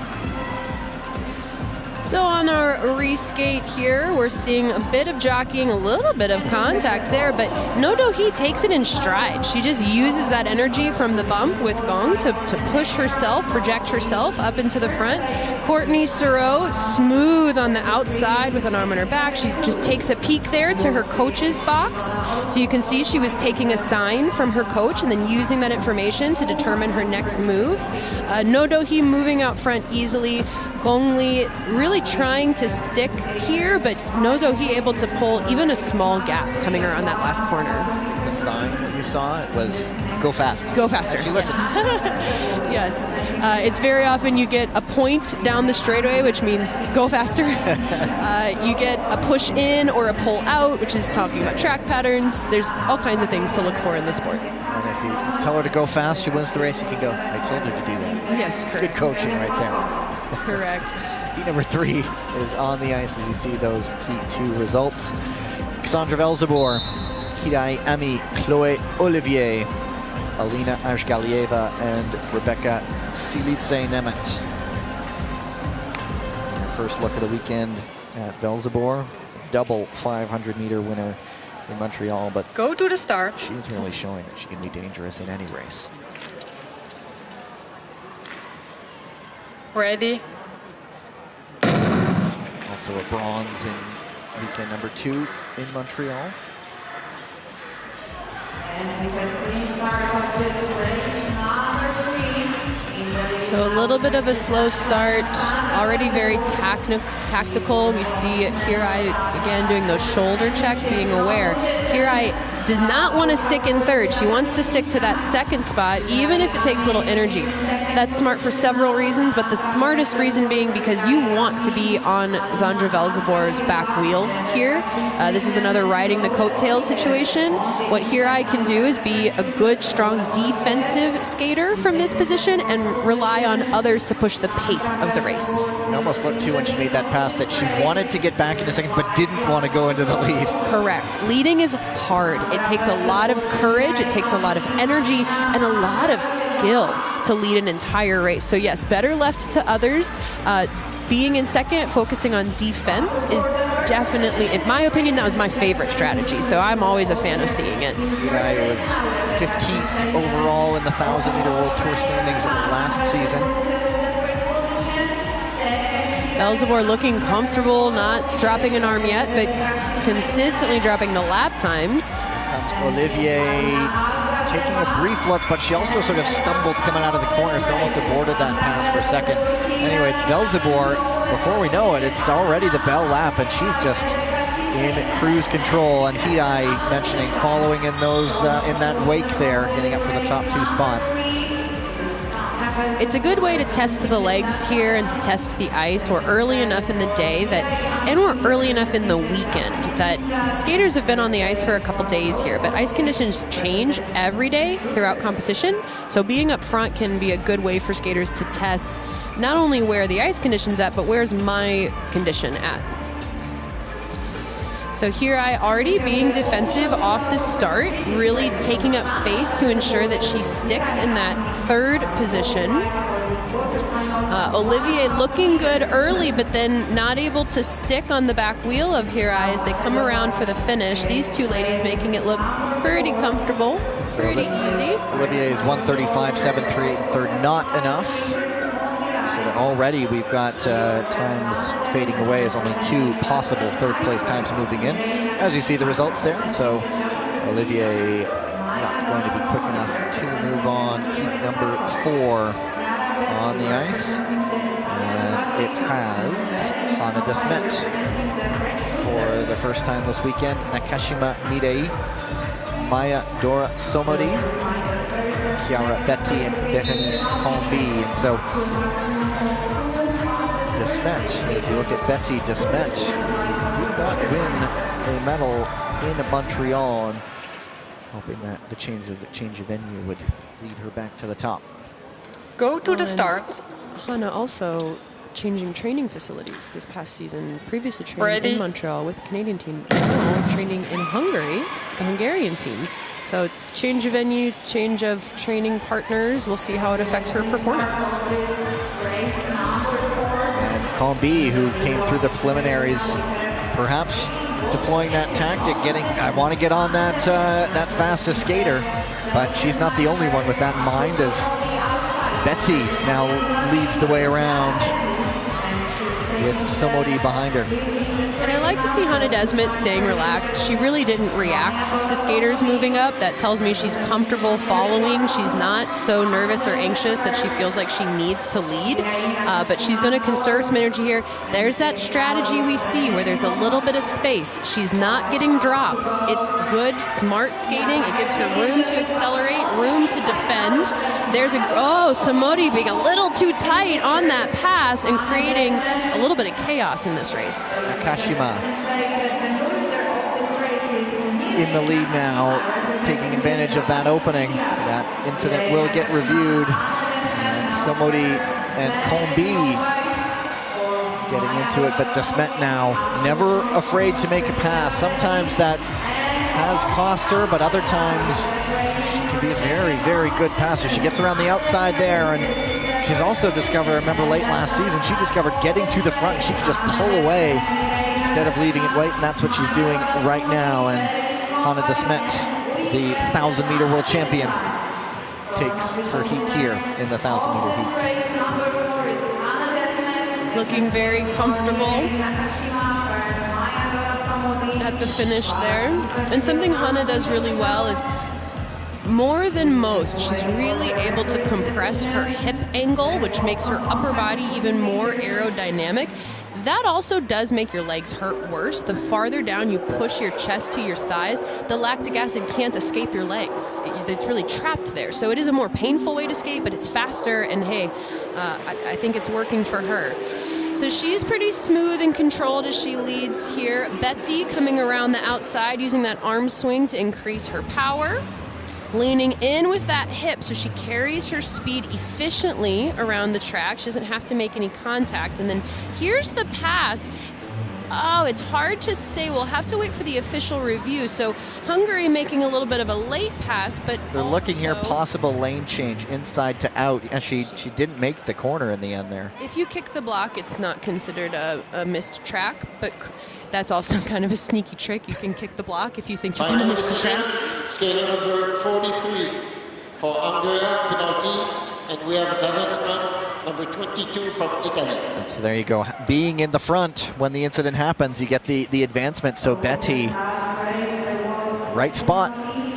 Speaker 3: So on our reskate here, we're seeing a bit of jockeying, a little bit of contact there, but Nodohi takes it in stride. She just uses that energy from the bump with Gong to push herself, project herself up into the front. Courtney Soro, smooth on the outside with an arm on her back. She just takes a peek there to her coach's box. So you can see she was taking a sign from her coach and then using that information to determine her next move. Nodohi moving out front easily. Gongli really trying to stick here, but Nodohi able to pull even a small gap coming around that last corner.
Speaker 2: The sign that you saw, it was go fast.
Speaker 3: Go faster.
Speaker 2: She listened.
Speaker 3: Yes. It's very often you get a point down the straightaway, which means go faster. You get a push in or a pull out, which is talking about track patterns. There's all kinds of things to look for in the sport.
Speaker 2: And if you tell her to go fast, she wins the race. You can go, I told her to do that.
Speaker 3: Yes, correct.
Speaker 2: Good coaching right there.
Speaker 3: Correct.
Speaker 2: Heat number 3 is on the ice as you see those Heat 2 results. Cassandra Velzebor, Hidai Ami, Chloe Olivier, Alina Ashgalieva, and Rebecca Silitse Nemeth. Our first look of the weekend at Velzebor, double 500-meter winner in Montreal, but
Speaker 9: Go to the start.
Speaker 2: she's really showing that she can be dangerous in any race.
Speaker 9: Ready?
Speaker 2: Also a bronze in weekend number 2 in Montreal.
Speaker 3: So a little bit of a slow start, already very tactical. We see Hirai again doing those shoulder checks, being aware. Hirai does not want to stick in third. She wants to stick to that second spot, even if it takes a little energy. That's smart for several reasons, but the smartest reason being because you want to be on Zandra Velzebor's back wheel here. This is another riding the coattails situation. What Hirai can do is be a good, strong defensive skater from this position and rely on others to push the pace of the race.
Speaker 2: It almost looked too when she made that pass that she wanted to get back in a second, but didn't want to go into the lead.
Speaker 3: Correct. Leading is hard. It takes a lot of courage, it takes a lot of energy, and a lot of skill to lead an entire race. So yes, better left to others. Being in second, focusing on defense is definitely, in my opinion, that was my favorite strategy. So I'm always a fan of seeing it.
Speaker 2: Hirai was 15th overall in the 1,000-meter World Tour standings last season.
Speaker 3: Velzebor looking comfortable, not dropping an arm yet, but consistently dropping the lap times.
Speaker 2: Comes Olivier taking a brief look, but she also sort of stumbled coming out of the corner, so almost aborted that pass for a second. Anyway, it's Velzebor. Before we know it, it's already the bell lap, and she's just in cruise control. And Hidai mentioning following in those in that wake there, getting up for the top 2 spot.
Speaker 3: It's a good way to test the legs here and to test the ice. We're early enough in the day and we're early enough in the weekend that skaters have been on the ice for a couple days here, but ice conditions change every day throughout competition. So being up front can be a good way for skaters to test not only where the ice condition's at, but where's my condition at. So Hirai already being defensive off the start, really taking up space to ensure that she sticks in that third position. Olivier looking good early, but then not able to stick on the back wheel of Hirai as they come around for the finish. These two ladies making it look pretty comfortable, pretty easy.
Speaker 2: Olivier is 135.738 in third, not enough. So that already we've got times fading away as only 2 possible third place times moving in. As you see the results there, so Olivier not going to be quick enough to move on. Heat number 4 on the ice. And it has Hana de Smet for the first time this weekend. Nakashima Midei, Maya Dora Somodi, Chiara Betty, and Berenice Combi. And so de Smet, as you look at Betty de Smet, did not win a medal in Montreal, and hoping that the change of venue would lead her back to the top.
Speaker 9: Go to the start.
Speaker 3: Hana also changing training facilities this past season. Previously training in Montreal with the Canadian team, now training in Hungary, the Hungarian team. So change of venue, change of training partners. We'll see how it affects her performance.
Speaker 2: And Combi, who came through the preliminaries, perhaps deploying that tactic, I want to get on that that fastest skater, but she's not the only one with that in mind, as Betty now leads the way around with Somodi behind her.
Speaker 3: And I like to see Hana de Smet staying relaxed. She really didn't react to skaters moving up. That tells me she's comfortable following. She's not so nervous or anxious that she feels like she needs to lead. But she's going to conserve some energy here. There's that strategy we see where there's a little bit of space. She's not getting dropped. It's good, smart skating. It gives her room to accelerate, room to defend. There's Somodi being a little too tight on that pass and creating a little bit of chaos in this race.
Speaker 2: Nakashima in the lead now, taking advantage of that opening. That incident will get reviewed. And Somodi and Combi getting into it, but de Smet now never afraid to make a pass. Sometimes that has cost her, but other times she can be a very, very good passer. She gets around the outside there, and she's also discovered, I remember late last season, she discovered getting to the front. She could just pull away instead of leaving it late, and that's what she's doing right now. And Hana de Smet, the 1,000-meter world champion, takes her heat here in the 1,000-meter heats.
Speaker 3: Looking very comfortable at the finish there. And something Hana does really well is, more than most, she's really able to compress her hip angle, which makes her upper body even more aerodynamic. That also does make your legs hurt worse. The farther down you push your chest to your thighs, the lactic acid can't escape your legs. It's really trapped there. So it is a more painful way to skate, but it's faster, and hey, I think it's working for her. So she's pretty smooth and controlled as she leads here. Betty coming around the outside, using that arm swing to increase her power. Leaning in with that hip so she carries her speed efficiently around the track. She doesn't have to make any contact. And then here's the pass. Oh, it's hard to say. We'll have to wait for the official review. So Hungary making a little bit of a late pass, but
Speaker 2: they're looking here, possible lane change inside to out. And she didn't make the corner in the end there.
Speaker 3: If you kick the block, it's not considered a missed track, but that's also kind of a sneaky trick. You can kick the block if you think you're going to miss the track.
Speaker 6: Skater number 43 for Hungary, penalty, and we have Davidsman, number 22 from Italy.
Speaker 2: And so there you go. Being in the front when the incident happens, you get the advancement. So Betty, right spot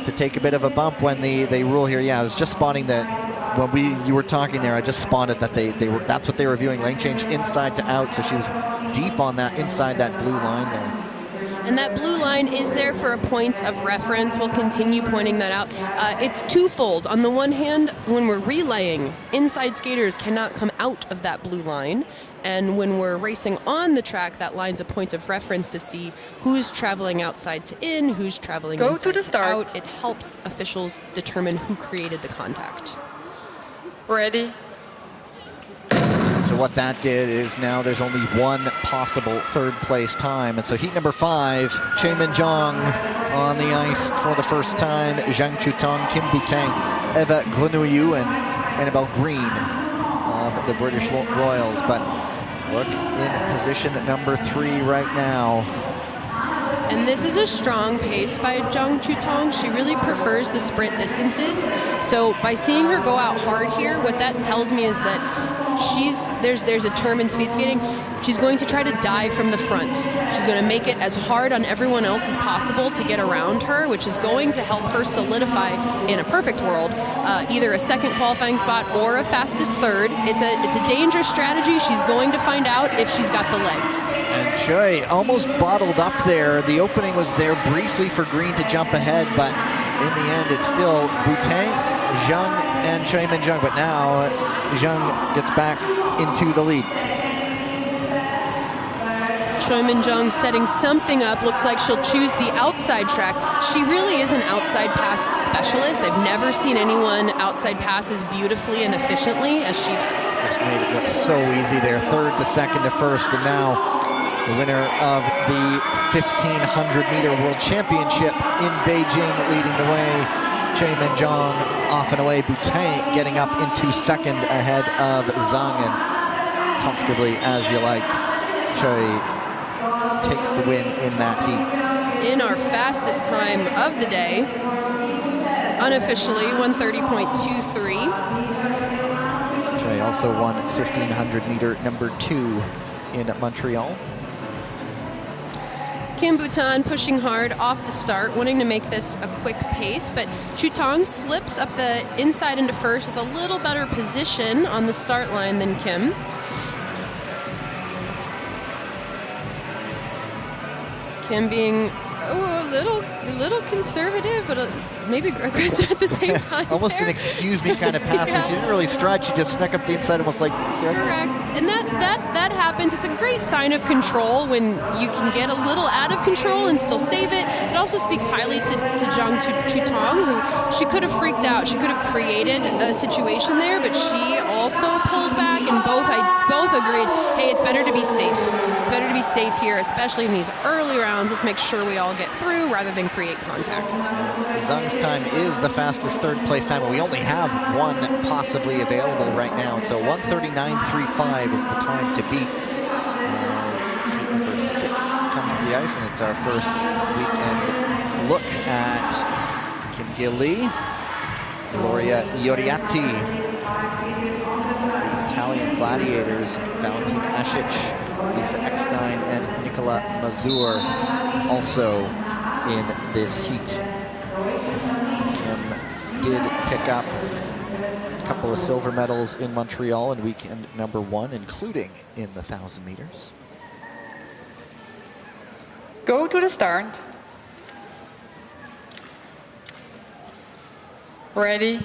Speaker 2: to take a bit of a bump when they rule here. Yeah, I was just spotting that when you were talking there. I just spotted that that's what they were viewing, lane change inside to out. So she was deep on that inside that blue line there.
Speaker 3: And that blue line is there for a point of reference. We'll continue pointing that out. It's twofold. On the one hand, when we're relaying, inside skaters cannot come out of that blue line. And when we're racing on the track, that line's a point of reference to see who's traveling outside to in, who's traveling inside to out. It helps officials determine who created the contact.
Speaker 9: Ready?
Speaker 2: So what that did is now there's only one possible third place time. And so heat number 5, Chaemin Jeong on the ice for the first time. Zhang Chutong, Kim Butang, Eva Grenouillou, and Annabelle Green of the British Royals. But look in position at number 3 right now.
Speaker 3: And this is a strong pace by Zhang Chutong. She really prefers the sprint distances. So by seeing her go out hard here, what that tells me is that there's a term in speed skating. She's going to try to dive from the front. She's going to make it as hard on everyone else as possible to get around her, which is going to help her solidify, in a perfect world, either a second qualifying spot or a fastest third. It's a dangerous strategy. She's going to find out if she's got the legs.
Speaker 2: And Choi almost bottled up there. The opening was there briefly for Green to jump ahead, but in the end it's still Butang, Zhang, and Chaemin Jeong. But now Zhang gets back into the lead.
Speaker 3: Chaemin Jeong setting something up. Looks like she'll choose the outside track. She really is an outside pass specialist. I've never seen anyone outside pass as beautifully and efficiently as she does.
Speaker 2: Just made it look so easy there. Third to second to first, and now the winner of the 1500-meter World Championship in Beijing leading the way. Chaemin Jeong off and away. Butang getting up into second ahead of Zhang, and comfortably as you like. Choi takes the win in that heat.
Speaker 3: In our fastest time of the day, unofficially 1:30.23.
Speaker 2: Choi also won 1500-meter number 2 in Montreal.
Speaker 3: Kim Butang pushing hard off the start, wanting to make this a quick pace, but Chutong slips up the inside into first with a little better position on the start line than Kim. Kim being a little conservative, but maybe aggressive at the same time.
Speaker 2: Almost
Speaker 3: there.
Speaker 2: an excuse me kind of pass.
Speaker 3: Yeah.
Speaker 2: She didn't really stretch. She just snuck up the inside, almost like.
Speaker 3: Correct, and that happens. It's a great sign of control when you can get a little out of control and still save it. It also speaks highly to Zhang Chutong, who she could have freaked out. She could have created a situation there, but she also pulled back, and both agreed, hey, it's better to be safe. It's better to be safe here, especially in these early rounds. Let's make sure we all get through rather than create contact.
Speaker 2: Zhang's time is the fastest third place time, and we only have one possibly available right now. And so 1:39.35 is the time to beat as heat number 6 comes to the ice, and it's our first weekend look at Kim Gil-lee, Gloria Ioriatti, the Italian gladiators, Valentina Asic, Lisa Eckstein, and Nicola Mazur also in this heat. Kim did pick up a couple of silver medals in Montreal in weekend number 1, including in the 1,000 meters.
Speaker 9: Go to the start. Ready.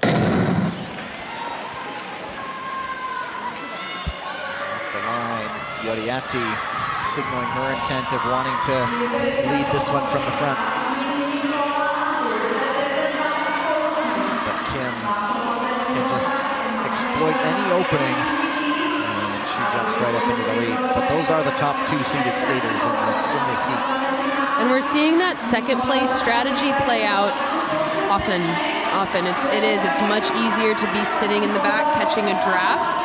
Speaker 2: Off the line, Ioriatti signaling her intent of wanting to lead this one from the front. But Kim can just exploit any opening, and she jumps right up into the lead. But those are the top 2 seeded skaters in this heat.
Speaker 3: And we're seeing that second place strategy play out often. It's much easier to be sitting in the back catching a draft.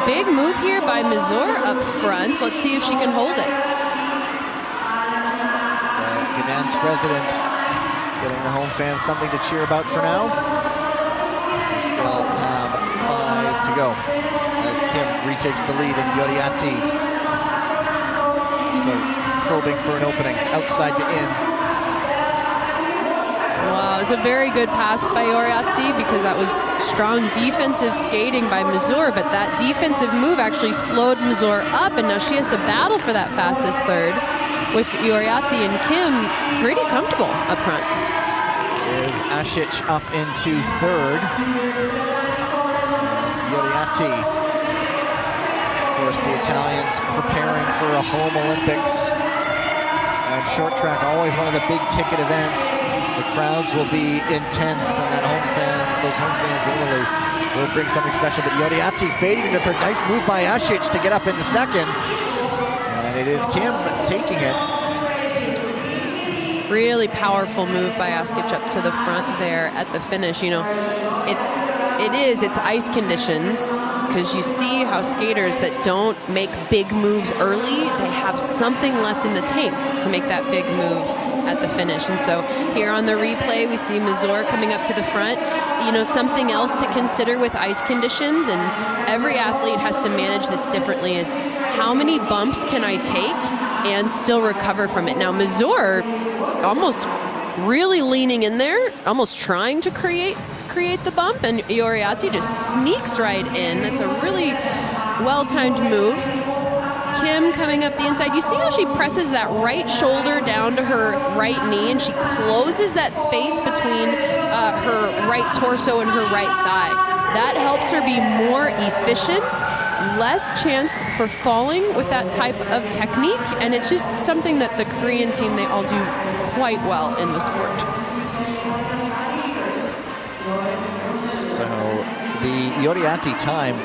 Speaker 3: Big move here by Mazur up front. Let's see if she can hold it.
Speaker 2: Gdansk resident getting the home fans something to cheer about for now. We still have 5 to go as Kim retakes the lead in Ioriatti. So probing for an opening outside to in.
Speaker 3: Wow, it was a very good pass by Ioriatti because that was strong defensive skating by Mazur, but that defensive move actually slowed Mazur up, and now she has to battle for that fastest third with Ioriatti and Kim pretty comfortable up front.
Speaker 2: There's Asic up into third. Ioriatti, of course, the Italians preparing for a home Olympics. And short track, always one of the big ticket events. The crowds will be intense, and those home fans in Italy will bring something special. But Yoriati fading into third. Nice move by Asic to get up into second. And it is Kim taking it.
Speaker 3: Really powerful move by Askic up to the front there at the finish. You know, it's ice conditions, because you see how skaters that don't make big moves early, they have something left in the tank to make that big move at the finish. And so here on the replay, we see Mazur coming up to the front. You know, something else to consider with ice conditions, and every athlete has to manage this differently, is how many bumps can I take and still recover from it? Now, Mazur almost really leaning in there, almost trying to create the bump, and Yoriati just sneaks right in. That's a really well-timed move. Kim coming up the inside. You see how she presses that right shoulder down to her right knee, and she closes that space between her right torso and her right thigh. That helps her be more efficient, less chance for falling with that type of technique, and it's just something that the Korean team, they all do quite well in the sport.
Speaker 2: So the Yoriati time,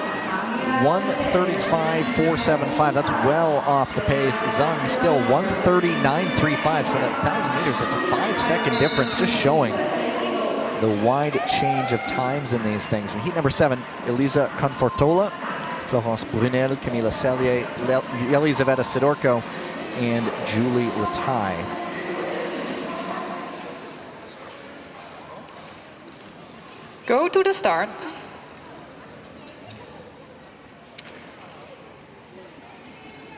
Speaker 2: 1:35.475. That's well off the pace. Zhang still 1:39.35. So at 1,000 meters, it's a 5-second difference, just showing the wide change of times in these things. In heat number 7, Elisa Confortola, Florence Brunel, Camila Cellier, Elizaveta Sidorko, and Julie Lataille.
Speaker 9: Go to the start.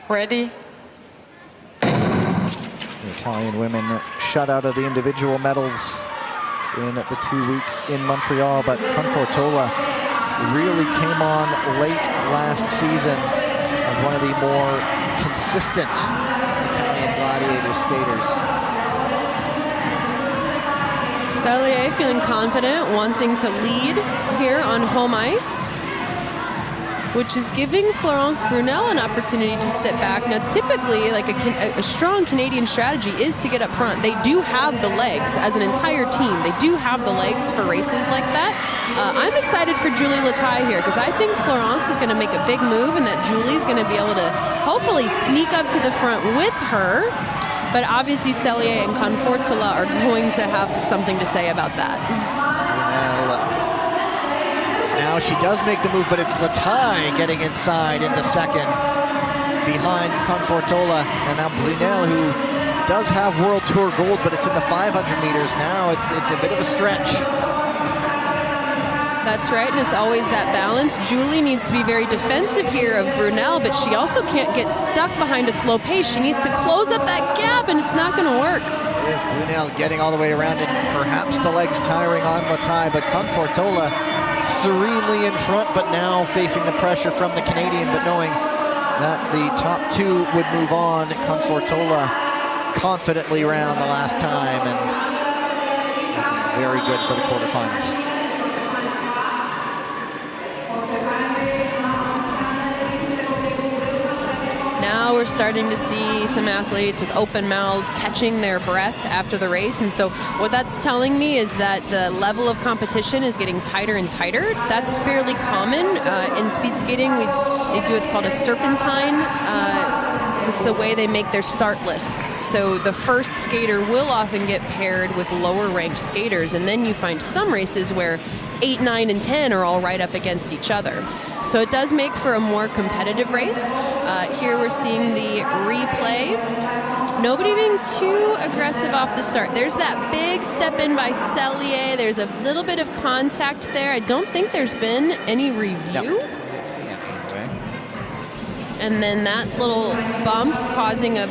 Speaker 9: Ready.
Speaker 2: The Italian women shut out of the individual medals in the 2 weeks in Montreal, but Confortola really came on late last season as one of the more consistent Italian gladiator skaters.
Speaker 3: Cellier feeling confident, wanting to lead here on home ice, which is giving Florence Brunel an opportunity to sit back. Now, typically, like a strong Canadian strategy is to get up front. They do have the legs as an entire team. They do have the legs for races like that. I'm excited for Julie Lataille here, because I think Florence is going to make a big move, and that Julie's going to be able to hopefully sneak up to the front with her. But obviously, Cellier and Confortola are going to have something to say about that.
Speaker 2: Now she does make the move, but it's Lataille getting inside into second behind Confortola. And now Brunel, who does have World Tour gold, but it's in the 500 meters now. It's a bit of a stretch.
Speaker 3: That's right, and it's always that balance. Julie needs to be very defensive here of Brunel, but she also can't get stuck behind a slow pace. She needs to close up that gap, and it's not going to work.
Speaker 2: There's Brunel getting all the way around, and perhaps the legs tiring on Lataille, but Confortola serenely in front, but now facing the pressure from the Canadian, but knowing that the top two would move on. Confortola confidently round the last time, and very good for the quarterfinals.
Speaker 3: Now we're starting to see some athletes with open mouths catching their breath after the race. And so what that's telling me is that the level of competition is getting tighter and tighter. That's fairly common in speed skating. They do what's called a serpentine. It's the way they make their start lists. So the first skater will often get paired with lower ranked skaters, and then you find some races where 8, 9, and 10 are all right up against each other. So it does make for a more competitive race. Here we're seeing the replay. Nobody being too aggressive off the start. There's that big step in by Cellier. There's a little bit of contact there. I don't think there's been any review.
Speaker 2: No.
Speaker 3: And then that little bump causing a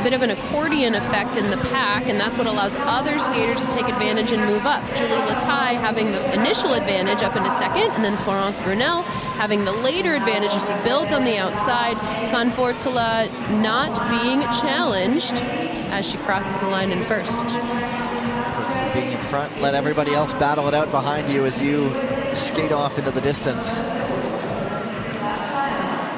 Speaker 3: bit of an accordion effect in the pack, and that's what allows other skaters to take advantage and move up. Julie Lataille having the initial advantage up into second, and then Florence Brunel having the later advantage as she builds on the outside. Confortola not being challenged as she crosses the line in first.
Speaker 2: Being in front, let everybody else battle it out behind you as you skate off into the distance.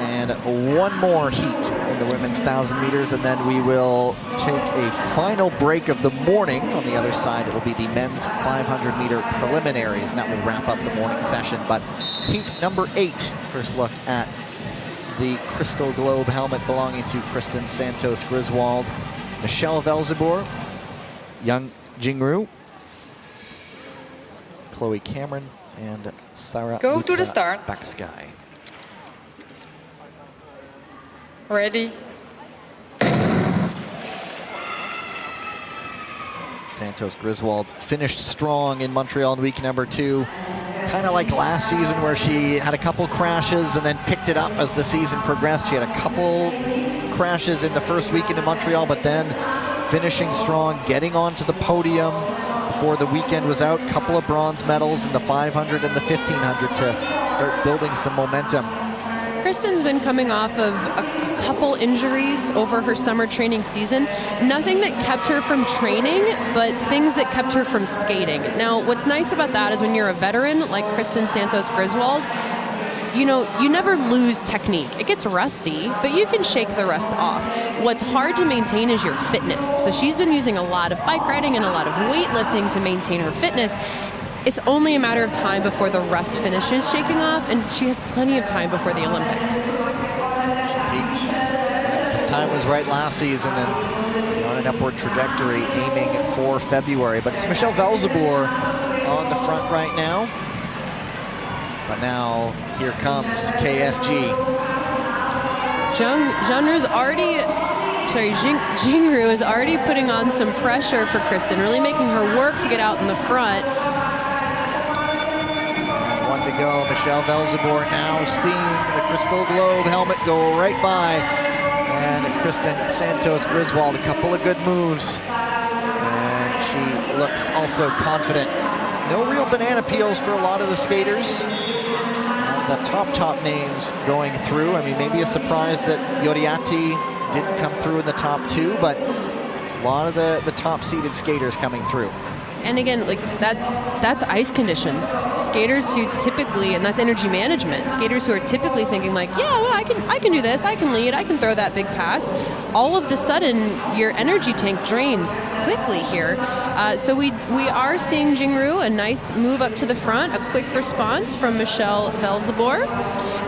Speaker 2: And one more heat in in the women's 1,000 meters, and then we will take a final break of the morning. On the other side, it will be the men's 500-meter preliminaries, and that will wrap up the morning session. But heat number 8, first look at the Crystal Globe helmet belonging to Kristen Santos Griswold, Michelle Velzeboer, Young Jingru, Chloe Cameron, and Sarah
Speaker 9: Go to the start.
Speaker 2: Baksky.
Speaker 9: Ready.
Speaker 2: Santos Griswold finished strong in Montreal in week number 2. Kind of like last season where she had a couple crashes and then picked it up as the season progressed. She had a couple crashes in the first weekend in Montreal, but then finishing strong, getting onto the podium before the weekend was out. Couple of bronze medals in the 500 and the 1500 to start building some momentum.
Speaker 3: Kristen's been coming off of a couple injuries over her summer training season. Nothing that kept her from training, but things that kept her from skating. Now, what's nice about that is when you're a veteran like Kristen Santos Griswold, you know, you never lose technique. It gets rusty, but you can shake the rust off. What's hard to maintain is your fitness. So she's been using a lot of bike riding and a lot of weightlifting to maintain her fitness. It's only a matter of time before the rust finishes shaking off, and she has plenty of time before the Olympics.
Speaker 2: The time was right last season and on an upward trajectory aiming for February. But it's Michelle Velzeboer on the front right now. But now here comes KSG.
Speaker 3: Jingru is already putting on some pressure for Kristen, really making her work to get out in the front.
Speaker 2: One to go. Michelle Velzeboer now seeing the Crystal Globe helmet go right by. And Kristen Santos Griswold, a couple of good moves. And she looks also confident. No real banana peels for a lot of the skaters. The top names going through. I mean, maybe a surprise that Yoriati didn't come through in the top 2, but a lot of the top-seeded skaters coming through.
Speaker 3: And again, like that's ice conditions. Skaters who typically, and that's energy management. Skaters who are typically thinking like, yeah, well, I can do this, I can lead, I can throw that big pass. All of the sudden, your energy tank drains quickly here. So we are seeing Jingru, a nice move up to the front, a quick response from Michelle Velzeboer,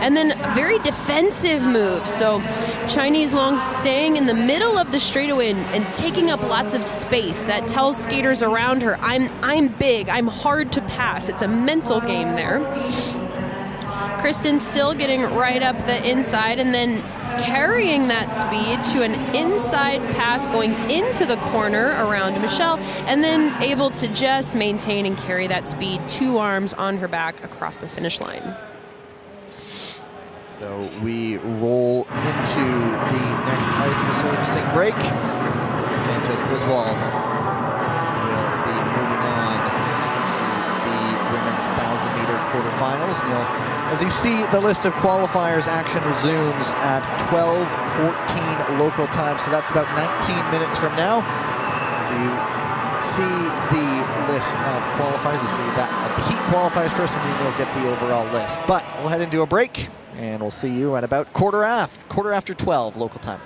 Speaker 3: and then a very defensive move. So Chinese long staying in the middle of the straightaway and taking up lots of space. That tells skaters around her, I'm big, I'm hard to pass. It's a mental game there. Kristen's still getting right up the inside and then carrying that speed to an inside pass going into the corner around Michelle, and then able to just maintain and carry that speed, 2 arms on her back across the finish line.
Speaker 2: So we roll into the next ice resurfacing break. Santos Griswold will be moving on to the women's 1,000-meter quarterfinals. As you see, the list of qualifiers, action resumes at 12:14 local time, so that's about 19 minutes from now. As you see the list of qualifiers, you see that the heat qualifiers first, and then you'll get the overall list. But we'll head into a break, and we'll see you at about quarter after 12 local time.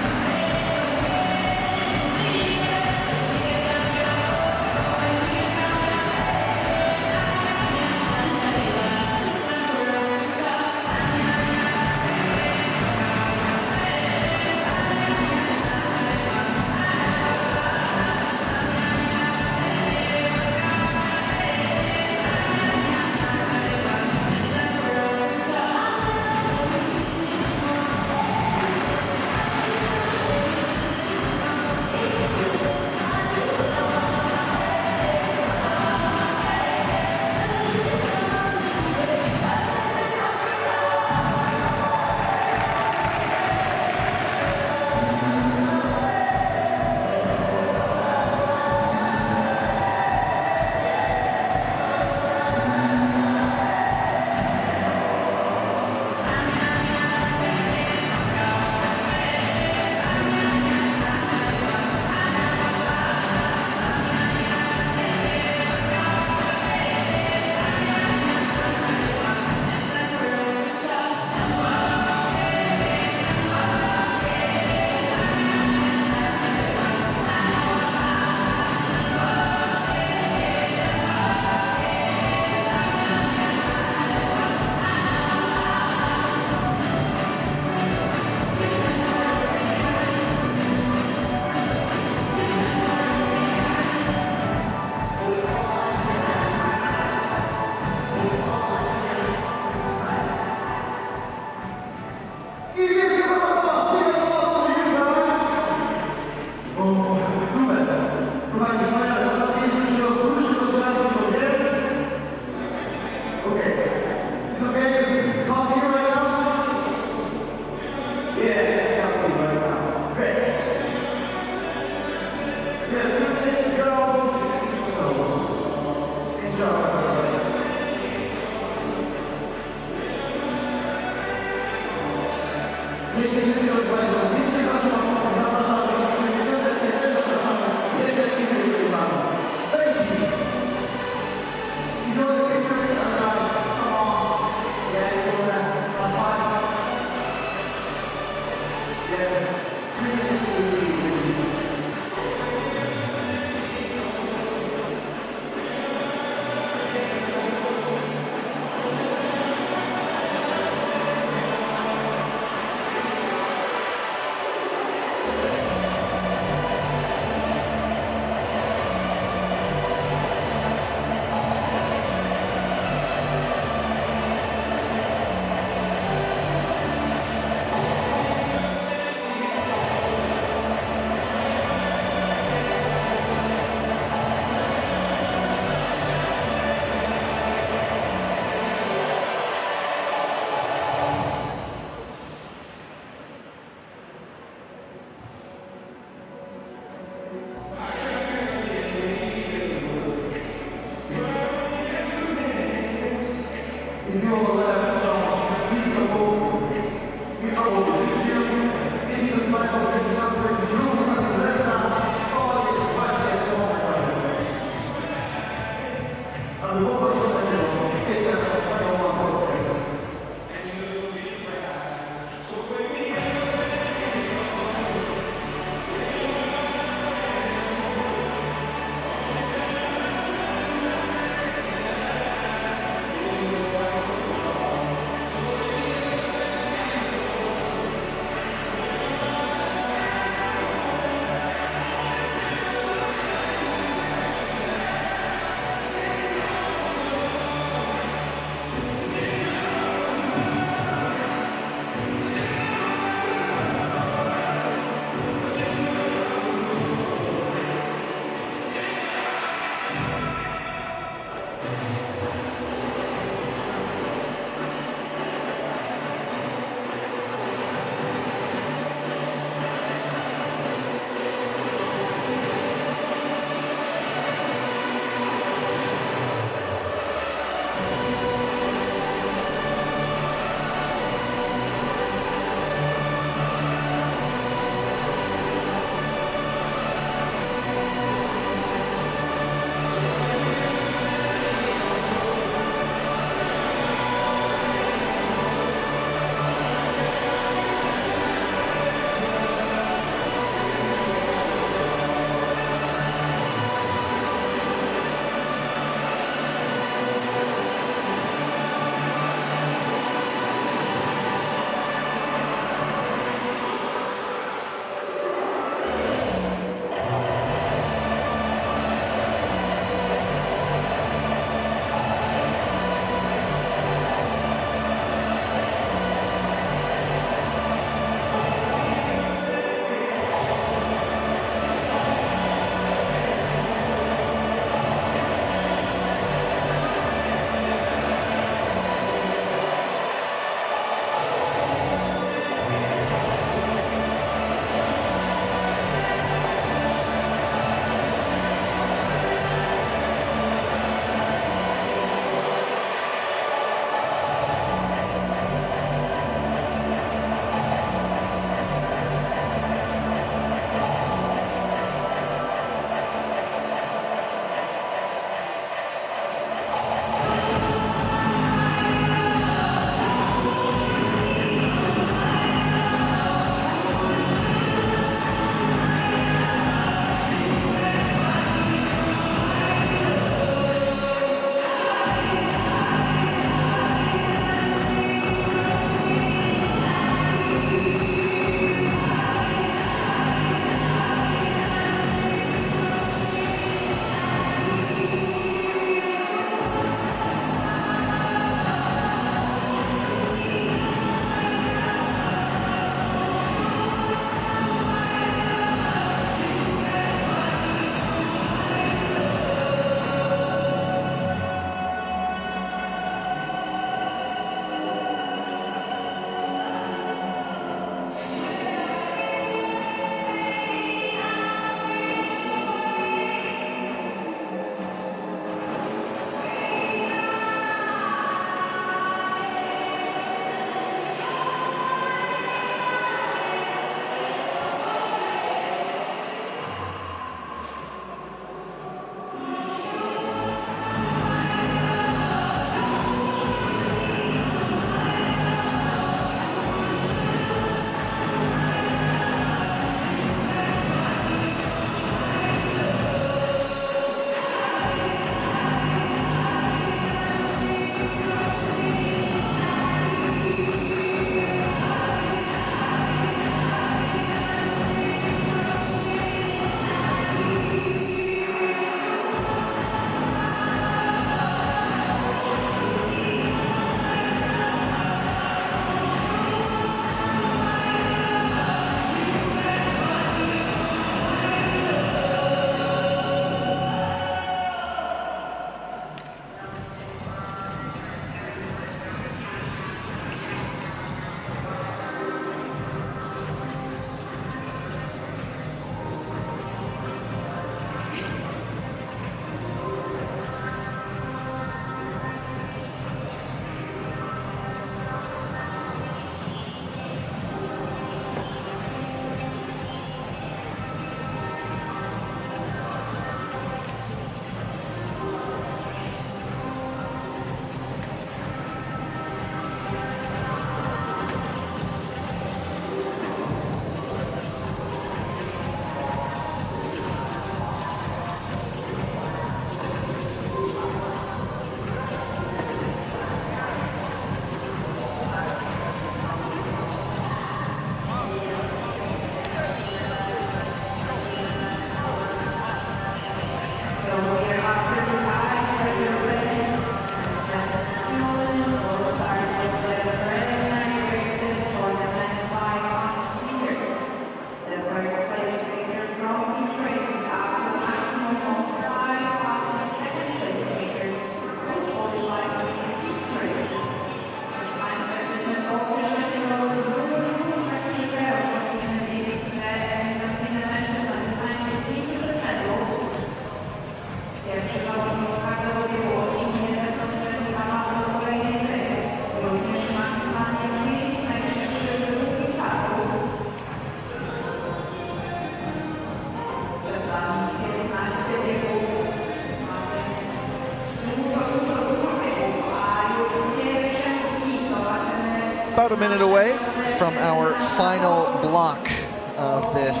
Speaker 2: about a minute away from our final block of this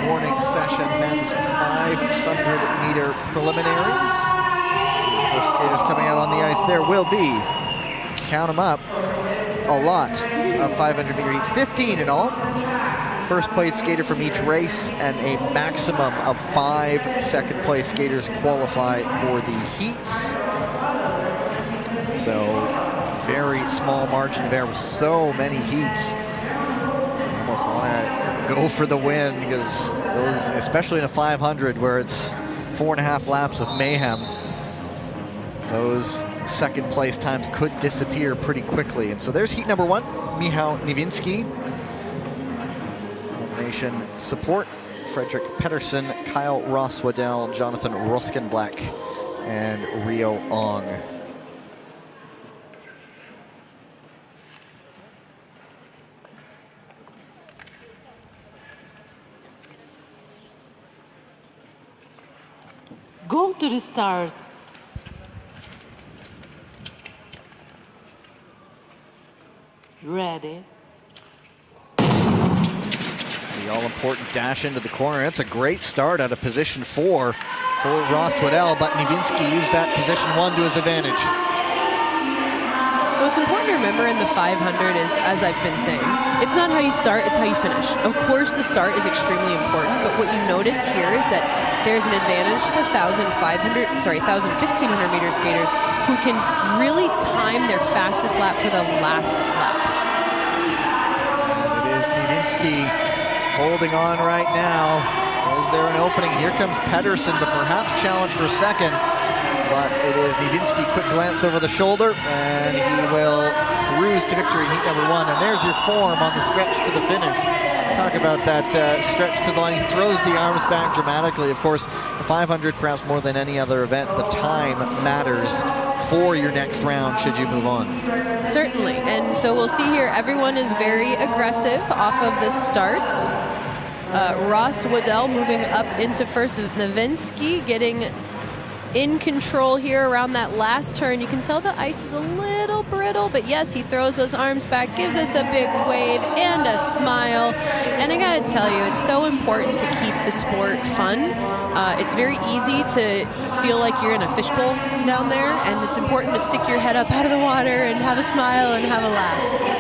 Speaker 2: morning session, men's 500-meter preliminaries. So the first skaters coming out on the ice. There will be, count them up, a lot of 500-meter heats, 15 in all. First place skater from each race, and a maximum of 5 second place skaters qualify for the heats. So very small margin of error with so many heats. Almost want to go for the win, because those, especially in a 500 where it's 4.5 laps of mayhem, those second place times could disappear pretty quickly. And so there's heat number 1, Michał Niewinski. Elimination support, Fredrik Pettersson, Kyle Ross-Waddell, Jonathan Roskenblack, and Rio Ong.
Speaker 4: Go to the start. Ready.
Speaker 2: The all-important dash into the corner. That's a great start out of position 4 for Ross-Waddell, but Niewinski used that position 1 to his advantage.
Speaker 3: So what's important to remember in the 500 is, as I've been saying, it's not how you start, it's how you finish. Of course, the start is extremely important, but what you notice here is that there's an advantage to the 1,500 meter skaters who can really time their fastest lap for the last lap.
Speaker 2: It is Niewinski holding on right now. Is there an opening? Here comes Pettersson to perhaps challenge for second. But it is Niewinski, quick glance over the shoulder, and he will cruise to victory in heat number 1. And there's your form on the stretch to the finish. Talk about that stretch to the line. He throws the arms back dramatically. Of course, the 500, perhaps more than any other event, the time matters for your next round should you move on.
Speaker 3: Certainly, and so we'll see here, everyone is very aggressive off of the start. Ross-Waddell moving up into first, Niewinski getting in control here around that last turn. You can tell the ice is a little brittle, but yes, he throws those arms back, gives us a big wave and a smile. And I gotta tell you, it's so important to keep the sport fun. It's very easy to feel like you're in a fishbowl down there, and it's important to stick your head up out of the water and have a smile and have a laugh.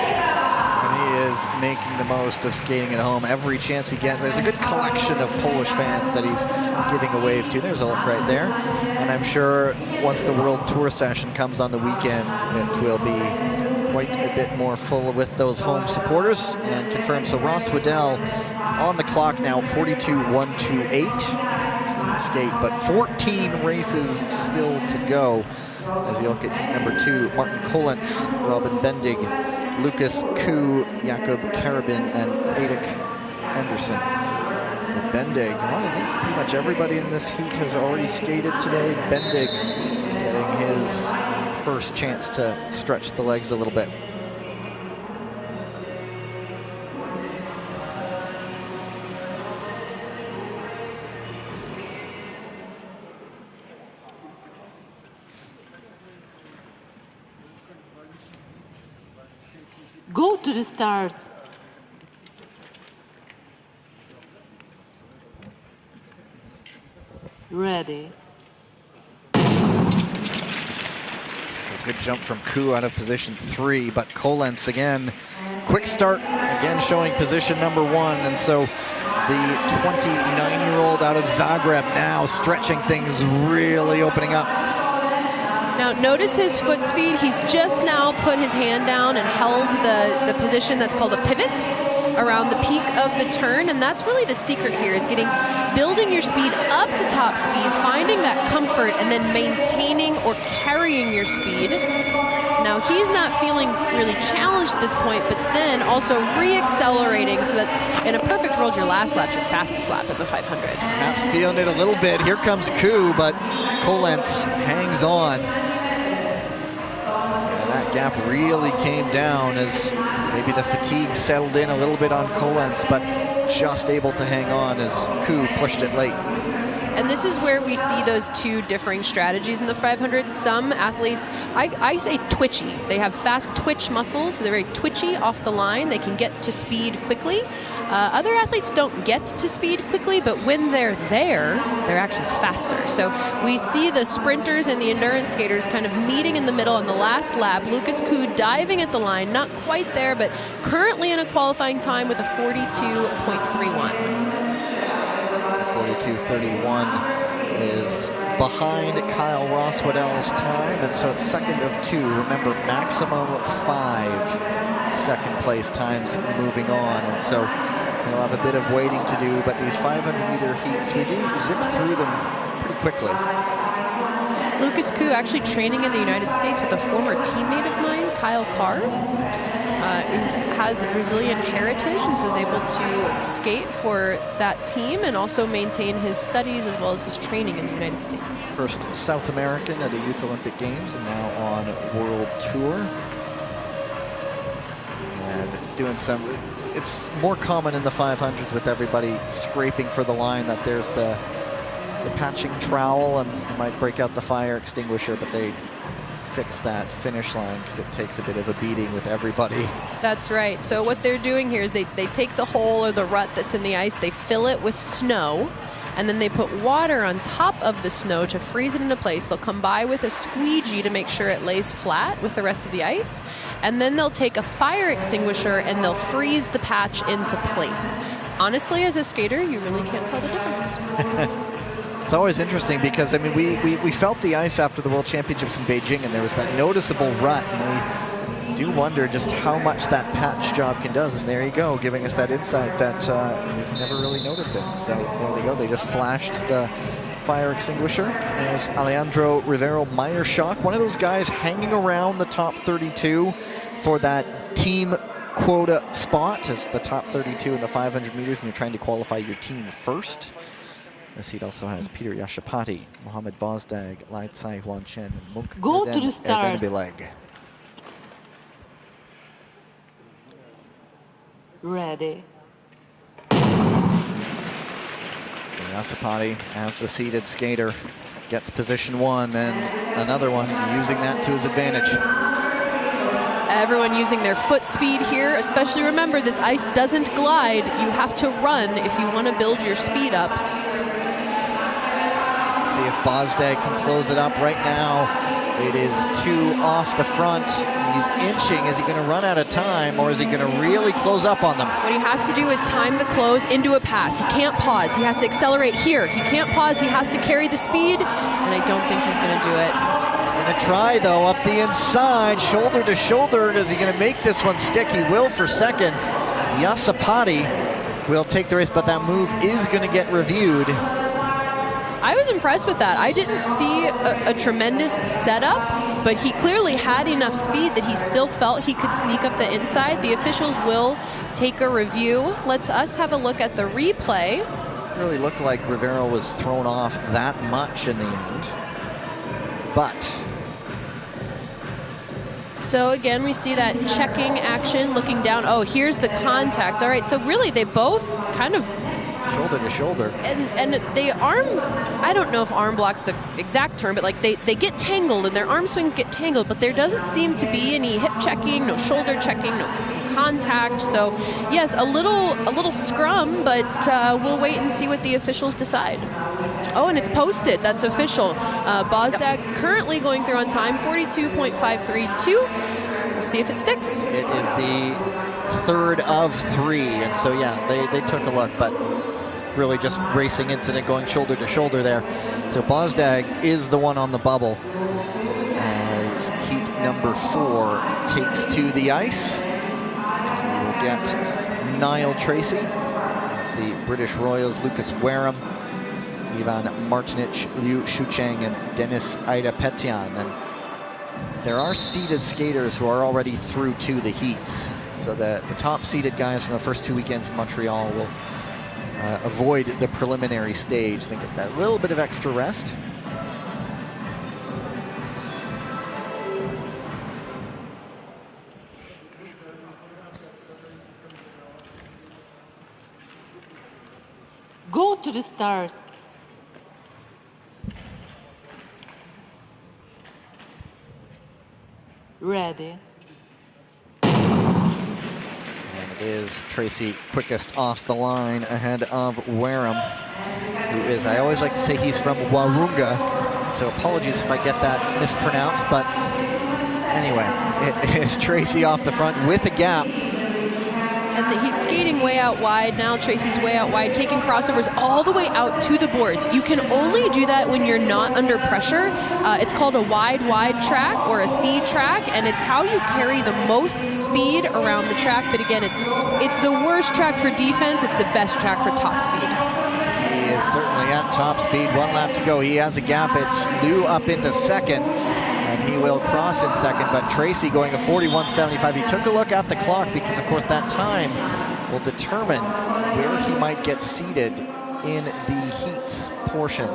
Speaker 2: Is making the most of skating at home every chance he gets. There's a good collection of Polish fans that he's giving a wave to. There's a look right there. And I'm sure once the World Tour session comes on the weekend, it will be quite a bit more full with those home supporters. And confirmed, so Ross-Waddell on the clock now, 42.128. Clean skate, but 14 races still to go. As you look at heat number 2, Martin Kolentz, Robin Bendig, Lucas Koo, Jakob Karabin, and Edik Anderson. So Bendig, well, I think pretty much everybody in this heat has already skated today. Bendig getting his first chance to stretch the legs a little bit.
Speaker 4: Go to the start. Ready.
Speaker 2: Good jump from Koo out of position 3, but Kolentz again, quick start, again showing position number 1, and so the 29-year-old out of Zagreb now stretching things, really opening up.
Speaker 3: Now notice his foot speed. He's just now put his hand down and held the position that's called a pivot around the peak of the turn, and that's really the secret here, is building your speed up to top speed, finding that comfort, and then maintaining or carrying your speed. Now he's not feeling really challenged at this point, but then also re-accelerating so that in a perfect world, your last lap's your fastest lap in the 500.
Speaker 2: Perhaps feeling it a little bit. Here comes Koo, but Kolentz hangs on. Yeah, that gap really came down as maybe the fatigue settled in a little bit on Kolentz, but just able to hang on as Koo pushed it late.
Speaker 3: And this is where we see those two differing strategies in the 500. Some athletes, I say twitchy. They have fast twitch muscles, so they're very twitchy off the line. They can get to speed quickly. Other athletes don't get to speed quickly, but when they're there, they're actually faster. So we see the sprinters and the endurance skaters kind of meeting in the middle on the last lap. Lucas Koo diving at the line, not quite there, but currently in a qualifying time with a 42.31.
Speaker 2: 42.31 is behind Kyle Rosswaddell's time, and so it's second of 2. Remember, maximum 5 second place times moving on, and so he'll have a bit of waiting to do, but these 500-meter heats, we do zip through them pretty quickly.
Speaker 3: Lucas Koo actually training in the United States with a former teammate of mine, Kyle Carr. Has Brazilian heritage and so is able to skate for that team and also maintain his studies as well as his training in the United States.
Speaker 2: First South American at a Youth Olympic Games and now on World Tour. And doing some, it's more common in the 500s with everybody scraping for the line that there's the patching trowel and you might break out the fire extinguisher, but they fix that finish line because it takes a bit of a beating with everybody.
Speaker 3: That's right. So what they're doing here is they take the hole or the rut that's in the ice, they fill it with snow, and then they put water on top of the snow to freeze it into place. They'll come by with a squeegee to make sure it lays flat with the rest of the ice, and then they'll take a fire extinguisher and they'll freeze the patch into place. Honestly, as a skater, you really can't tell the difference.
Speaker 2: It's always interesting because, I mean, we felt the ice after the World Championships in Beijing, and there was that noticeable rut, and we do wonder just how much that patch job can do. And there you go, giving us that insight that we can never really notice it. So there they go. They just flashed the fire extinguisher. There's Alejandro Rivero Meyershock, one of those guys hanging around the top 32 for that team quota spot as the top 32 in the 500 meters, and you're trying to qualify your team first. This heat also has Peter Yashapati, Mohamed Bozdag, Lai Tsai Huan Chen, and Munk
Speaker 4: Go to the start.
Speaker 2: Erbenbileg.
Speaker 4: Ready.
Speaker 2: So Yashapati, as the seated skater, gets position 1, and another one using that to his advantage.
Speaker 3: Everyone using their foot speed here, especially remember this ice doesn't glide. You have to run if you want to build your speed up.
Speaker 2: See if Bozdag can close it up right now. It is 2 off the front. He's inching. Is he going to run out of time, or is he going to really close up on them?
Speaker 3: What he has to do is time the close into a pass. He can't pause. He has to accelerate here. He can't pause. He has to carry the speed, and I don't think he's going to do it.
Speaker 2: He's going to try, though, up the inside, shoulder to shoulder. Is he going to make this one stick? He will for second. Yashapati will take the race, but that move is going to get reviewed.
Speaker 3: I was impressed with that. I didn't see a tremendous setup, but he clearly had enough speed that he still felt he could sneak up the inside. The officials will take a review. Let's us have a look at the replay.
Speaker 2: It really looked like Rivero was thrown off that much in the end. But
Speaker 3: so again, we see that checking action, looking down. Oh, here's the contact. All right, so really they both kind of
Speaker 2: shoulder to shoulder.
Speaker 3: And they arm, I don't know if arm block's the exact term, but like they get tangled and their arm swings get tangled, but there doesn't seem to be any hip checking, no shoulder checking, no contact. So yes, a little scrum, but we'll wait and see what the officials decide. Oh, and it's posted. That's official. Bozdag currently going through on time, 42.532. We'll see if it sticks.
Speaker 2: It is the 3rd of 3, and so yeah, they took a look, but really just racing incident going shoulder to shoulder there. So Bozdag is the one on the bubble as heat number 4 takes to the ice. And we will get Niall Tracy, the British Royals, Lucas Wareham, Ivan Martinic, Liu Shucheng, and Denis Aida-Petian. And there are seeded skaters who are already through to the heats. So the top seeded guys from the first 2 weekends in Montreal will avoid the preliminary stage. They get that little bit of extra rest.
Speaker 4: Go to the start. Ready.
Speaker 2: And it is Tracy quickest off the line ahead of Wareham, who is, I always like to say he's from Warunga, so apologies if I get that mispronounced, but anyway, it is Tracy off the front with a gap.
Speaker 3: And he's skating way out wide. Now Tracy's way out wide, taking crossovers all the way out to the boards. You can only do that when you're not under pressure. It's called a wide track or a C track, and it's how you carry the most speed around the track. But again, it's the worst track for defense. It's the best track for top speed.
Speaker 2: He is certainly at top speed. 1 lap to go. He has a gap. It's Liu up into second, and he will cross in second, but Tracy going a 41.75. He took a look at the clock because, of course, that time will determine where he might get seated in the heats portion.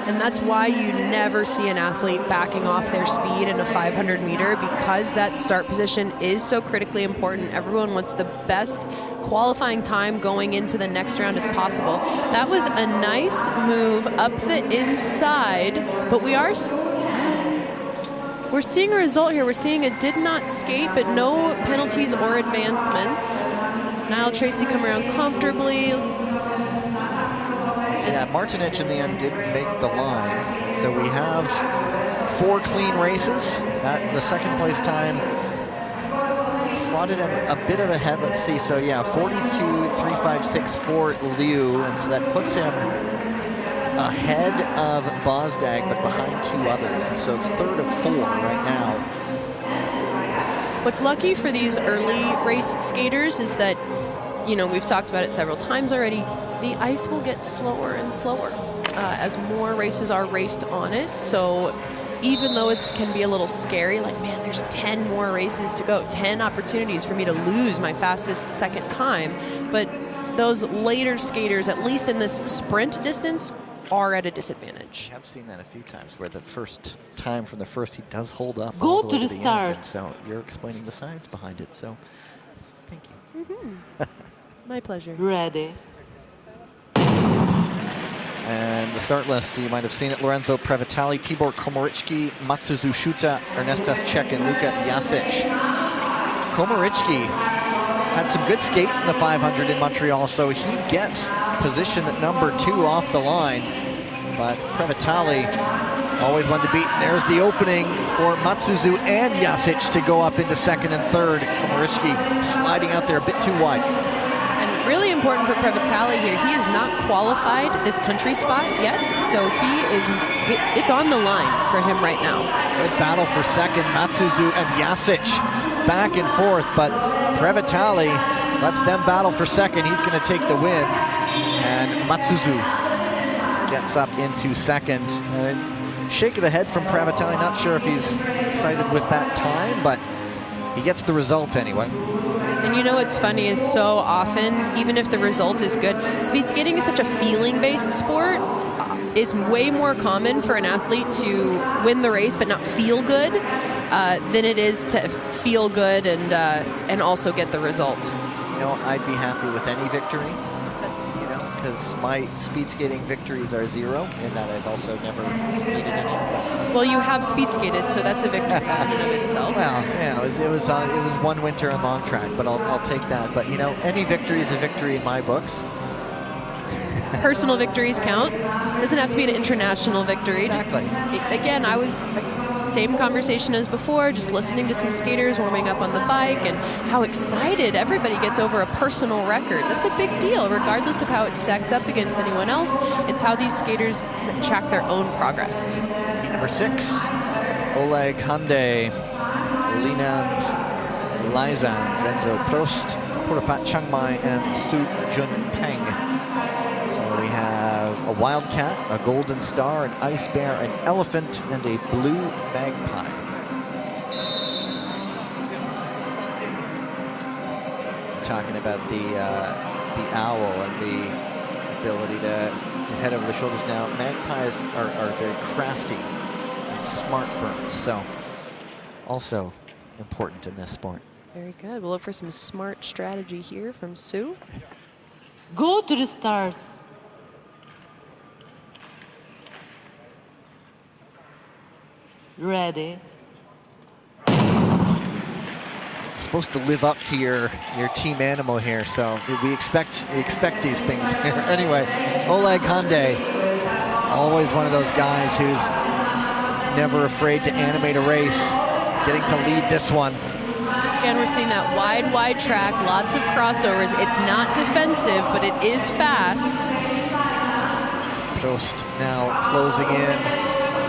Speaker 3: And that's why you never see an athlete backing off their speed in a 500 meter, because that start position is so critically important. Everyone wants the best qualifying time going into the next round as possible. That was a nice move up the inside, but we're seeing a result here. We're seeing a did not skate, but no penalties or advancements. Niall Tracy come around comfortably.
Speaker 2: So yeah, Martinich in the end didn't make the line. So we have 4 clean races. The second place time slotted him a bit of ahead. Let's see, so yeah, 42.356 for Liu, and so that puts him ahead of Bosdag, but behind 2 others. And so it's third of 4 right now.
Speaker 3: What's lucky for these early race skaters is that, you know, we've talked about it several times already, the ice will get slower and slower as more races are raced on it. So even though it can be a little scary, like, man, there's 10 more races to go, 10 opportunities for me to lose my fastest second time. But those later skaters, at least in this sprint distance, are at a disadvantage.
Speaker 2: I've seen that a few times where the first time from the first he does hold up.
Speaker 4: Go
Speaker 2: all the
Speaker 4: to
Speaker 2: way
Speaker 4: the
Speaker 2: end,
Speaker 4: start.
Speaker 2: and so you're explaining the science behind it, so thank you.
Speaker 3: My pleasure.
Speaker 4: Ready.
Speaker 2: And the start list, you might have seen it: Lorenzo Previtali, Tibor Komoricki, Matsuzu Shuta, Ernestas Cech, and Luka Jasic. Komoricki had some good skates in the 500 in Montreal, so he gets position number 2 off the line. But Previtali always one to beat. And there's the opening for Matsuzu and Jasic to go up into second and third. Komoricki sliding out there a bit too wide.
Speaker 3: And really important for Previtali here, he has not qualified this country spot yet, so it's on the line for him right now.
Speaker 2: Good battle for second. Matsuzu and Jasic back and forth, but Previtali lets them battle for second. He's going to take the win, and Matsuzu gets up into second. And shake of the head from Previtali. Not sure if he's excited with that time, but he gets the result anyway.
Speaker 3: And you know what's funny is so often, even if the result is good, speed skating is such a feeling-based sport. It's way more common for an athlete to win the race but not feel good than it is to feel good and also get the result.
Speaker 2: You know, I'd be happy with any victory. That's, you know, because my speed skating victories are 0, and that I've also never competed in it.
Speaker 3: Well, you have speed skated, so that's a victory in and of itself.
Speaker 2: Well, yeah, it was one winter on long track, but I'll take that. But you know, any victory is a victory in my books.
Speaker 3: Personal victories count. It doesn't have to be an international victory.
Speaker 2: Exactly.
Speaker 3: Again, I was same conversation as before, just listening to some skaters warming up on the bike and how excited everybody gets over a personal record. That's a big deal, regardless of how it stacks up against anyone else. It's how these skaters track their own progress.
Speaker 2: Number 6, Oleg Hyundai, Linans Lizans, Enzo Prost, Purapat Changmai, and Su Jun Peng. So we have a wildcat, a golden star, an ice bear, an elephant, and a blue magpie. Talking about the owl and the ability to head over the shoulders. Now, magpies are very crafty, and smart birds, so also important in this sport.
Speaker 3: Very good. We'll look for some smart strategy here from Sue.
Speaker 4: Go to the start. Ready.
Speaker 2: supposed to live up to your team animal here, so we expect these things here. Anyway, Oleg Hyundai, always one of those guys who's never afraid to animate a race, getting to lead this one.
Speaker 3: Again, we're seeing that wide track, lots of crossovers. It's not defensive, but it is fast.
Speaker 2: Prost now closing in,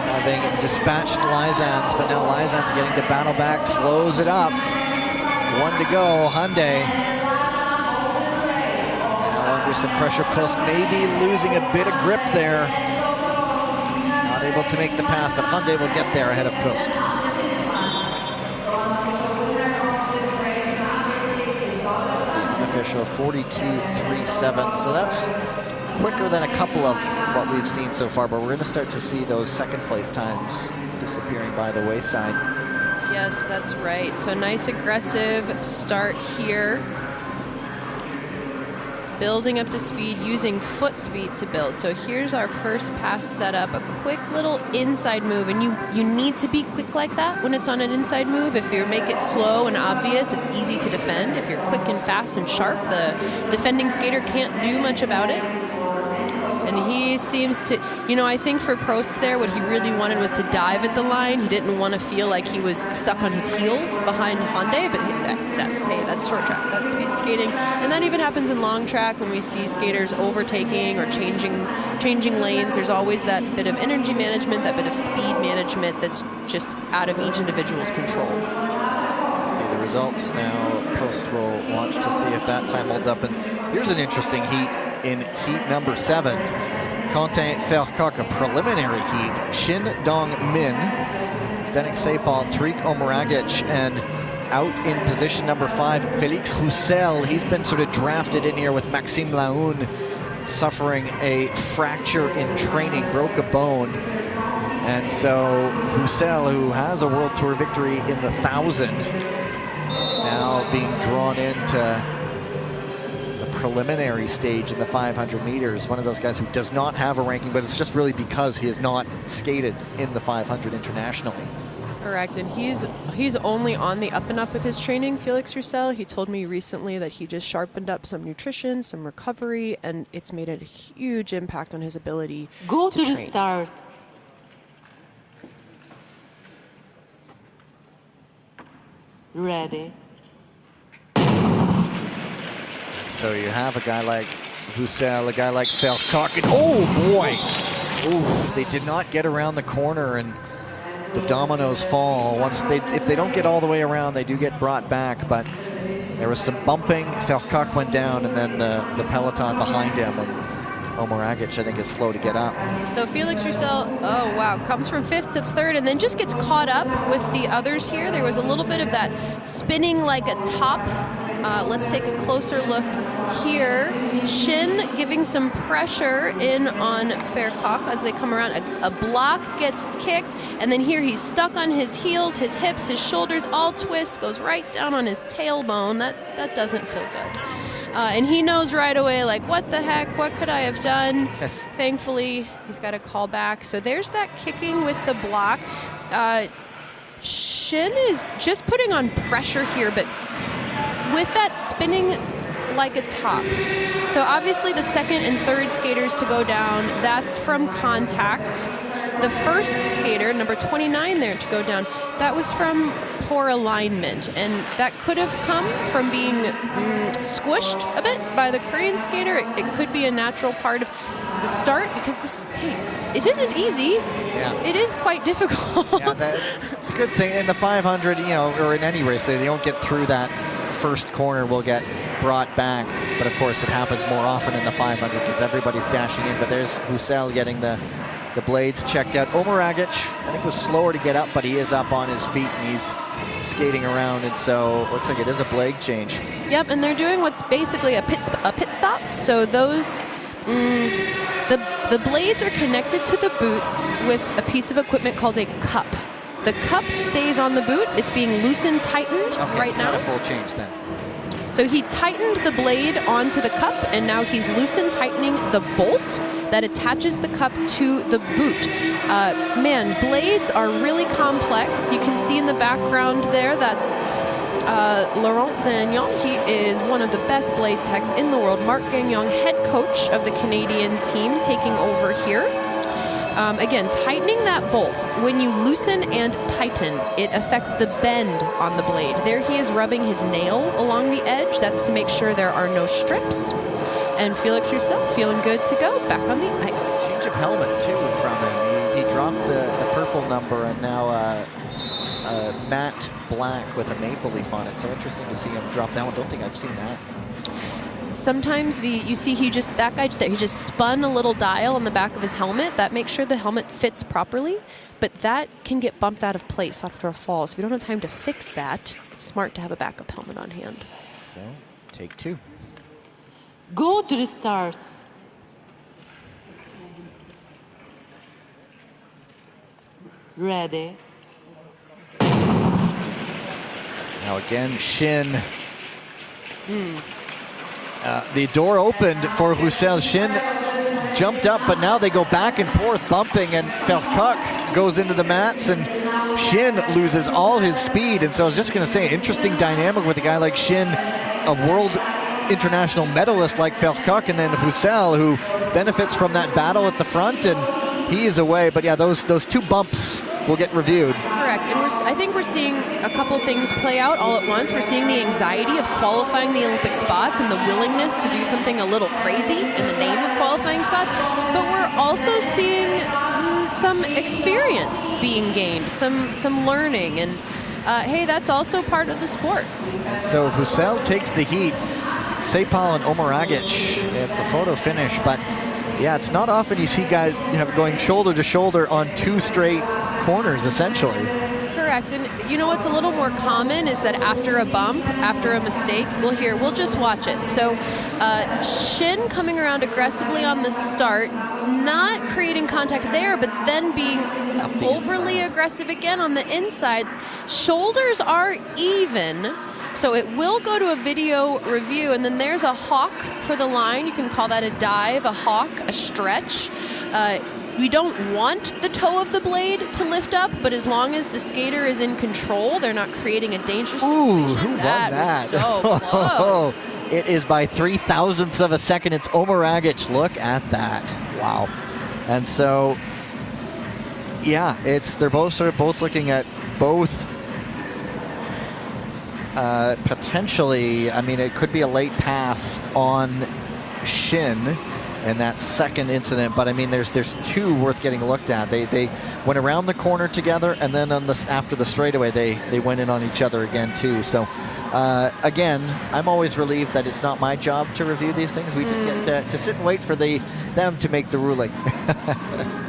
Speaker 2: having dispatched Lyzans, but now Lyzans getting to battle back, close it up. 1 to go, Hyundai. Now under some pressure, Prost maybe losing a bit of grip there. Not able to make the pass, but Hyundai will get there ahead of Prost. Unofficial 42.37, so that's quicker than a couple of what we've seen so far, but we're going to start to see those second place times disappearing by the wayside.
Speaker 3: Yes, that's right. So nice aggressive start here. Building up to speed, using foot speed to build. So here's our first pass setup, a quick little inside move, and you need to be quick like that when it's on an inside move. If you make it slow and obvious, it's easy to defend. If you're quick and fast and sharp, the defending skater can't do much about it. And he seems to, I think for Prost there, what he really wanted was to dive at the line. He didn't want to feel like he was stuck on his heels behind Hyundai, but that's short track, that's speed skating. And that even happens in long track when we see skaters overtaking or changing lanes. There's always that bit of energy management, that bit of speed management that's just out of each individual's control.
Speaker 2: See the results now. Prost will watch to see if that time holds up. And here's an interesting heat. In heat number 7, Quentin Vercock, a preliminary heat. Shin Dong-min, Zdeněk Sepal, Tarik Omeragic, and out in position number 5, Félix Roussel. He's been sort of drafted in here with Maxime Lahoun suffering a fracture in training, broke a bone. And so Roussel, who has a World Tour victory in the 1,000, now being drawn into preliminary stage in the 500 meters. One of those guys who does not have a ranking, but it's just really because he has not skated in the 500 internationally.
Speaker 3: Correct, and he's only on the up and up with his training, Félix Roussel. He told me recently that he just sharpened up some nutrition, some recovery, and it's made a huge impact on his ability
Speaker 4: Go
Speaker 3: to
Speaker 4: to
Speaker 3: train.
Speaker 4: the start. Ready.
Speaker 2: So you have a guy like Roussel, a guy like Vercock, and oh boy! Oof, they did not get around the corner, and the dominoes fall. If they don't get all the way around, they do get brought back, but there was some bumping. Vercock went down, and then the peloton behind him, and Omeragic, I think, is slow to get up.
Speaker 3: So Félix Roussel, oh wow, comes from 5th to 3rd and then just gets caught up with the others here. There was a little bit of that spinning like a top. Let's take a closer look here. Shin giving some pressure in on Vercock as they come around. A block gets kicked, and then here he's stuck on his heels, his hips, his shoulders all twist, goes right down on his tailbone. That doesn't feel good. And he knows right away, like, what the heck, what could I have done? Thankfully, he's got a call back. So there's that kicking with the block. Shin is just putting on pressure here, but with that spinning like a top. So obviously the 2nd and 3rd skaters to go down, that's from contact. The first skater, number 29 there to go down, that was from poor alignment, and that could have come from being squished a bit by the Korean skater. It could be a natural part of the start, because it isn't easy.
Speaker 2: Yeah.
Speaker 3: It is quite difficult.
Speaker 2: Yeah, it's a good thing. In the 500, or in any race, they don't get through that first corner, will get brought back. But of course, it happens more often in the 500 because everybody's dashing in. But there's Roussel getting the blades checked out. Omeragic, I think, was slower to get up, but he is up on his feet and he's skating around, and so it looks like it is a blade change.
Speaker 3: Yep, and they're doing what's basically a pit stop. So those, the blades are connected to the boots with a piece of equipment called a cup. The cup stays on the boot. It's being loosened, tightened right now.
Speaker 2: Not a full change then.
Speaker 3: So he tightened the blade onto the cup, and now he's loosened, tightening the bolt that attaches the cup to the boot. Man, blades are really complex. You can see in the background there, that's Laurent Gagnon, he is one of the best blade techs in the world. Marc Gagnon, head coach of the Canadian team, taking over here. Again, tightening that bolt. When you loosen and tighten, it affects the bend on the blade. There he is rubbing his nail along the edge. That's to make sure there are no strips. And Felix Roussel feeling good to go back on the ice.
Speaker 2: Change of helmet, too, from him. He dropped the purple number and now matte black with a maple leaf on it. So interesting to see him drop that one. Don't think I've seen that.
Speaker 3: Sometimes you see he just spun a little dial on the back of his helmet. That makes sure the helmet fits properly, but that can get bumped out of place after a fall. So if you don't have time to fix that, it's smart to have a backup helmet on hand.
Speaker 2: So, take 2.
Speaker 4: Go to the start. Ready.
Speaker 2: Now again, Shin. The door opened for Roussel. Shin jumped up, but now they go back and forth, bumping, and Vercoq goes into the mats, and Shin loses all his speed. And so I was just going to say, interesting dynamic with a guy like Shin, a world international medalist like Vercoq, and then Roussel, who benefits from that battle at the front, and he is away. But yeah, those 2 bumps will get reviewed.
Speaker 3: Correct, and I think we're seeing a couple things play out all at once. We're seeing the anxiety of qualifying the Olympic spots and the willingness to do something a little crazy in the name of qualifying spots, but we're also seeing some experience being gained, some learning, and hey, that's also part of the sport.
Speaker 2: So Roussel takes the heat. Sepal and Omeragic, it's a photo finish, but yeah, it's not often you see guys going shoulder to shoulder on 2 straight corners, essentially.
Speaker 3: Correct, and you know what's a little more common is that after a bump, after a mistake, we'll just watch it. So Shin coming around aggressively on the start, not creating contact there, but then being overly aggressive again on the inside. Shoulders are even. So it will go to a video review, and then there's a hawk for the line. You can call that a dive, a hawk, a stretch. We don't want the toe of the blade to lift up, but as long as the skater is in control, they're not creating a dangerous situation.
Speaker 2: Ooh, who won that?
Speaker 3: Was so close.
Speaker 2: It is by 0.003 of a second. It's Omeragic. Look at that. Wow. And so, yeah, they're both looking at both potentially, I mean, it could be a late pass on Shin in that second incident, but I mean, there's 2 worth getting looked at. They went around the corner together, and then after the straightaway, they went in on each other again too. So again, I'm always relieved that it's not my job to review these things. We just get to sit and wait for them to make the ruling.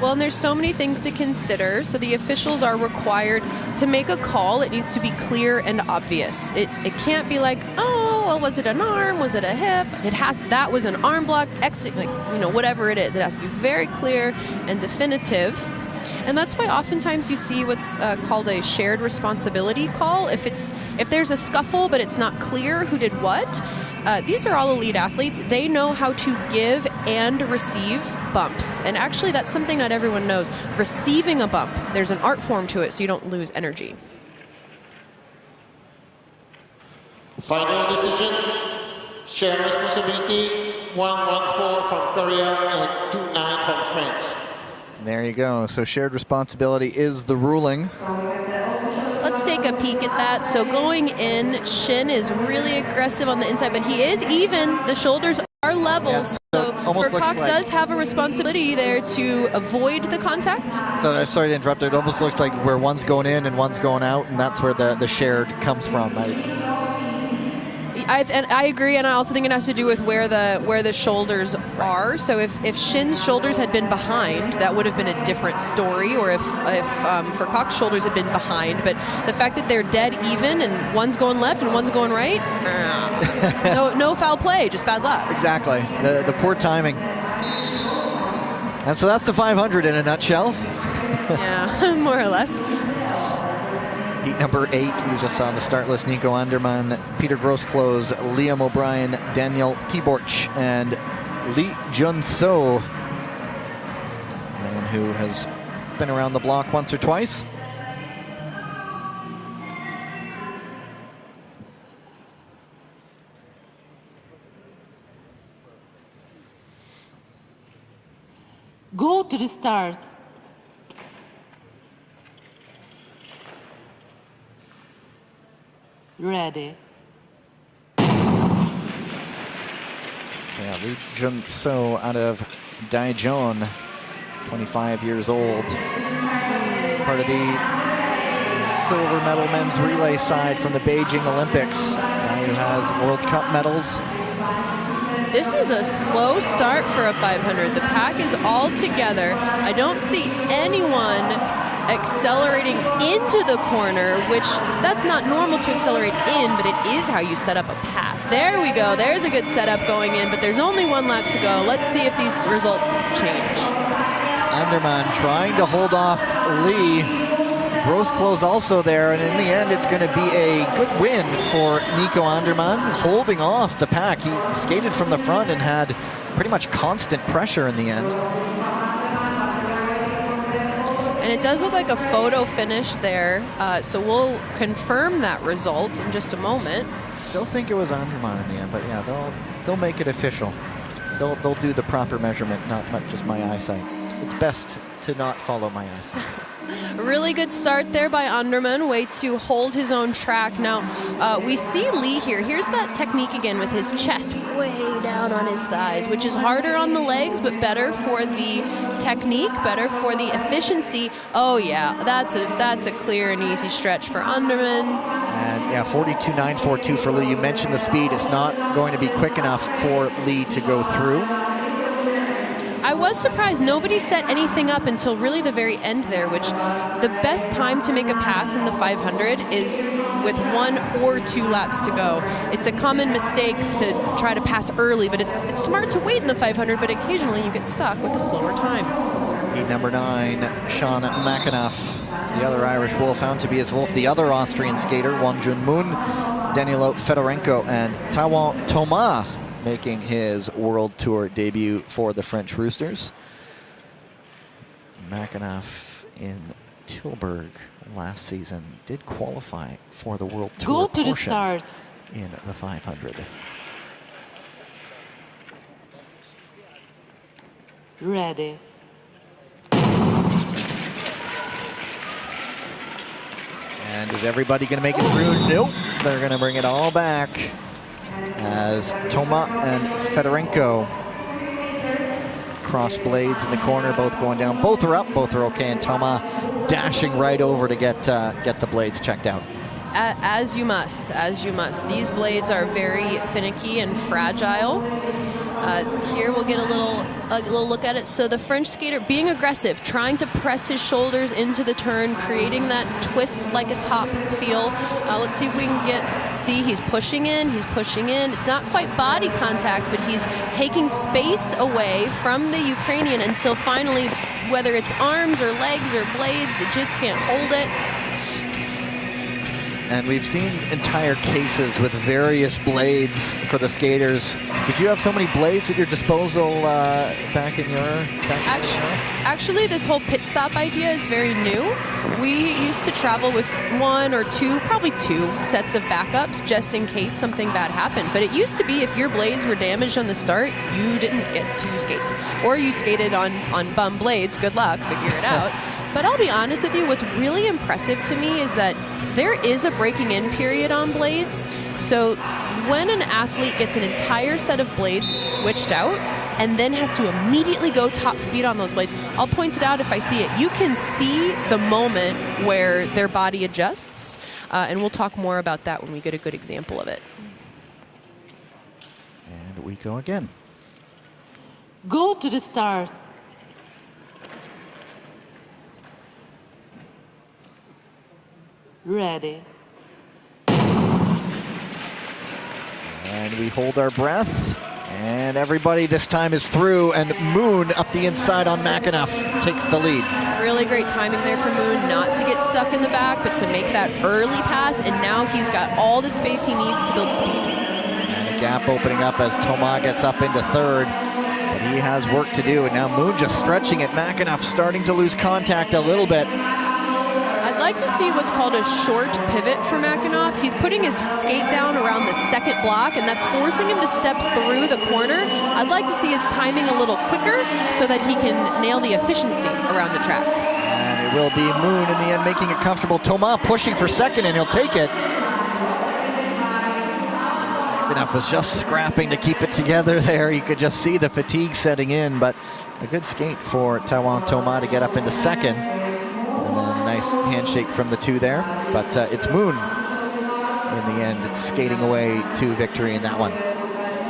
Speaker 3: Well, and there's so many things to consider. So the officials are required to make a call. It needs to be clear and obvious. It can't be like, oh, well, was it an arm? Was it a hip? That was an arm block, exit, whatever it is. It has to be very clear and definitive. And that's why oftentimes you see what's called a shared responsibility call. If there's a scuffle but it's not clear who did what, these are all elite athletes. They know how to give and receive bumps. And actually that's something not everyone knows. Receiving a bump, there's an art form to it so you don't lose energy.
Speaker 6: Final decision, shared responsibility, 114 from Korea and 29 from France.
Speaker 2: There you go. So shared responsibility is the ruling.
Speaker 3: Let's take a peek at that. So going in, Shin is really aggressive on the inside, but he is even. The shoulders are level.
Speaker 2: Yeah,
Speaker 3: so Vercoq does have a responsibility there to avoid the contact.
Speaker 2: So sorry to interrupt. It almost looks like where one's going in and one's going out, and that's where the shared comes from.
Speaker 3: I agree, and I also think it has to do with where the shoulders are. So if Shin's shoulders had been behind, that would have been a different story. Or if Vercoq's shoulders had been behind, but the fact that they're dead even and one's going left and one's going right, no foul play, just bad luck.
Speaker 2: Exactly, the poor timing. And so that's the 500 in a nutshell.
Speaker 3: Yeah, more or less.
Speaker 2: Heat number 8, you just saw the start list. Nico Andermann, Peter Grosskloos, Liam O'Brien, Daniel Tiborch, and Lee Jun-so, man who has been around the block once or twice.
Speaker 4: to the start. Ready.
Speaker 2: So yeah, Lee Jun-so out of Daejeon, 25 years old. Part of the silver medal men's relay side from the Beijing Olympics. Guy who has World Cup medals.
Speaker 3: This is a slow start for a 500. The pack is all together. I don't see anyone accelerating into the corner, which that's not normal to accelerate in, but it is how you set up a pass. There we go. There's a good setup going in, but there's only one lap to go. Let's see if these results change.
Speaker 2: Anderman trying to hold off Lee. Gross close also there, and in the end it's going to be a good win for Nico Anderman, holding off the pack. He skated from the front and had pretty much constant pressure in the end.
Speaker 3: And it does look like a photo finish there, so we'll confirm that result in just a moment.
Speaker 2: Still think it was Anderman in the end, but yeah, they'll make it official. They'll do the proper measurement, not just my eyesight. It's best to not follow my eyesight.
Speaker 3: A really good start there by Anderman, way to hold his own track. Now, we see Lee here. Here's that technique again with his chest way down on his thighs, which is harder on the legs, but better for the technique, better for the efficiency. Oh yeah, that's a clear and easy stretch for Anderman.
Speaker 2: And yeah, 42.942 for Lee. You mentioned the speed. It's not going to be quick enough for Lee to go through.
Speaker 3: I was surprised nobody set anything up until really the very end there, which the best time to make a pass in the 500 is with 1 or 2 laps to go. It's a common mistake to try to pass early, but it's smart to wait in the 500, but occasionally you get stuck with a slower time.
Speaker 2: Heat number 9, Sean McAnuff, the other Irish wolf, found to be his wolf. The other Austrian skater, Wonjun Moon, Danilo Fedorenko, and Taiwan Thomas, making his World Tour debut for the French Roosters. McAnuff in Tilburg last season did qualify for the World Tour
Speaker 4: Go to the
Speaker 2: portion
Speaker 4: start.
Speaker 2: in the 500.
Speaker 4: Ready.
Speaker 2: And is everybody going to make it through? Nope. They're going to bring it all back as Thomas and Fedorenko cross blades in the corner, both going down. Both are up, both are okay, and Thomas dashing right over to get the blades checked out.
Speaker 3: As you must. These blades are very finicky and fragile. Here we'll get a little look at it. So the French skater being aggressive, trying to press his shoulders into the turn, creating that twist like a top feel. Let's see if we can see he's pushing in. It's not quite body contact, but he's taking space away from the Ukrainian until finally, whether it's arms or legs or blades, they just can't hold it.
Speaker 2: And we've seen entire cases with various blades for the skaters. Did you have so many blades at your disposal back in your...
Speaker 3: Actually, this whole pit stop idea is very new. We used to travel with 1 or 2, probably 2 sets of backups just in case something bad happened. But it used to be if your blades were damaged on the start, you didn't get to skate. Or you skated on bum blades. Good luck, figure it out. But I'll be honest with you, what's really impressive to me is that there is a breaking in period on blades. So when an athlete gets an entire set of blades switched out and then has to immediately go top speed on those blades, I'll point it out if I see it. You can see the moment where their body adjusts, and we'll talk more about that when we get a good example of it.
Speaker 2: And we go again.
Speaker 4: Go to the start. Ready.
Speaker 2: And we hold our breath. And everybody this time is through, and Moon up the inside on McAnuff takes the lead.
Speaker 3: Really great timing there for Moon, not to get stuck in the back, but to make that early pass, and now he's got all the space he needs to build speed.
Speaker 2: And a gap opening up as Thomas gets up into third, but he has work to do, and now Moon just stretching it. McAnuff starting to lose contact a little bit.
Speaker 3: I'd like to see what's called a short pivot for Makhanoff. He's putting his skate down around the second block, and that's forcing him to step through the corner. I'd like to see his timing a little quicker so that he can nail the efficiency around the track.
Speaker 2: And it will be Moon in the end making it comfortable. Thomas pushing for second, and he'll take it. Makhanoff was just scrapping to keep it together there. You could just see the fatigue setting in, but a good skate for Taiwan Thomas to get up into second. And then a nice handshake from the two there. But it's Moon in the end skating away to victory in that one.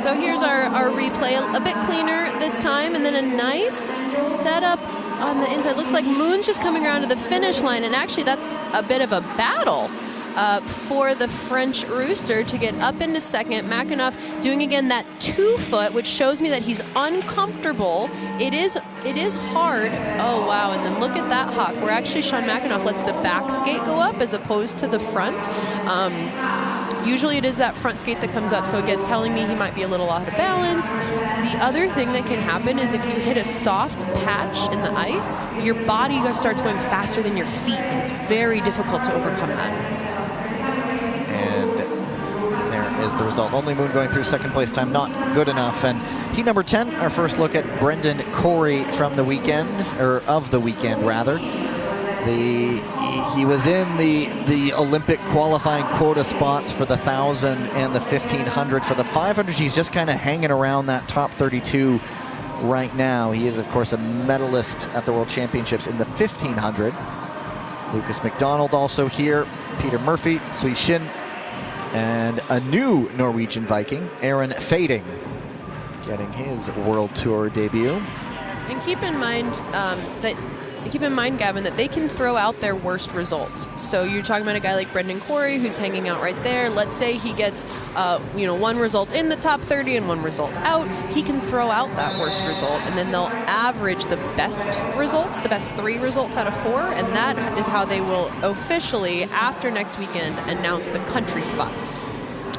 Speaker 3: So here's our replay, a bit cleaner this time, and then a nice setup on the inside. Looks like Moon's just coming around to the finish line, and actually that's a bit of a battle for the French Rooster to get up into second. Makhanoff doing again that 2 foot, which shows me that he's uncomfortable. It is hard. Oh wow, and then look at that hawk, where actually Sean Makhanoff lets the back skate go up as opposed to the front. Usually it is that front skate that comes up, so again, telling me he might be a little out of balance. The other thing that can happen is if you hit a soft patch in the ice, your body starts going faster than your feet, and it's very difficult to overcome that.
Speaker 2: And there is the result. Only Moon going through second place time, not good enough. And heat number 10, our first look at Brendan Corey from the weekend, or of the weekend rather. He was in the Olympic qualifying quota spots for the 1,000 and the 1,500. For the 500, he's just kind of hanging around that top 32 right now. He is, of course, a medalist at the World Championships in the 1,500. Lucas McDonald also here, Peter Murphy, Sui Shin, and a new Norwegian Viking, Aaron Fading, getting his World Tour debut.
Speaker 3: And keep in mind Gavin, that they can throw out their worst result. So you're talking about a guy like Brendan Corey who's hanging out right there. Let's say he gets one result in the top 30 and one result out. He can throw out that worst result, and then they'll average the best results, the best 3 results out of 4, and that is how they will officially, after next weekend, announce the country spots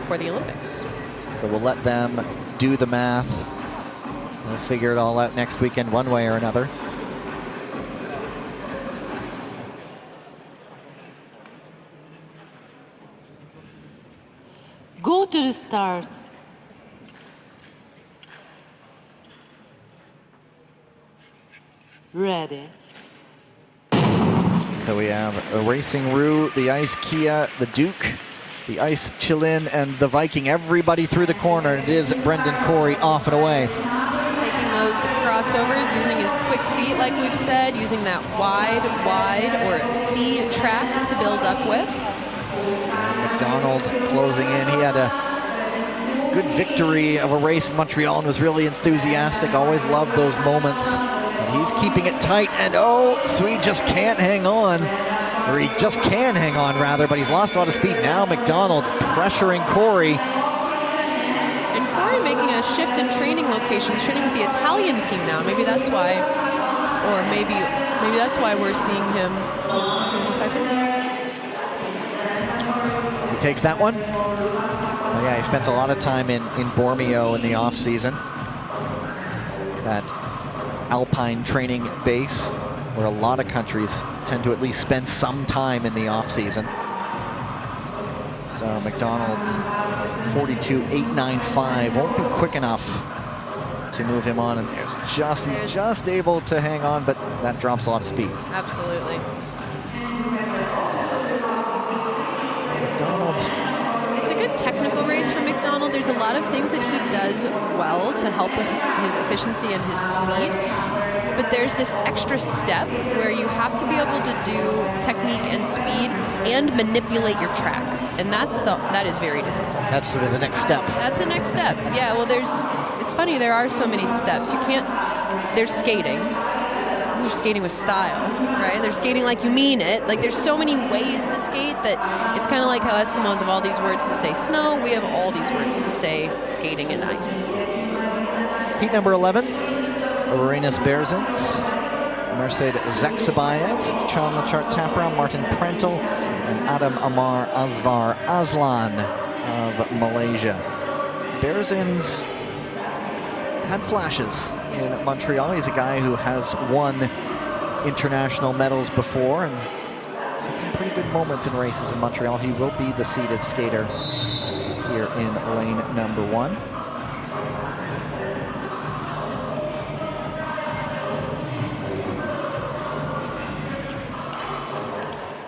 Speaker 3: for the Olympics.
Speaker 2: So we'll let them do the math. We'll figure it all out next weekend one way or another.
Speaker 4: Go to the start. Ready.
Speaker 2: So we have a Racing Roo, the Ice Kia, the Duke, the Ice Chilin, and the Viking. Everybody through the corner. It is Brendan Corey off and away.
Speaker 3: Taking those crossovers, using his quick feet, like we've said, using that wide, or C track to build up with.
Speaker 2: McDonald closing in. He had a good victory of a race in Montreal and was really enthusiastic. Always loved those moments. And he's keeping it tight, and Swede just can't hang on. Or he just can hang on, rather, but he's lost a lot of speed. Now McDonald pressuring Corey.
Speaker 3: And Corey making a shift in training locations, training with the Italian team now. Maybe that's why, or maybe that's why we're seeing him.
Speaker 2: He takes that one. Oh, yeah, he spent a lot of time in Bormio in the off season. That alpine training base where a lot of countries tend to at least spend some time in the off season. So McDonald's 42.895 won't be quick enough to move him on, and there's just able to hang on, but that drops a lot of speed.
Speaker 3: Absolutely.
Speaker 2: McDonald.
Speaker 3: It's a good technical race for McDonald. There's a lot of things that he does well to help with his efficiency and his speed. But there's this extra step where you have to be able to do technique and speed and manipulate your track. And that is very difficult.
Speaker 2: That's sort of the next step.
Speaker 3: That's the next step. Yeah, well, it's funny, there are so many steps. There's skating. They're skating with style, right? They're skating like you mean it. Like, there's so many ways to skate that it's kind of like how Eskimos have all these words to say snow. We have all these words to say skating and ice.
Speaker 2: Heat number 11, Arenas Berzins, Mercedes Zaksabayev, Chan Lachart Tapra, Martin Prentel, and Adam Amar Azvar Aslan of Malaysia. Berzins had flashes in Montreal. He's a guy who has won international medals before and had some pretty good moments in races in Montreal. He will be the seeded skater here in lane number 1.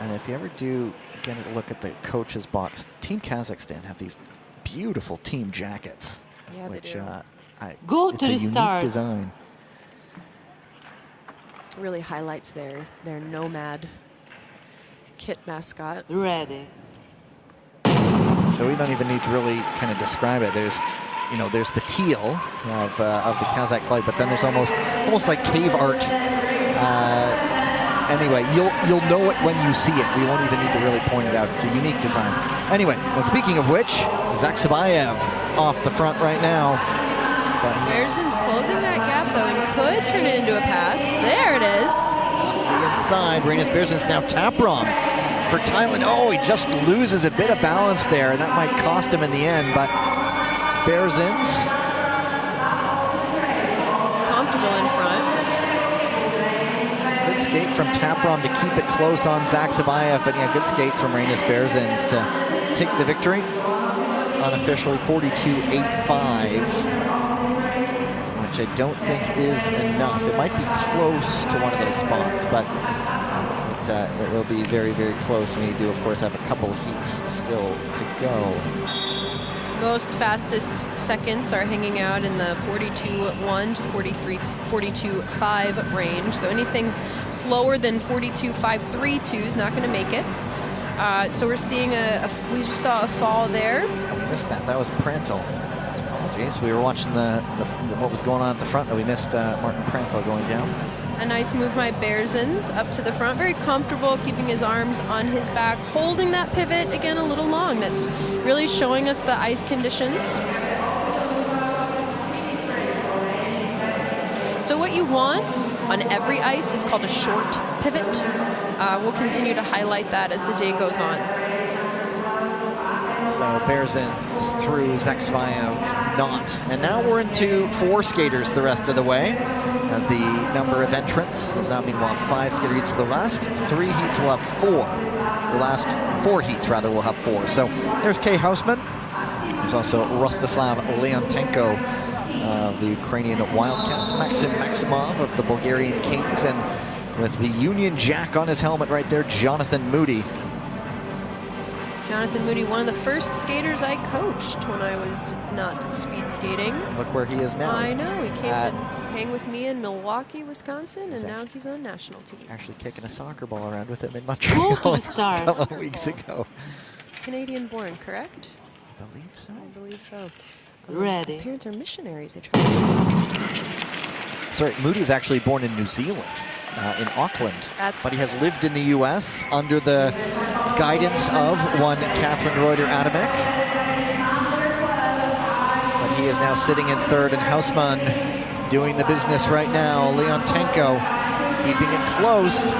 Speaker 2: And if you ever do get a look at the coach's box, Team Kazakhstan have these beautiful team jackets.
Speaker 3: Yeah,
Speaker 2: which,
Speaker 3: they do.
Speaker 4: Go
Speaker 2: it's
Speaker 4: to
Speaker 2: a
Speaker 4: the
Speaker 2: unique
Speaker 4: start.
Speaker 2: design.
Speaker 3: Really highlights their Nomad kit mascot.
Speaker 4: Ready.
Speaker 2: So we don't even need to really kind of describe it. There's, you know, there's the teal of the Kazakh flag, but then there's almost like cave art. Anyway, you'll know it when you see it. We won't even need to really point it out. It's a unique design. Anyway, and speaking of which, Zaksabayev off the front right now.
Speaker 3: Bearzen's closing that gap though and could turn it into a pass. There it is.
Speaker 2: The inside, Rainis Bearzen's now Taprom for Thailand. Oh, he just loses a bit of balance there, and that might cost him in the end, but Bearzen's
Speaker 3: comfortable in front.
Speaker 2: Good skate from Taprom to keep it close on Zaksabayev, but yeah, good skate from Rainis Bearzen's to take the victory. Unofficially 42.85, which I don't think is enough. It might be close to one of those spots, but it will be very, very close. We do, of course, have a couple of heats still to go.
Speaker 3: Most fastest seconds are hanging out in the 42.1 to 42.5 range. So anything slower than 42.532 is not going to make it. So we're seeing we just saw a fall there.
Speaker 2: I missed that. That was Prantel. Apologies. We were watching what was going on at the front, that we missed Martin Prantel going down.
Speaker 3: A nice move by Bearzen's up to the front. Very comfortable, keeping his arms on his back, holding that pivot again a little long. That's really showing us the ice conditions. So what you want on every ice is called a short pivot. We'll continue to highlight that as the day goes on.
Speaker 2: So Bearzen's through, Zaksabayev not. And now we're into 4 skaters the rest of the way, as the number of entrants does not mean we'll have 5 skater heats. So the last 3 heats will have 4. The last 4 heats, rather, will have 4. So there's Kay Hausman. There's also Rostislav Leontenko of the Ukrainian Wildcats, Maxim Maximov of the Bulgarian Kings, and with the Union Jack on his helmet right there, Jonathan Moody.
Speaker 3: Jonathan Moody, one of the first skaters I coached when I was not speed skating.
Speaker 2: Look where he is now.
Speaker 3: I know, he came and hang with me in Milwaukee, Wisconsin, and now he's on national team.
Speaker 2: Actually kicking a soccer ball around with him in Montreal a couple of weeks ago.
Speaker 3: Canadian born, correct?
Speaker 2: I believe so.
Speaker 3: I believe so.
Speaker 4: Ready.
Speaker 3: His parents are missionaries. They
Speaker 2: Sorry, Moody's actually born in New Zealand, in Auckland. But he has lived in the U.S. under the guidance of one Catherine Reuter-Adamek. But he is now sitting in third, and Hausman doing the business right now. Leontenko keeping it close.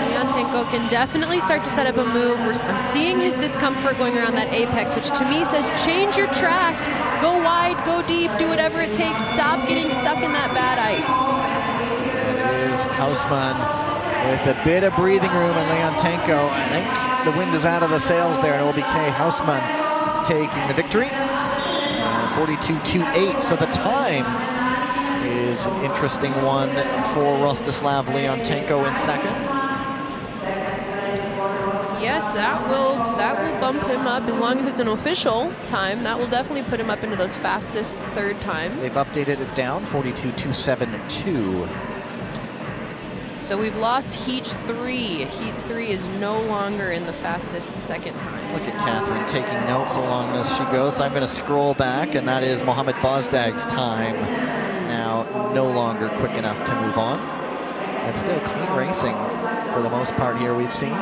Speaker 3: Leontenko can definitely start to set up a move. I'm seeing his discomfort going around that apex, which to me says change your track. Go wide, go deep, do whatever it takes. Stop getting stuck in that bad ice.
Speaker 2: And it is Hausman with a bit of breathing room, and Leontenko, I think the wind is out of the sails there, and it will be Kay Hausman taking the victory. 42.28, so the time is an interesting one for Rostislav Leontenko in second.
Speaker 3: Yes, that will bump him up. As long as it's an official time, that will definitely put him up into those fastest third times.
Speaker 2: They've updated it down, 42.272.
Speaker 3: So we've lost Heat 3. Heat 3 is no longer in the fastest second time.
Speaker 2: Look at Catherine taking notes along as she goes. So I'm going to scroll back, and that is Mohamed Bozdag's time. Now no longer quick enough to move on. And still clean racing for the most part here we've seen.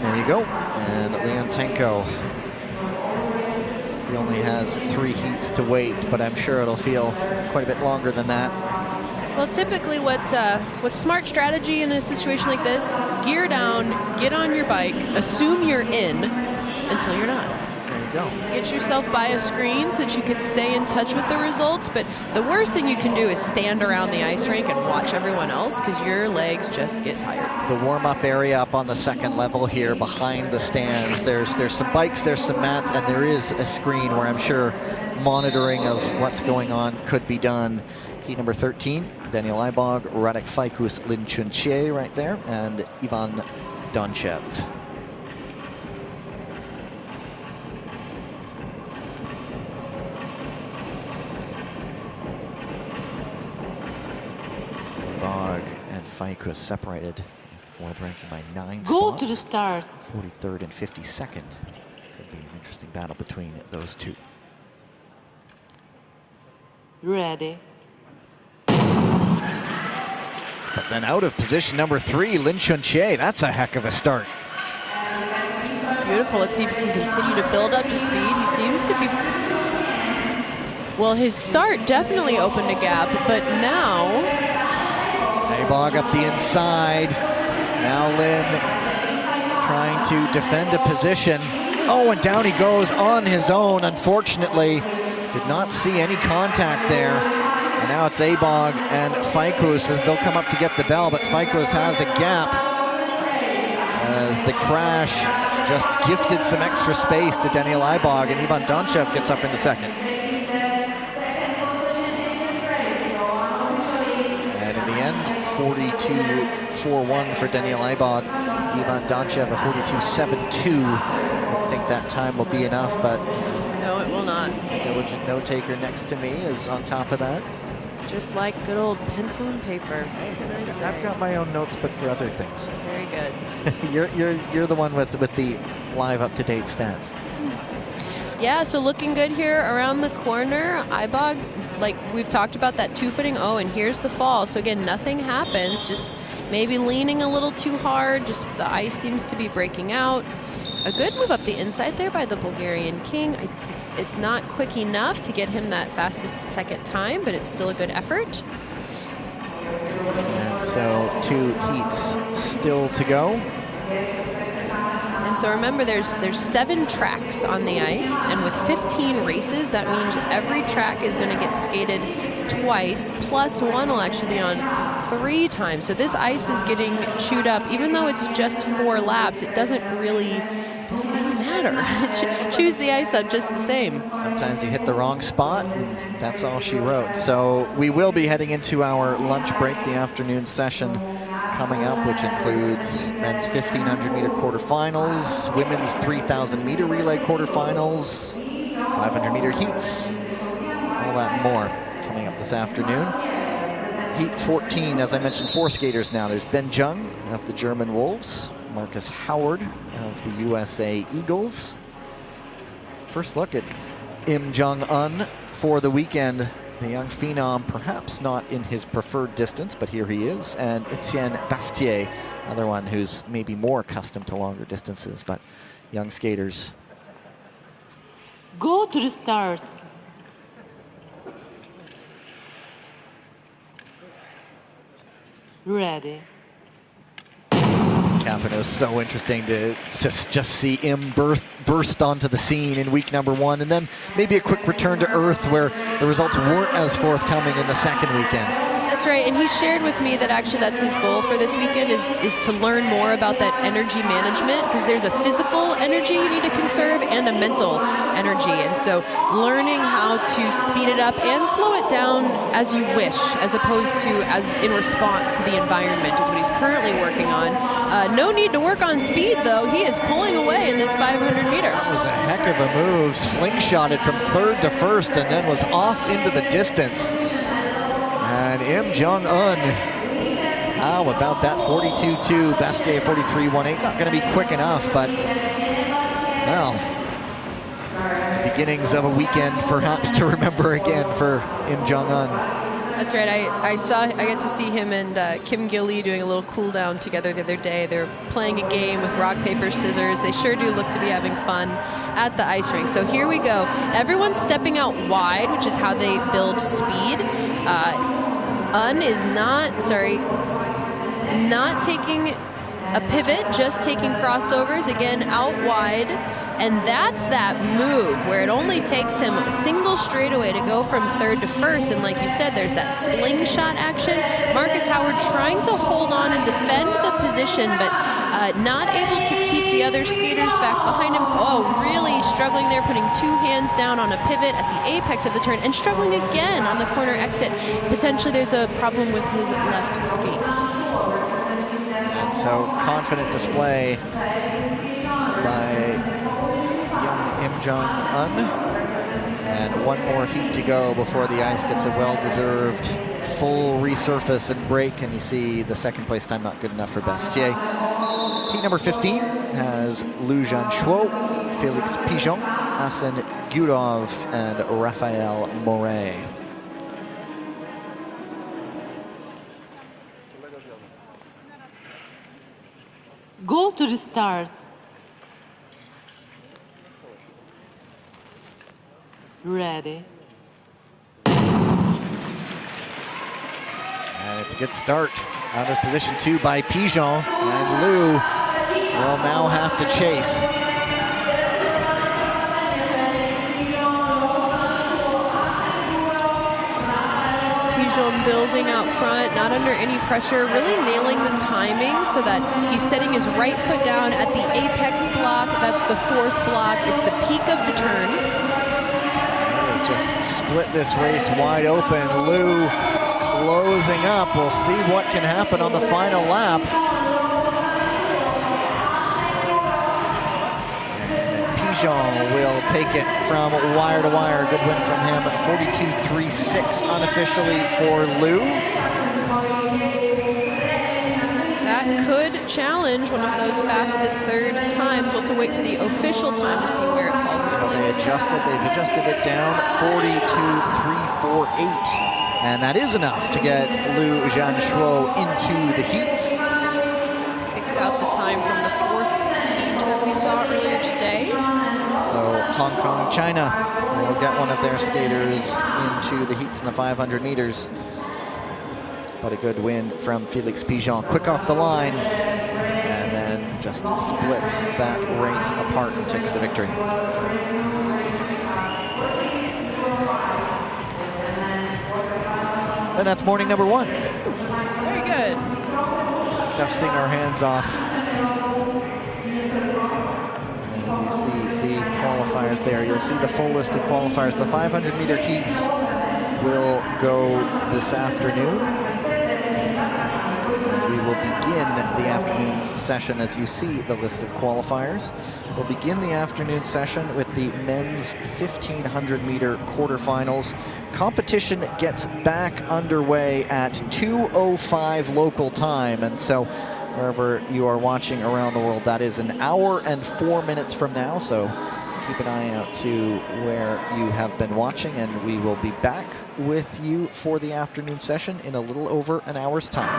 Speaker 2: There you go. And Leontenko, he only has 3 heats to wait, but I'm sure it'll feel quite a bit longer than that.
Speaker 3: Well, typically what's smart strategy in a situation like this, gear down, get on your bike, assume you're in until you're not.
Speaker 2: There you go.
Speaker 3: Get yourself by a screen so that you can stay in touch with the results. But the worst thing you can do is stand around the ice rink and watch everyone else, because your legs just get tired.
Speaker 2: The warm-up area up on the second level here behind the stands. There's some bikes, there's some mats, and there is a screen where I'm sure monitoring of what's going on could be done. Heat number 13, Daniel Ibog, Radek Fajkus, Lin Chunche right there, and Ivan Donchev. Ibog and Fajkus separated world ranking by 9
Speaker 4: Go
Speaker 2: spots.
Speaker 4: to the start.
Speaker 2: 43rd and 52nd. Could be an interesting battle between those two.
Speaker 4: Ready.
Speaker 2: But then out of position number 3, Lin Chunche. That's a heck of a start.
Speaker 3: Beautiful. Let's see if he can continue to build up to speed. He seems to be... Well, his start definitely opened a gap, but now...
Speaker 2: Ibog up the inside. Now Lin trying to defend a position. Oh, and down he goes on his own, unfortunately. Did not see any contact there. And now it's Ibog and Fajkus as they'll come up to get the bell, but Fajkus has a gap as the crash just gifted some extra space to Daniel Ibog, and Ivan Donchev gets up in the second. And in the end, 42.41 for Daniel Ibog. Ivan Donchev a 42.72. I don't think that time will be enough, but
Speaker 3: No, it will not.
Speaker 2: diligent note taker next to me is on top of that.
Speaker 3: Just like good old pencil and paper. What can I say?
Speaker 2: I've got my own notes, but for other things.
Speaker 3: Very good.
Speaker 2: you're the one with the live up-to-date stats.
Speaker 3: Yeah, so looking good here around the corner. Ibog, like we've talked about that 2-footing. Oh, and here's the fall. So again, nothing happens. Just maybe leaning a little too hard. Just the ice seems to be breaking out. A good move up the inside there by the Bulgarian king. It's not quick enough to get him that fastest second time, but it's still a good effort.
Speaker 2: And so 2 heats still to go.
Speaker 3: And so remember, there's 7 tracks on the ice, and with 15 races, that means every track is going to get skated twice, plus one will actually be on 3 times. So this ice is getting chewed up. Even though it's just 4 laps, it doesn't really matter. It chews the ice up just the same.
Speaker 2: Sometimes you hit the wrong spot, and that's all she wrote. So we will be heading into our lunch break, the afternoon session coming up, which includes men's 1,500 meter quarterfinals, women's 3,000 meter relay quarterfinals, 500 meter heats, all that and more coming up this afternoon. Heat 14, as I mentioned, 4 skaters now. There's Ben Jung of the German Wolves, Marcus Howard of the USA Eagles. First look at Im Jong-un for the weekend. The young phenom, perhaps not in his preferred distance, but here he is. And Etienne Bastier, another one who's maybe more accustomed to longer distances, but young skaters.
Speaker 4: Go to the start. Ready.
Speaker 2: Catherine, it was so interesting to just see Im burst onto the scene in week number 1, and then maybe a quick return to earth where the results weren't as forthcoming in the second weekend.
Speaker 3: That's right, and he shared with me that actually that's his goal for this weekend is to learn more about that energy management, because there's a physical energy you need to conserve and a mental energy, and so learning how to speed it up and slow it down as you wish, as opposed to as in response to the environment is what he's currently working on. No need to work on speed, though. He is pulling away in this 500 meter.
Speaker 2: That was a heck of a move. Slingshotted from 3rd to 1st and then was off into the distance. And Im Jong-un, how about that 42.2, Bastier 43.18. Not going to be quick enough, but, well, the beginnings of a weekend perhaps to remember again for Im Jong-un.
Speaker 3: That's right. I get to see him and Kim Gilly doing a little cool down together the other day. They're playing a game with rock, paper, scissors. They sure do look to be having fun at the ice rink. So here we go. Everyone's stepping out wide, which is how they build speed. Not taking a pivot, just taking crossovers, again out wide. And that's that move where it only takes him a single straightaway to go from third to first. And like you said, there's that slingshot action. Marcus Howard trying to hold on and defend the position, but not able to keep the other skaters back behind him. Oh, really struggling there, putting two hands down on a pivot at the apex of the turn and struggling again on the corner exit. Potentially there's a problem with his left skate.
Speaker 2: And so confident display by Im Jong-un, and one more heat to go before the ice gets a well-deserved full resurface and break, and you see the second place time not good enough for Bastier. Heat number 15 has Liu Jianchuo, Felix Pigeon, Asen Gurov, and Raphael Moret.
Speaker 4: Go to the start. Ready.
Speaker 2: And it's a good start. Out of position 2 by Pigeon, and Liu will now have to chase.
Speaker 3: Pigeon building out front, not under any pressure, really nailing the timing so that he's setting his right foot down at the apex block. That's the fourth block. It's the peak of the turn.
Speaker 2: Just split this race wide open. Liu closing up. We'll see what can happen on the final lap. And Pigeon will take it from wire to wire. Good win from him. 42.36 unofficially for Liu.
Speaker 3: That could challenge one of those fastest third times. We'll have to wait for the official time to see where it falls into place.
Speaker 2: They've adjusted it down 42.348. And that is enough to get Liu Jianchuo into the heats.
Speaker 3: Kicks out the time from the fourth heat that we saw earlier today.
Speaker 2: So Hong Kong, China will get one of their skaters into the heats in the 500 meters. But a good win from Felix Pigeon. Quick off the line, and then just splits that race apart and takes the victory. And that's morning number 1.
Speaker 3: Very good.
Speaker 2: Dusting our hands off. As you see the qualifiers there, you'll see the full list of qualifiers. The 500 meter heats will go this afternoon. We will begin the afternoon session as you see the list of qualifiers. We'll begin the afternoon session with the men's 1500 meter quarterfinals. Competition gets back underway at 2:05 local time, and so wherever you are watching around the world, that is an hour and 4 minutes from now. So keep an eye out to where you have been watching, and we will be back with you for the afternoon session in a little over an hour's time.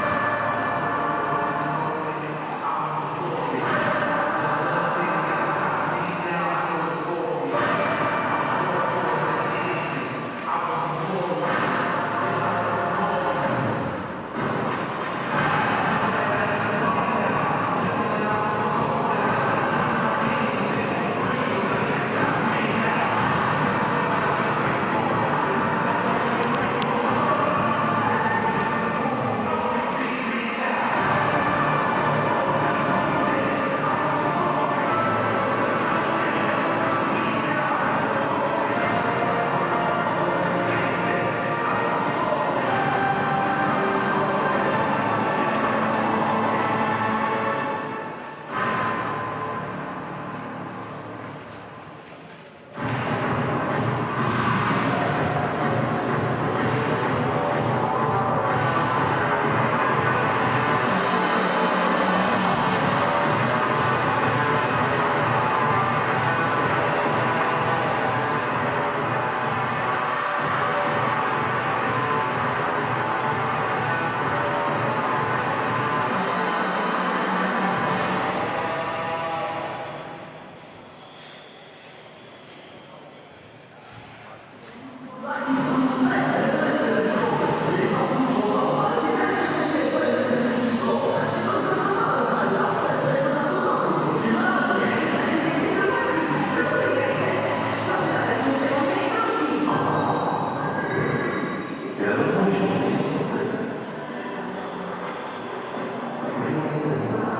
Speaker 5: 自己的汗，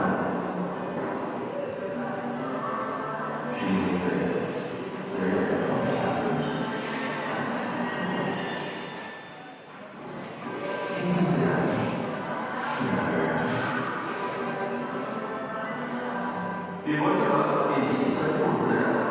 Speaker 5: 是因为自己而有人放不下问题。天性自然，自然而然。比模者练习分不自然。